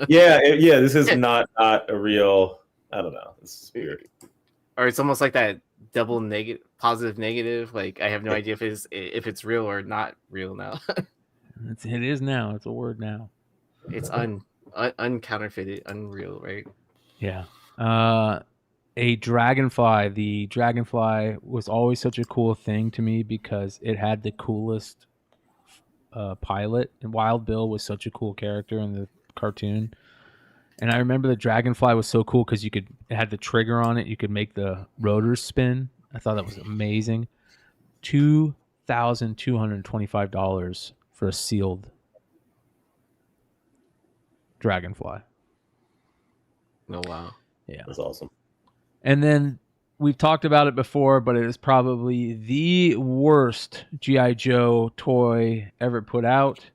yeah. This is not a real. I don't know. This is weird. Or it's almost like that double negative, positive, negative. Like I have no idea if it's real or not real now. It is now. It's a word now. It's uncounterfeited, unreal, right? Yeah. A Dragonfly. The Dragonfly was always such a cool thing to me because it had the coolest pilot, and Wild Bill was such a cool character in the cartoon. And I remember the Dragonfly was so cool because it had the trigger on it. You could make the rotors spin. I thought that was amazing. $2,225 for a sealed Dragonfly. Oh, wow. Yeah. That's awesome. And then we've talked about it before, but it is probably the worst G.I. Joe toy ever put out.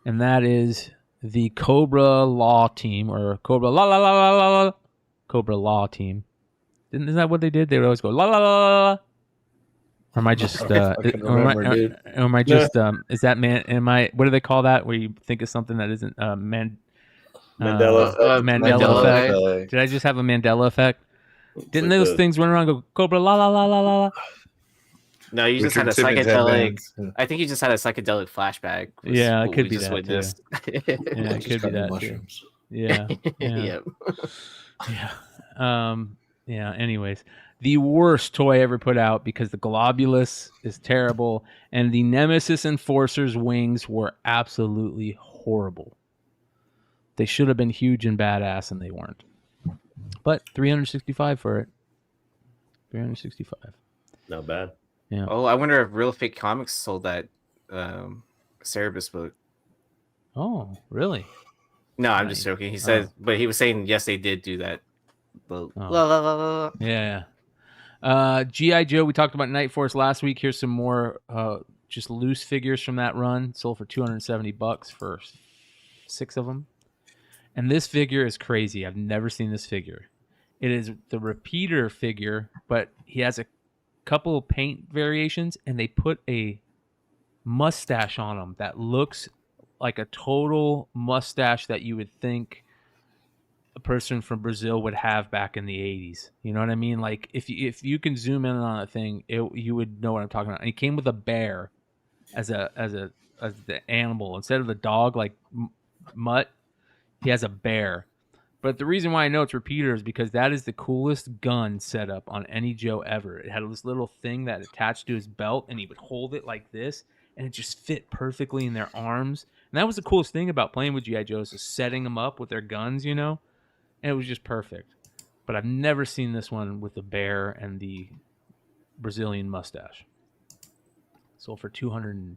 And that is the Cobra Law Team, or Cobra Cobra Law Team. Isn't that what they did? They would always go la la la la la. Or am I just? Is that man? What do they call that? Where you think of something that isn't Mandela effect. Did I just have a Mandela effect? Didn't those things run around and go Cobra la la la la la? No, you just had a psychedelic. I think you just had a psychedelic flashback. Yeah, it could be that witnessed. Too. Yeah, it could be that mushrooms. Too. Yeah. Yep. Yeah. Anyways, the worst toy ever put out because the Globulus is terrible, and the Nemesis Enforcer's wings were absolutely horrible. They should have been huge and badass, and they weren't. But $365 for it. $365. Not bad. Yeah. Oh, I wonder if Real Fake Comics sold that Cerebus book. Oh, really? No, I'm just joking. He said, but he was saying yes, they did do that. Yeah. G.I. Joe. We talked about Night Force last week. Here's some more just loose figures from that run. Sold for $270 for 6 of them. And this figure is crazy. I've never seen this figure. It is the repeater figure, but he has a couple of paint variations, and they put a mustache on him that looks like a total mustache that you would think a person from Brazil would have back in the 80s. You know what I mean? Like if you can zoom in on a thing, you would know what I'm talking about. And he came with a bear as the animal instead of the dog like Mutt. He has a bear. But the reason why I know it's repeater is because that is the coolest gun setup on any Joe ever. It had this little thing that attached to his belt, and he would hold it like this, and it just fit perfectly in their arms. And that was the coolest thing about playing with G.I. Joes, is setting them up with their guns, you know? and it was just perfect. But I've never seen this one with the bear and the Brazilian mustache. Sold for $220.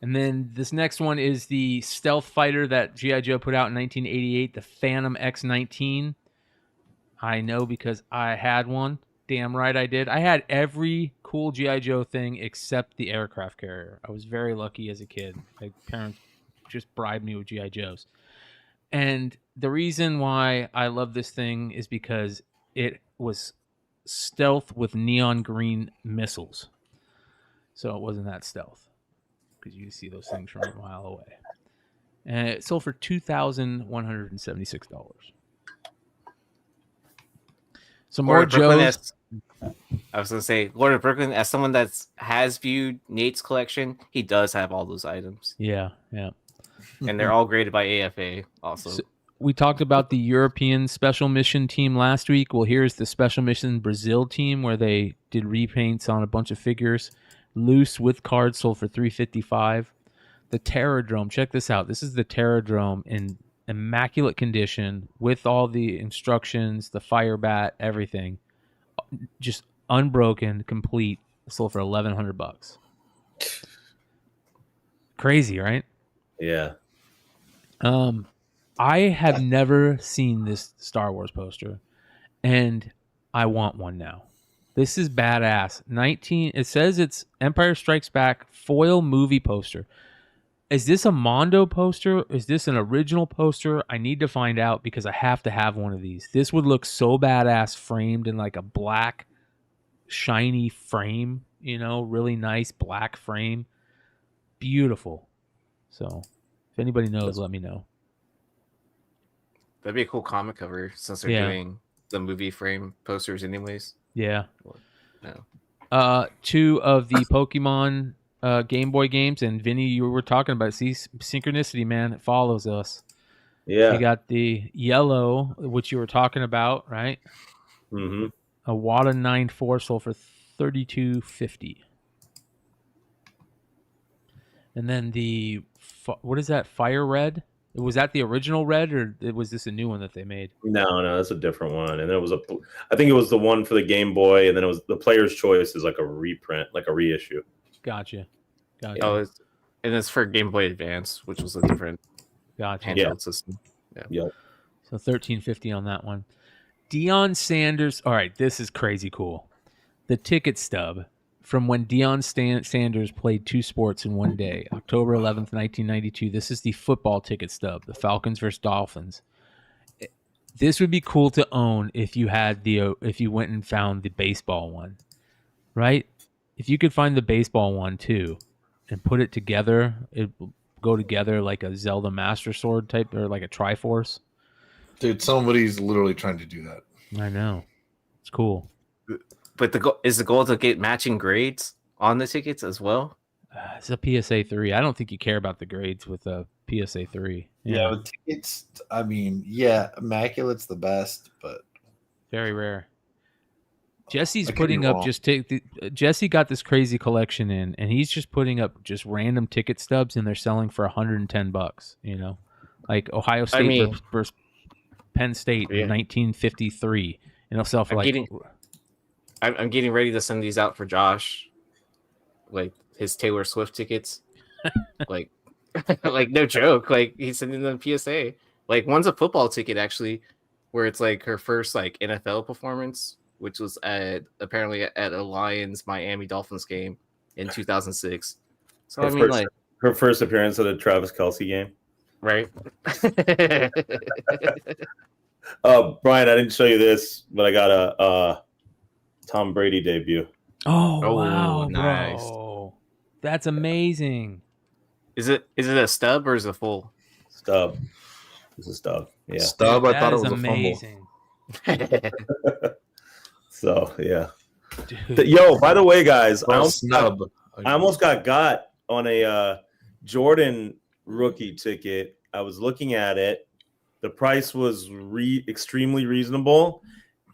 And then this next one is the stealth fighter that G.I. Joe put out in 1988, the Phantom X-19. I know because I had one. Damn right I did. I had every cool G.I. Joe thing except the aircraft carrier. I was very lucky as a kid. My parents just bribed me with G.I. Joes. And the reason why I love this thing is because it was stealth with neon green missiles. So it wasn't that stealth because you see those things from a mile away. And it sold for $2,176. Some more Joes. I was gonna say, Lord of Brooklyn, as someone that has viewed Nate's collection, he does have all those items. Yeah. And they're all graded by AFA also. So we talked about the European Special Mission team last week. Well, here's the Special Mission Brazil team where they did repaints on a bunch of figures. Loose with cards sold for $355. The Terradrome, check this out. This is the Terradrome in immaculate condition with all the instructions, the fire bat, everything. Just unbroken, complete. Sold for $1,100. Crazy, right? Yeah. I have never seen this Star Wars poster, and I want one now. This is badass. It says it's Empire Strikes Back foil movie poster. Is this a Mondo poster? Is this an original poster? I need to find out because I have to have one of these. This would look so badass framed in like a black, shiny frame, really nice black frame. Beautiful. So if anybody knows, let me know. That'd be a cool comic cover since they're doing the movie frame posters anyways. Yeah. No. 2 of the Pokemon Game Boy games, and Vinny, you were talking about it. See, synchronicity, man, it follows us. Yeah. You got the yellow, which you were talking about, right? Mm-hmm. A Wada 9.4 sold for $32.50. And then what is that? Fire Red? Was that the original red, or was this a new one that they made? No, that's a different one. And then I think it was the one for the Game Boy, and then it was the Player's Choice is like a reprint, like a reissue. Gotcha. Oh, and it's for Game Boy Advance, which was a different handheld system. Yeah. So $13.50 on that one. Deion Sanders. All right, this is crazy cool. The ticket stub from when Deion Sanders played 2 sports in one day, October 11th, 1992. This is the football ticket stub, the Falcons versus Dolphins. This would be cool to own if you went and found the baseball one, right? If you could find the baseball one too and put it together, it will go together like a Zelda Master Sword type or like a Triforce. Dude, somebody's literally trying to do that. I know. It's cool. But is the goal to get matching grades on the tickets as well? It's a PSA 3. I don't think you care about the grades with a PSA 3. Yeah, with tickets, I mean, Immaculate's the best, but very rare. Jesse's putting up Jesse got this crazy collection in, and he's just putting up just random ticket stubs, and they're selling for $110. Like Ohio State versus Penn State in 1953, and they'll sell for I'm getting ready to send these out for Josh, like his Taylor Swift tickets, like no joke. Like he's sending them PSA. Like one's a football ticket actually, where it's like her first like NFL performance, which was apparently at a Lions Miami Dolphins game in 2006. So her first appearance at a Travis Kelce game, right? Brian, I didn't show you this, but I got a Tom Brady debut. Oh wow, nice. Bro. That's amazing. Is it a stub or is it a full? Stub. It's a stub. Yeah. Stub, I thought it was amazing. A fumble. So yeah. Yo, by the way, guys, I almost got on a Jordan rookie ticket. I was looking at it. The price was extremely reasonable.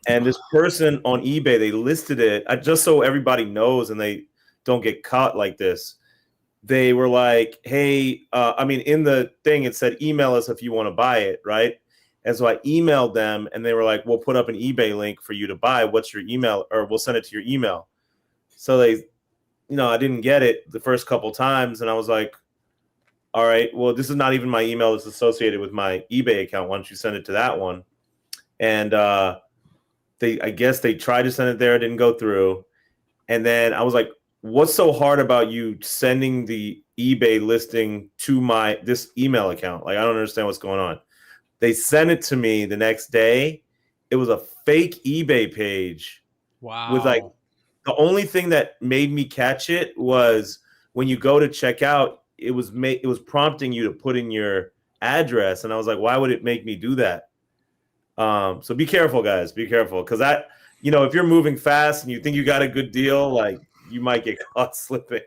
And this person on eBay, they listed it just so everybody knows and they don't get caught like this. They were like, hey, in the thing, it said, email us if you want to buy it, right? And so I emailed them, and they were like, "We'll put up an eBay link for you to buy. What's your email? Or we'll send it to your email." So they, I didn't get it the first couple times, and I was like, "All right, well, this is not even my email that's associated with my eBay account. Why don't you send it to that one?" And I guess they tried to send it there, it didn't go through. And then I was like, "What's so hard about you sending the eBay listing to this email account? Like, I don't understand what's going on." They sent it to me the next day. It was a fake eBay page. Wow. With like, the only thing that made me catch it was when you go to check out, it was prompting you to put in your address. And I was like, why would it make me do that? So be careful, guys. Be careful. Because if you're moving fast and you think you got a good deal, like, you might get caught slipping.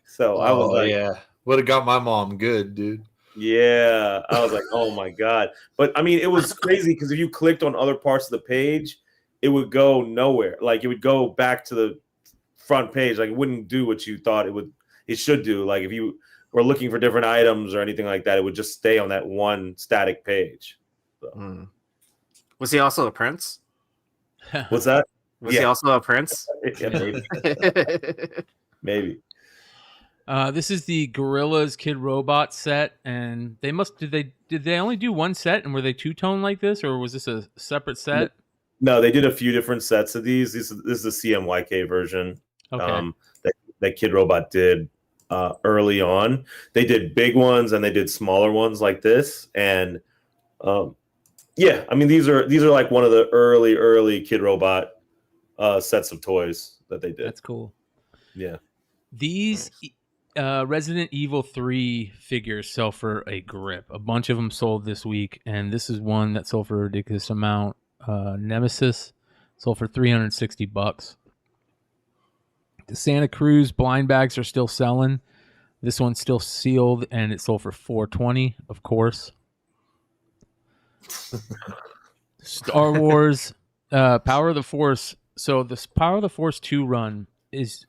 So I was like, yeah, would have got my mom good, dude. Yeah, I was like, oh my God. But I mean, it was crazy because if you clicked on other parts of the page, it would go nowhere. Like, it would go back to the front page. Like, it wouldn't do what you thought it should do. Like, if you were looking for different items or anything like that, it would just stay on that one static page. So. Was he also a prince? What's that? Was he also a prince? Yeah, maybe. Maybe. This is the Gorillas Kid Robot set, and did they only do one set, and were they two-tone like this, or was this a separate set? No, they did a few different sets of these. This is the CMYK version. Okay. That Kid Robot did early on. They did big ones and they did smaller ones like this. And yeah, I mean, these are like one of the early Kid Robot sets of toys that they did. That's cool. Yeah. These Resident Evil 3 figures sell for a grip. A bunch of them sold this week, and this is one that sold for a ridiculous amount. Nemesis sold for $360. The Santa Cruz blind bags are still selling. This one's still sealed, and it sold for $420, of course. Star Wars Power of the Force. So this Power of the Force 2 run is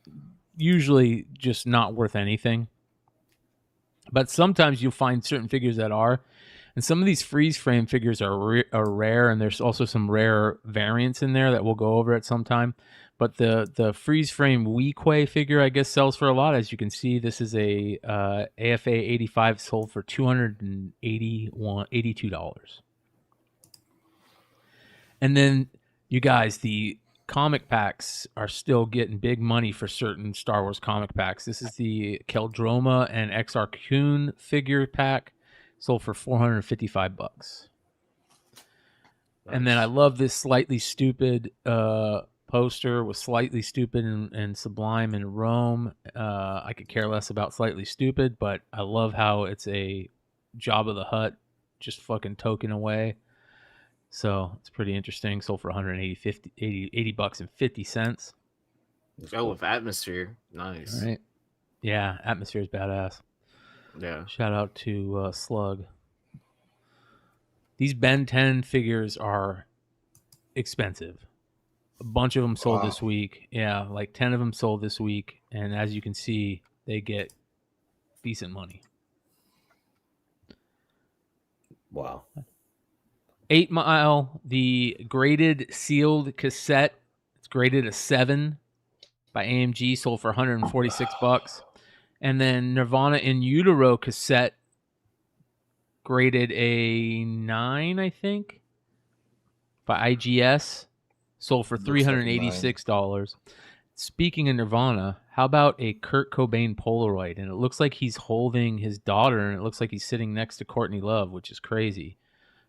usually just not worth anything, but sometimes you'll find certain figures that are, and some of these freeze frame figures are rare, and there's also some rare variants in there that we'll go over at some time. But the freeze frame Weequay figure, I guess, sells for a lot. As you can see, this is a AFA 85 sold for $282. And then you guys, the comic packs are still getting big money for certain Star Wars comic packs. This is the Keldroma and XR Kun figure pack, sold for $455. Nice. And then I love this Slightly Stupid poster with Slightly Stupid and Sublime in Rome. I could care less about Slightly Stupid, but I love how it's a Jabba the Hutt just fucking token away. So it's pretty interesting. Sold for $80.50. Oh, with Atmosphere. Nice. All right. Yeah, Atmosphere is badass. Yeah. Shout out to Slug. These Ben 10 figures are expensive. A bunch of them sold this week. Yeah, like 10 of them sold this week. And as you can see, they get decent money. Wow. 8 Mile, the graded sealed cassette. It's graded a 7 by AMG, sold for $146. And then Nirvana in Utero cassette, graded a 9, I think, by IGS, sold for $386. Speaking of Nirvana, how about a Kurt Cobain Polaroid? And it looks like he's holding his daughter, and it looks like he's sitting next to Courtney Love, which is crazy.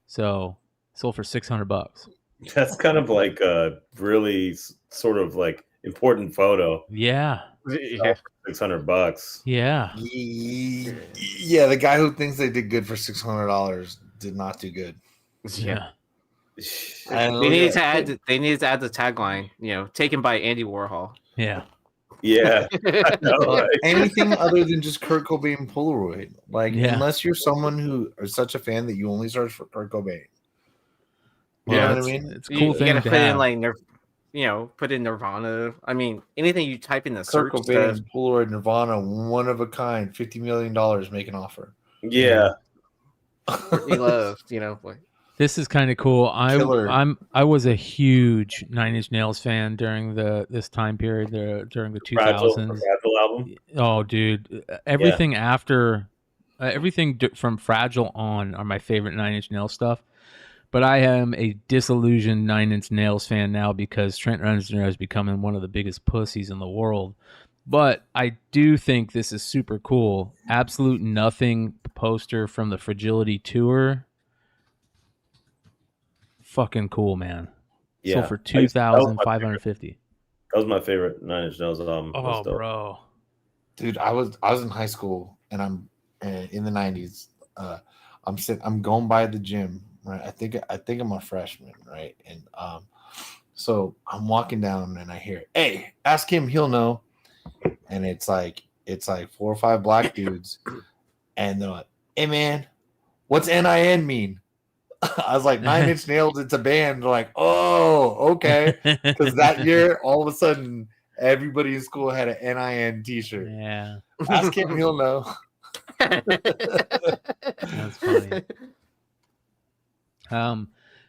So sold for $600. That's kind of like a really sort of like important photo. Yeah. $600. Yeah. Yeah, the guy who thinks they did good for $600 did not do good. Yeah. They needed to add the tagline, taken by Andy Warhol. Yeah. Yeah. Anything other than just Kurt Cobain Polaroid. Like, unless you're someone who is such a fan that you only search for Kurt Cobain. You know what I mean? It's a cool thing gotta to put have. in like put in Nirvana. I mean, anything you type in the Kurt search Cobain, stuff. Polaroid, Nirvana, one of a kind, $50 million, make an offer. Yeah. Courtney Love, like. This is kind of cool. Killer. I was a huge Nine Inch Nails fan during this time period during the 2000s. Fragile album. Oh, dude, everything after everything from Fragile on are my favorite Nine Inch Nails stuff. But I am a disillusioned Nine Inch Nails fan now because Trent Reznor is becoming one of the biggest pussies in the world. But I do think this is super cool. Absolute Nothing poster from the Fragility tour. Fucking cool, man. Yeah. So for 2,550. That was my favorite Nine Inch Nails album. Oh, bro. Dude, I was in high school and I'm in the 90s. I'm going by the gym, right? I think I'm a freshman, right? And so I'm walking down and I hear, "Hey, ask him, he'll know." And it's like 4 or 5 black dudes, and they're like, "Hey man, what's NIN mean?" I was like, Nine Inch Nails, it's a band. They're like, "Oh, okay." Because that year, all of a sudden, everybody in school had an NIN t-shirt. Yeah. Ask him, he'll know. That's funny.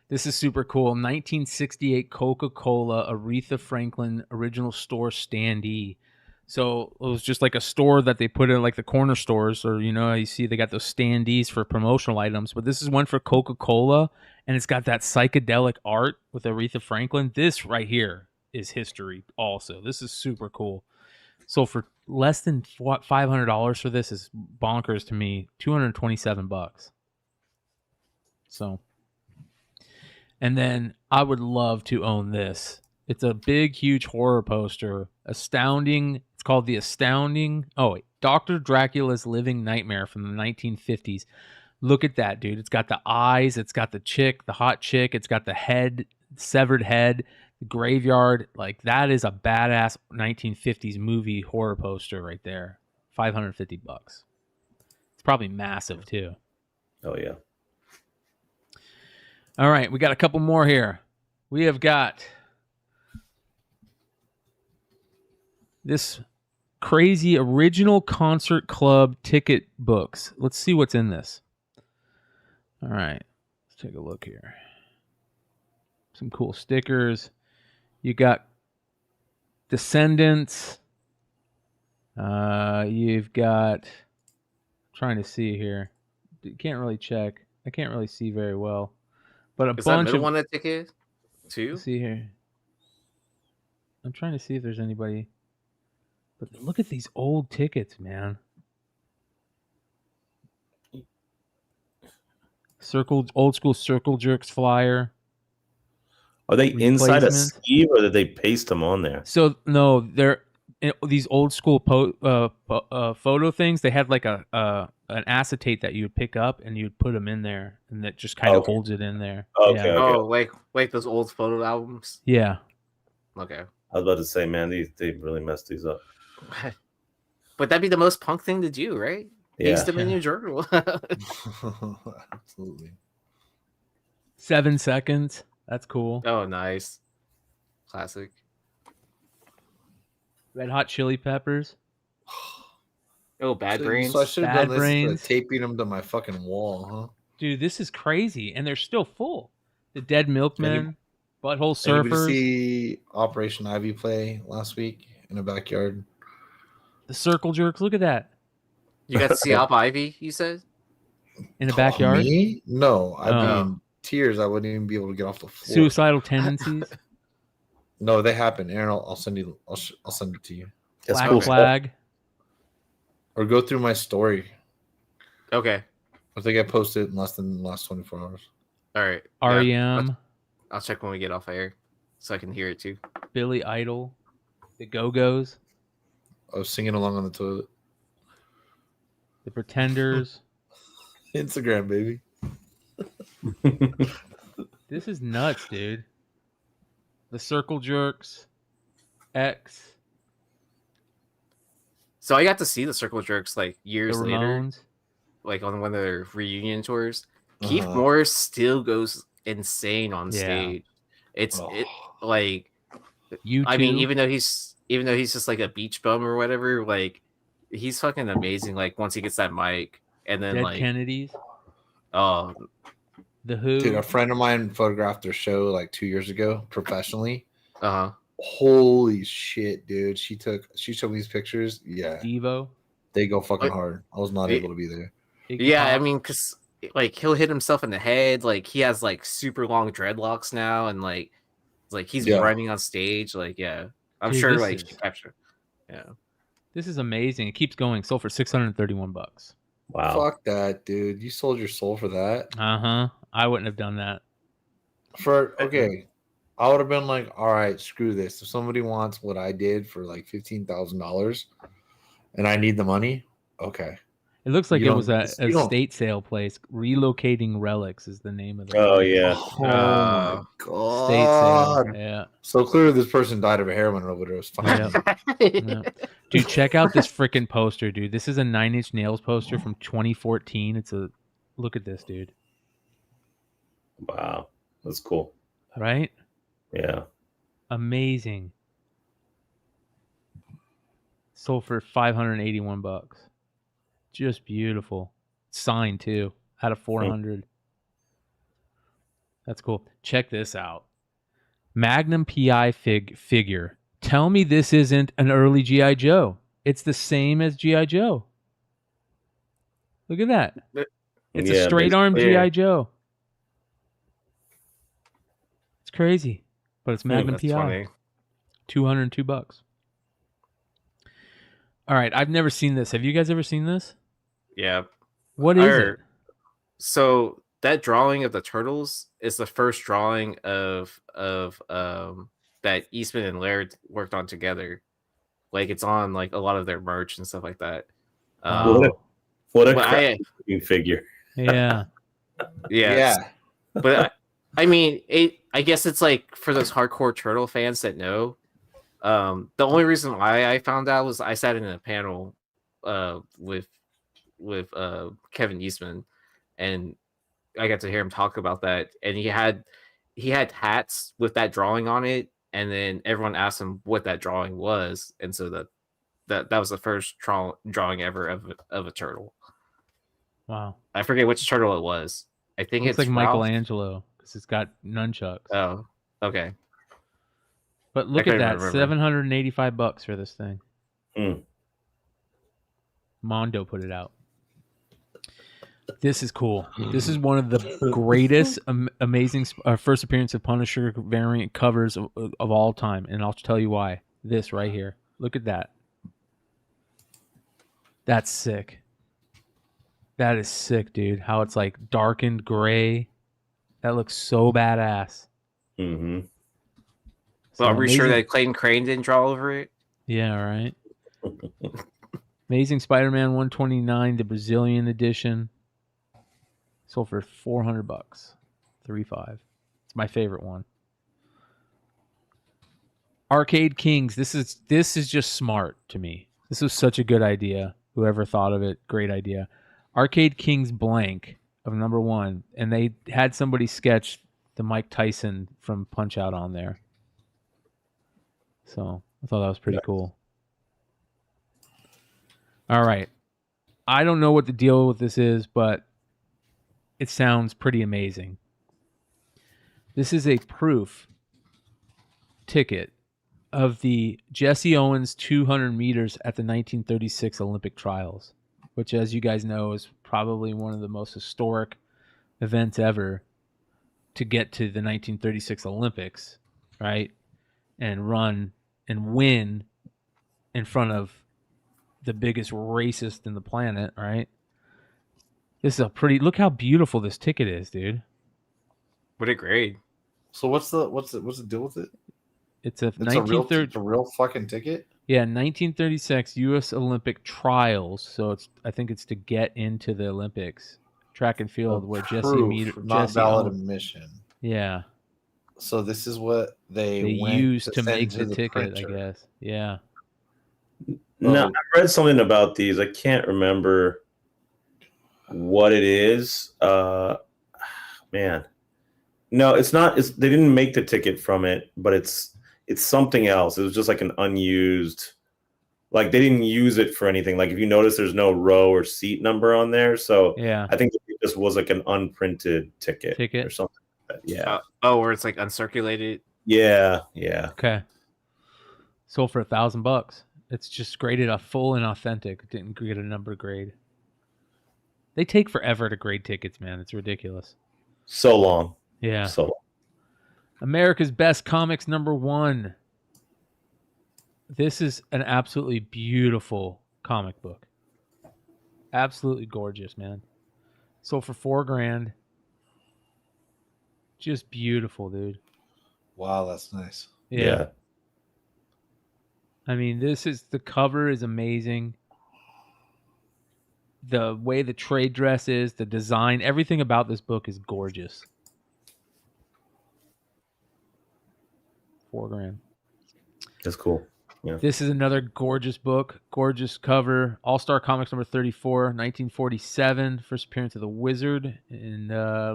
This is super cool. 1968 Coca-Cola Aretha Franklin original store standee. So it was just like a store that they put in like the corner stores, or you see they got those standees for promotional items. But this is one for Coca-Cola, and it's got that psychedelic art with Aretha Franklin. This right here is history. Also, this is super cool. So for less than $500 for this is bonkers to me. $227. So, and then I would love to own this. It's a big, huge horror poster. Astounding. It's called The Astounding. Oh, wait. Dr. Dracula's Living Nightmare from the 1950s. Look at that, dude. It's got the eyes. It's got the chick, the hot chick. It's got the head, severed head, the graveyard. Like, that is a badass 1950s movie horror poster right there. $550. It's probably massive, too. Oh, yeah. All right. We got a couple more here. We have got this crazy original concert club ticket books. Let's see what's in this. All right. Let's take a look here. Some cool stickers. You got Descendants. You've got, I'm trying to see here. Can't really check. I can't really see very well. But Is that middle one a ticket too? Let's see here. I'm trying to see if there's anybody. But look at these old tickets, man. Old school Circle Jerks flyer. Are they inside a sleeve or did they paste them on there? So no, they're these old school photo things. They had like an acetate that you would pick up and you'd put them in there, and that just kind of holds it in there. Okay. Yeah. Oh, like those old photo albums. Yeah. Okay. I was about to say, man, they really messed these up. But that'd be the most punk thing to do, right? Yeah. Paste them in your journal. Absolutely. 7 seconds. That's cool. Oh, nice. Classic. Red Hot Chili Peppers. Oh, Bad Brains. So I should have Bad done this Brains. taping them to my fucking wall, huh? Dude, this is crazy, and they're still full. The Dead Milkmen, Butthole Anybody Surfers, see Operation Ivy play last week in the backyard? the Circle Jerks. Look at that You got to see Op Ivy, you said? in the backyard. Me? No, I'd Oh. be in tears. I wouldn't even be able to get off the floor. Suicidal tendencies. No, they happen. Aaron, I'll send you. I'll send it to you. That's Black cool. Flag. Or go through my story. Okay. I think I posted in less than the last 24 hours. All right. REM. I'll check when we get off air so I can hear it too. Billy Idol. The Go-Go's. I was singing along on the toilet. The Pretenders. Instagram, baby. This is nuts, dude. The Circle Jerks. X. So I got to see the Circle Jerks like The years later, Ramones. like on one of their reunion tours. Keith Uh-huh. Morris still goes insane on Yeah. stage. It's Oh. it like U2. I mean, even though he's just like a beach bum or whatever, like he's fucking amazing. Like once he gets that mic, and then Dead like Kennedys. oh, The Who. Dude, a friend of mine photographed their show like 2 years ago professionally. Holy shit, dude! She showed me these pictures. Yeah, Devo. They go fucking hard. I was not able to be there. Yeah, I mean, because like he'll hit himself in the head. Like he has like super long dreadlocks now, and like he's running on stage. Like, yeah, I'm Dude, sure like she captured. Yeah, this is amazing. It keeps going. Sold for $631. Wow. Fuck that, dude! You sold your soul for that. I wouldn't have done that. I would have been like, all right, screw this. If somebody wants what I did for like $15,000 and I need the money, okay. It looks like it was a estate sale place. Relocating Relics is the name of the Oh, place. yeah. Oh, my God. Estate sale. Yeah. So clearly this person died of a heroin overdose. Yeah. Dude, check out this freaking poster, dude. This is a 9 Inch Nails poster from 2014. Look at this, dude. Wow. That's cool. Right? Yeah. Amazing. Sold for $581. Just beautiful. Signed too. Out of 400. That's cool. Check this out. Magnum PI figure. Tell me this isn't an early G.I. Joe. It's the same as G.I. Joe. Look at that. It's a straight arm G.I. Joe. It's crazy. But it's Magnum PI. Funny. $202. All right, I've never seen this. Have you guys ever seen this? Yeah. What is it? So that drawing of the turtles is the first drawing of that Eastman and Laird worked on together. Like it's on like a lot of their merch and stuff like that. What a crazy figure. Yeah. Yeah. But I mean, I guess it's like for those hardcore turtle fans that know. The only reason why I found out was I sat in a panel with Kevin Eastman, and I got to hear him talk about that. And he had hats with that drawing on it, and then everyone asked him what that drawing was, and so that was the first drawing ever of a turtle. Wow. I forget which turtle it was. I think it's like Ralph. Michelangelo because it's got nunchucks. Oh, okay. But look at that, $785 for this thing. Mondo put it out. This is cool. This is one of the greatest, amazing first appearance of Punisher variant covers of all time, and I'll tell you why. This right here. Look at that. That's sick. That is sick, dude. How it's like darkened gray. That looks so badass. Mm-hmm. So well, are we sure that Clayton Crane didn't draw over it? Yeah, right. Amazing Spider-Man 129, the Brazilian edition. Sold for $400. 3.5. It's my favorite one. Arcade Kings. This is just smart to me. This was such a good idea. Whoever thought of it, great idea. Arcade Kings blank of #1, and they had somebody sketch the Mike Tyson from Punch-Out on there. So I thought that was pretty cool. All right. I don't know what the deal with this is, but it sounds pretty amazing. This is a proof ticket of the Jesse Owens 200 meters at the 1936 Olympic trials, which, as you guys know, is probably one of the most historic events ever to get to the 1936 Olympics, right? And run and win in front of the biggest racist in the planet, right? This is a pretty, look how beautiful this ticket is, dude. What a grade. So what's the deal with it? It's a real fucking ticket? Yeah, 1936 U.S. Olympic trials. So I think it's to get into the Olympics. Track and field where not valid admission. Yeah. So this is what they used to make the ticket, printer. I guess. Yeah. No, I read something about these. I can't remember what it is. Man. No, it's not. They didn't make the ticket from it, but it's something else. It was just like an unused like they didn't use it for anything. Like if you notice, there's no row or seat number on there. So Yeah. I think it just was like an unprinted ticket or something like that. Yeah. Where it's like uncirculated. Yeah. Yeah. Okay. Sold for $1,000. It's just graded a full and authentic. It didn't get a number grade. They take forever to grade tickets, man. It's ridiculous. So long. Yeah. So long. America's Best Comics #1. This is an absolutely beautiful comic book. Absolutely gorgeous, man. Sold for $4,000. Just beautiful, dude. Wow, that's nice. Yeah. I mean, the cover is amazing. The way the trade dress is, the design, everything about this book is gorgeous. $4,000. That's cool. Yeah. This is another gorgeous book, gorgeous cover. All-Star Comics number 34, 1947. First appearance of the Wizard. And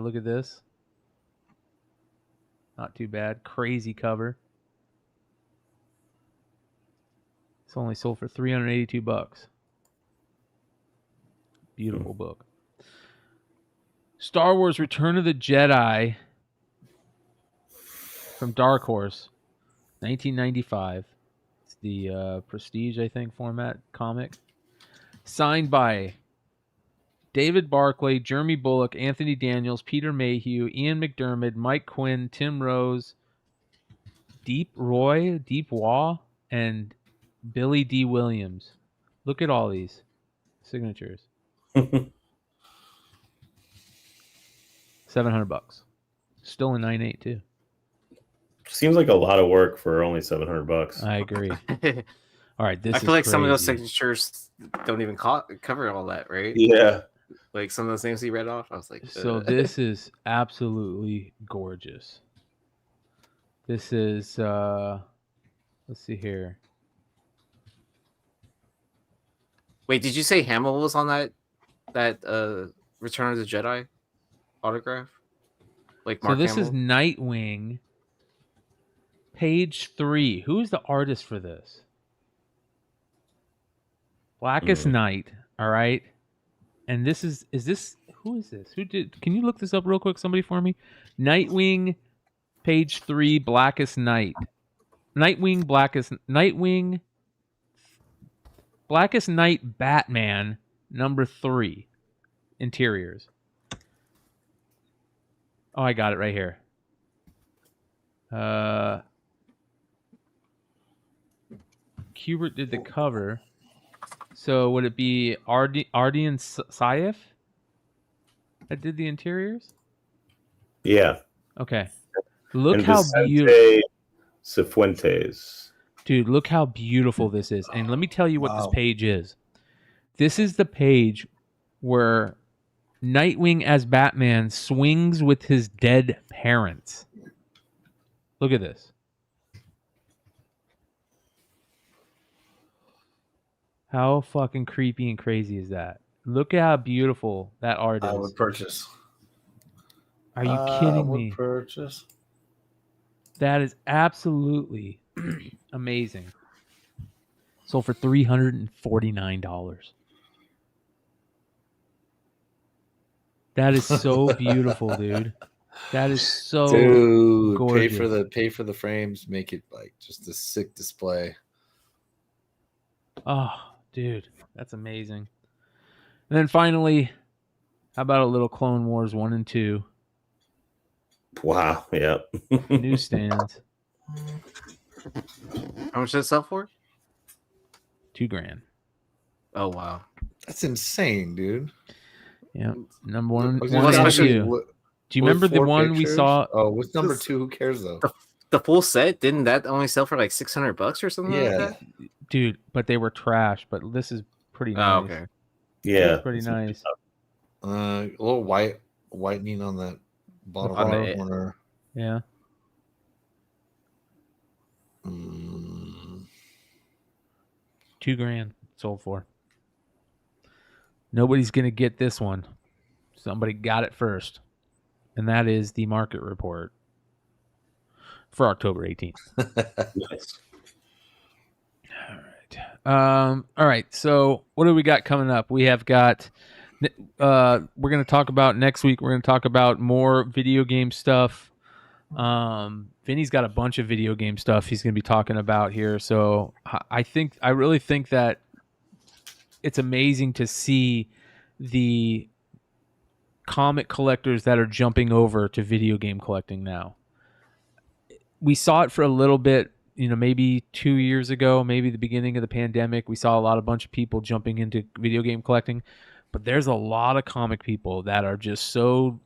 look at this. Not too bad. Crazy cover. It's only sold for $382. Beautiful book. Star Wars Return of the Jedi from Dark Horse, 1995. It's the Prestige, I think, format comic. Signed by David Barclay, Jeremy Bullock, Anthony Daniels, Peter Mayhew, Ian McDermott, Mike Quinn, Tim Rose, Deep Waugh, and Billy D. Williams. Look at all these signatures. $700. Still a 9.8 too. Seems like a lot of work for only $700. I agree. All right, I feel like some of those signatures don't even cover all that, right? Yeah. Like some of those names he read off, I was like, So this is absolutely gorgeous. This is let's see here. Wait, did you say Hamill was on that Return of the Jedi autograph? Like Mark So this Hamill? is Nightwing, page 3. Who is the artist for this? Blackest Night. All right. And this is this, who is this? Can you look this up real quick, somebody for me? Nightwing, page 3, Blackest Night. Nightwing, Blackest Night, Batman, number 3, interiors. Oh, I got it right here. Kubert did the cover. So would it be Ardian Syaf that did the interiors? Yeah. Okay. Look and how Vicente beautiful. Cifuentes. Dude, look how beautiful this is. And let me tell you what this page is. This is the page where Nightwing as Batman swings with his dead parents. Look at this. How fucking creepy and crazy is that? Look at how beautiful that art is. I would purchase. Are you kidding me? Purchase. That is absolutely amazing. Sold for $349. That is so beautiful, dude. That is so gorgeous. Pay for the frames, make it like just a sick display. Oh, dude, that's amazing. And then finally, how about a little Clone Wars 1 and 2? Wow, yeah. Newsstands. How much did it sell for? $2,000. Oh wow, that's insane, dude. Yeah, number one. Do you remember the one we saw? Oh, what's number 2? Who cares though? The full set, didn't that only sell for like $600 or something like that? Dude, but they were trash. But this is pretty nice. Oh, okay. Yeah, pretty nice. A little whitening on that bottom corner. Yeah. $2,000 sold for. Nobody's gonna get this one. Somebody got it first, and that is the market report for October 18th. Nice. All right. right. All right. So what do we got coming up? We have got. We're going to talk about next week. We're going to talk about more video game stuff. Vinny's got a bunch of video game stuff he's going to be talking about here. So I really think that it's amazing to see the comic collectors that are jumping over to video game collecting now. We saw it for a little bit, maybe 2 years ago, maybe the beginning of the pandemic. We saw a bunch of people jumping into video game collecting, but there's a lot of comic people that are just so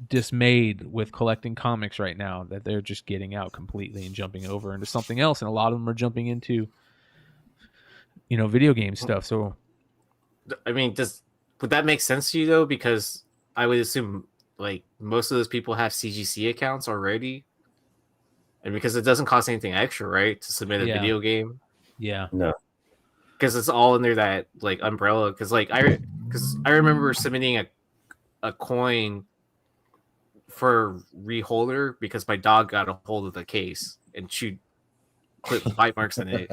dismayed with collecting comics right now that they're just getting out completely and jumping over into something else. And a lot of them are jumping into, video game stuff. So, I mean, would that make sense to you though? Because I would assume like most of those people have CGC accounts already. And because it doesn't cost anything extra, right, to submit a video game. Yeah. No. Because it's all under that like umbrella. Because I remember submitting a coin for reholder because my dog got a hold of the case and put bite marks in it.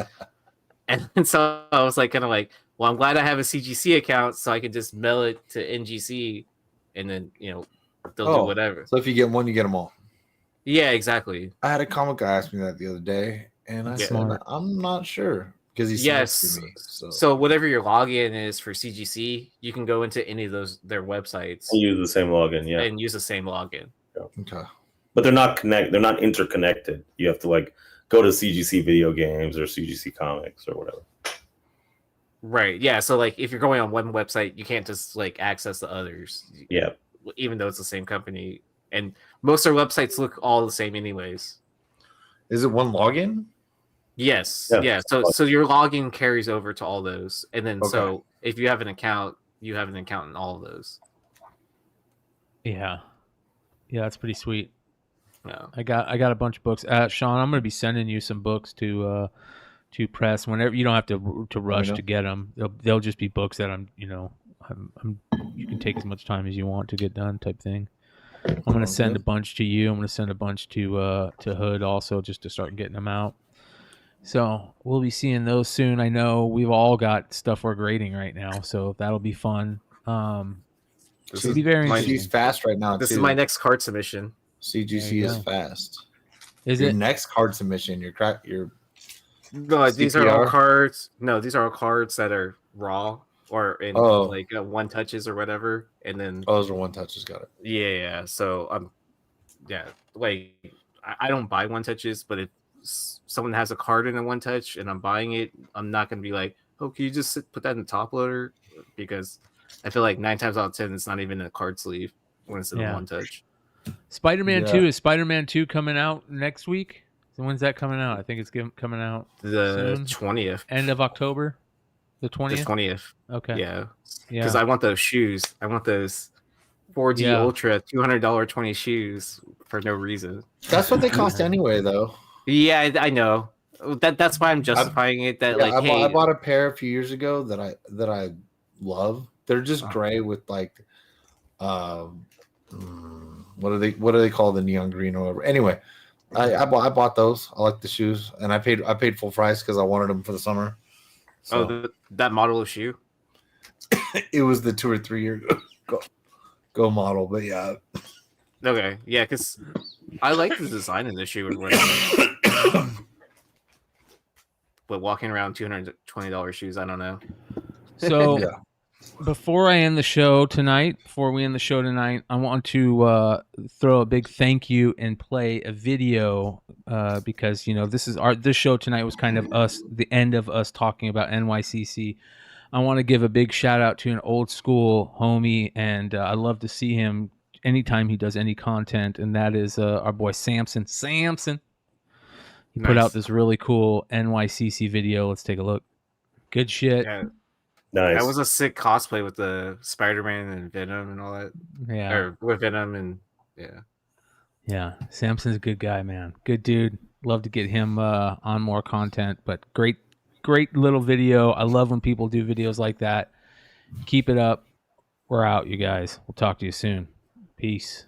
And so I was like, kind of like, well, I'm glad I have a CGC account so I can just mail it to NGC and then, they'll do whatever. So if you get one, you get them all. Yeah, exactly. I had a comic guy ask me that the other day, and I said, I'm not sure because he suggested me. So whatever your login is for CGC, you can go into any of their websites and use the same login, and use the same login. Okay, but they're not They're not interconnected. You have to like go to CGC Video Games or CGC Comics or whatever. Right. Yeah. So like, if you're going on one website, you can't just like access the others. Yeah. Even though it's the same company, and most of their websites look all the same, anyways. Is it one login? Yes. Yeah. So your login carries over to all those, and then so if you have an account, you have an account in all of those. Yeah. Yeah, that's pretty sweet. Yeah. I got a bunch of books. Sean, I'm going to be sending you some books to press whenever. You don't have to rush to get them. They'll just be books that you can take as much time as you want to get done, type thing. I'm going to send a bunch to you. I'm going to send a bunch to Hood also, just to start getting them out. So we'll be seeing those soon. I know we've all got stuff we're grading right now, so that'll be fun. It'll be very interesting. She's fast right now. This is my next card submission. CGC is fast. Is your it next card submission? Your no, these are all cards. No, these are all cards that are raw or in like one touches or whatever, and then those are one touches. Got it. Yeah. So like I don't buy one touches, but if someone has a card in a one touch and I'm buying it, I'm not gonna be like, oh, can you just put that in the top loader? Because I feel like 9 times out of 10 it's not even a card sleeve when it's in a one touch. Spider-Man 2 is Spider-Man 2 coming out next week? So when's that coming out? I think it's coming out the 20th, end of October. The 20th. The 20th. Okay. Yeah. Because I want those shoes. I want those 4D Ultra $200 20 shoes for no reason. That's what they cost anyway, though. Yeah, I know. That's why I'm justifying it. That I bought a pair a few years ago that I love. They're just gray with like, what do they call the neon green or whatever? Anyway, I bought those. I like the shoes, and I paid full price because I wanted them for the summer. So, that model of shoe? It was the 2 or 3 year go model, but yeah. Okay, yeah, because I like the design of the shoe or whatever. But walking around $220 shoes, I don't know. So before we end the show tonight, I want to throw a big thank you and play a video because this show tonight was kind of the end of us talking about NYCC. I want to give a big shout out to an old school homie, and I love to see him anytime he does any content, and that is our boy Samson. He put out this really cool NYCC video. Let's take a look. Good shit. Yeah. Nice. That was a sick cosplay with the Spider-Man and Venom and all that. Yeah. Or with Venom and Yeah. Samson's a good guy, man. Good dude. Love to get him on more content, but great little video. I love when people do videos like that. Keep it up. We're out, you guys. We'll talk to you soon. Peace.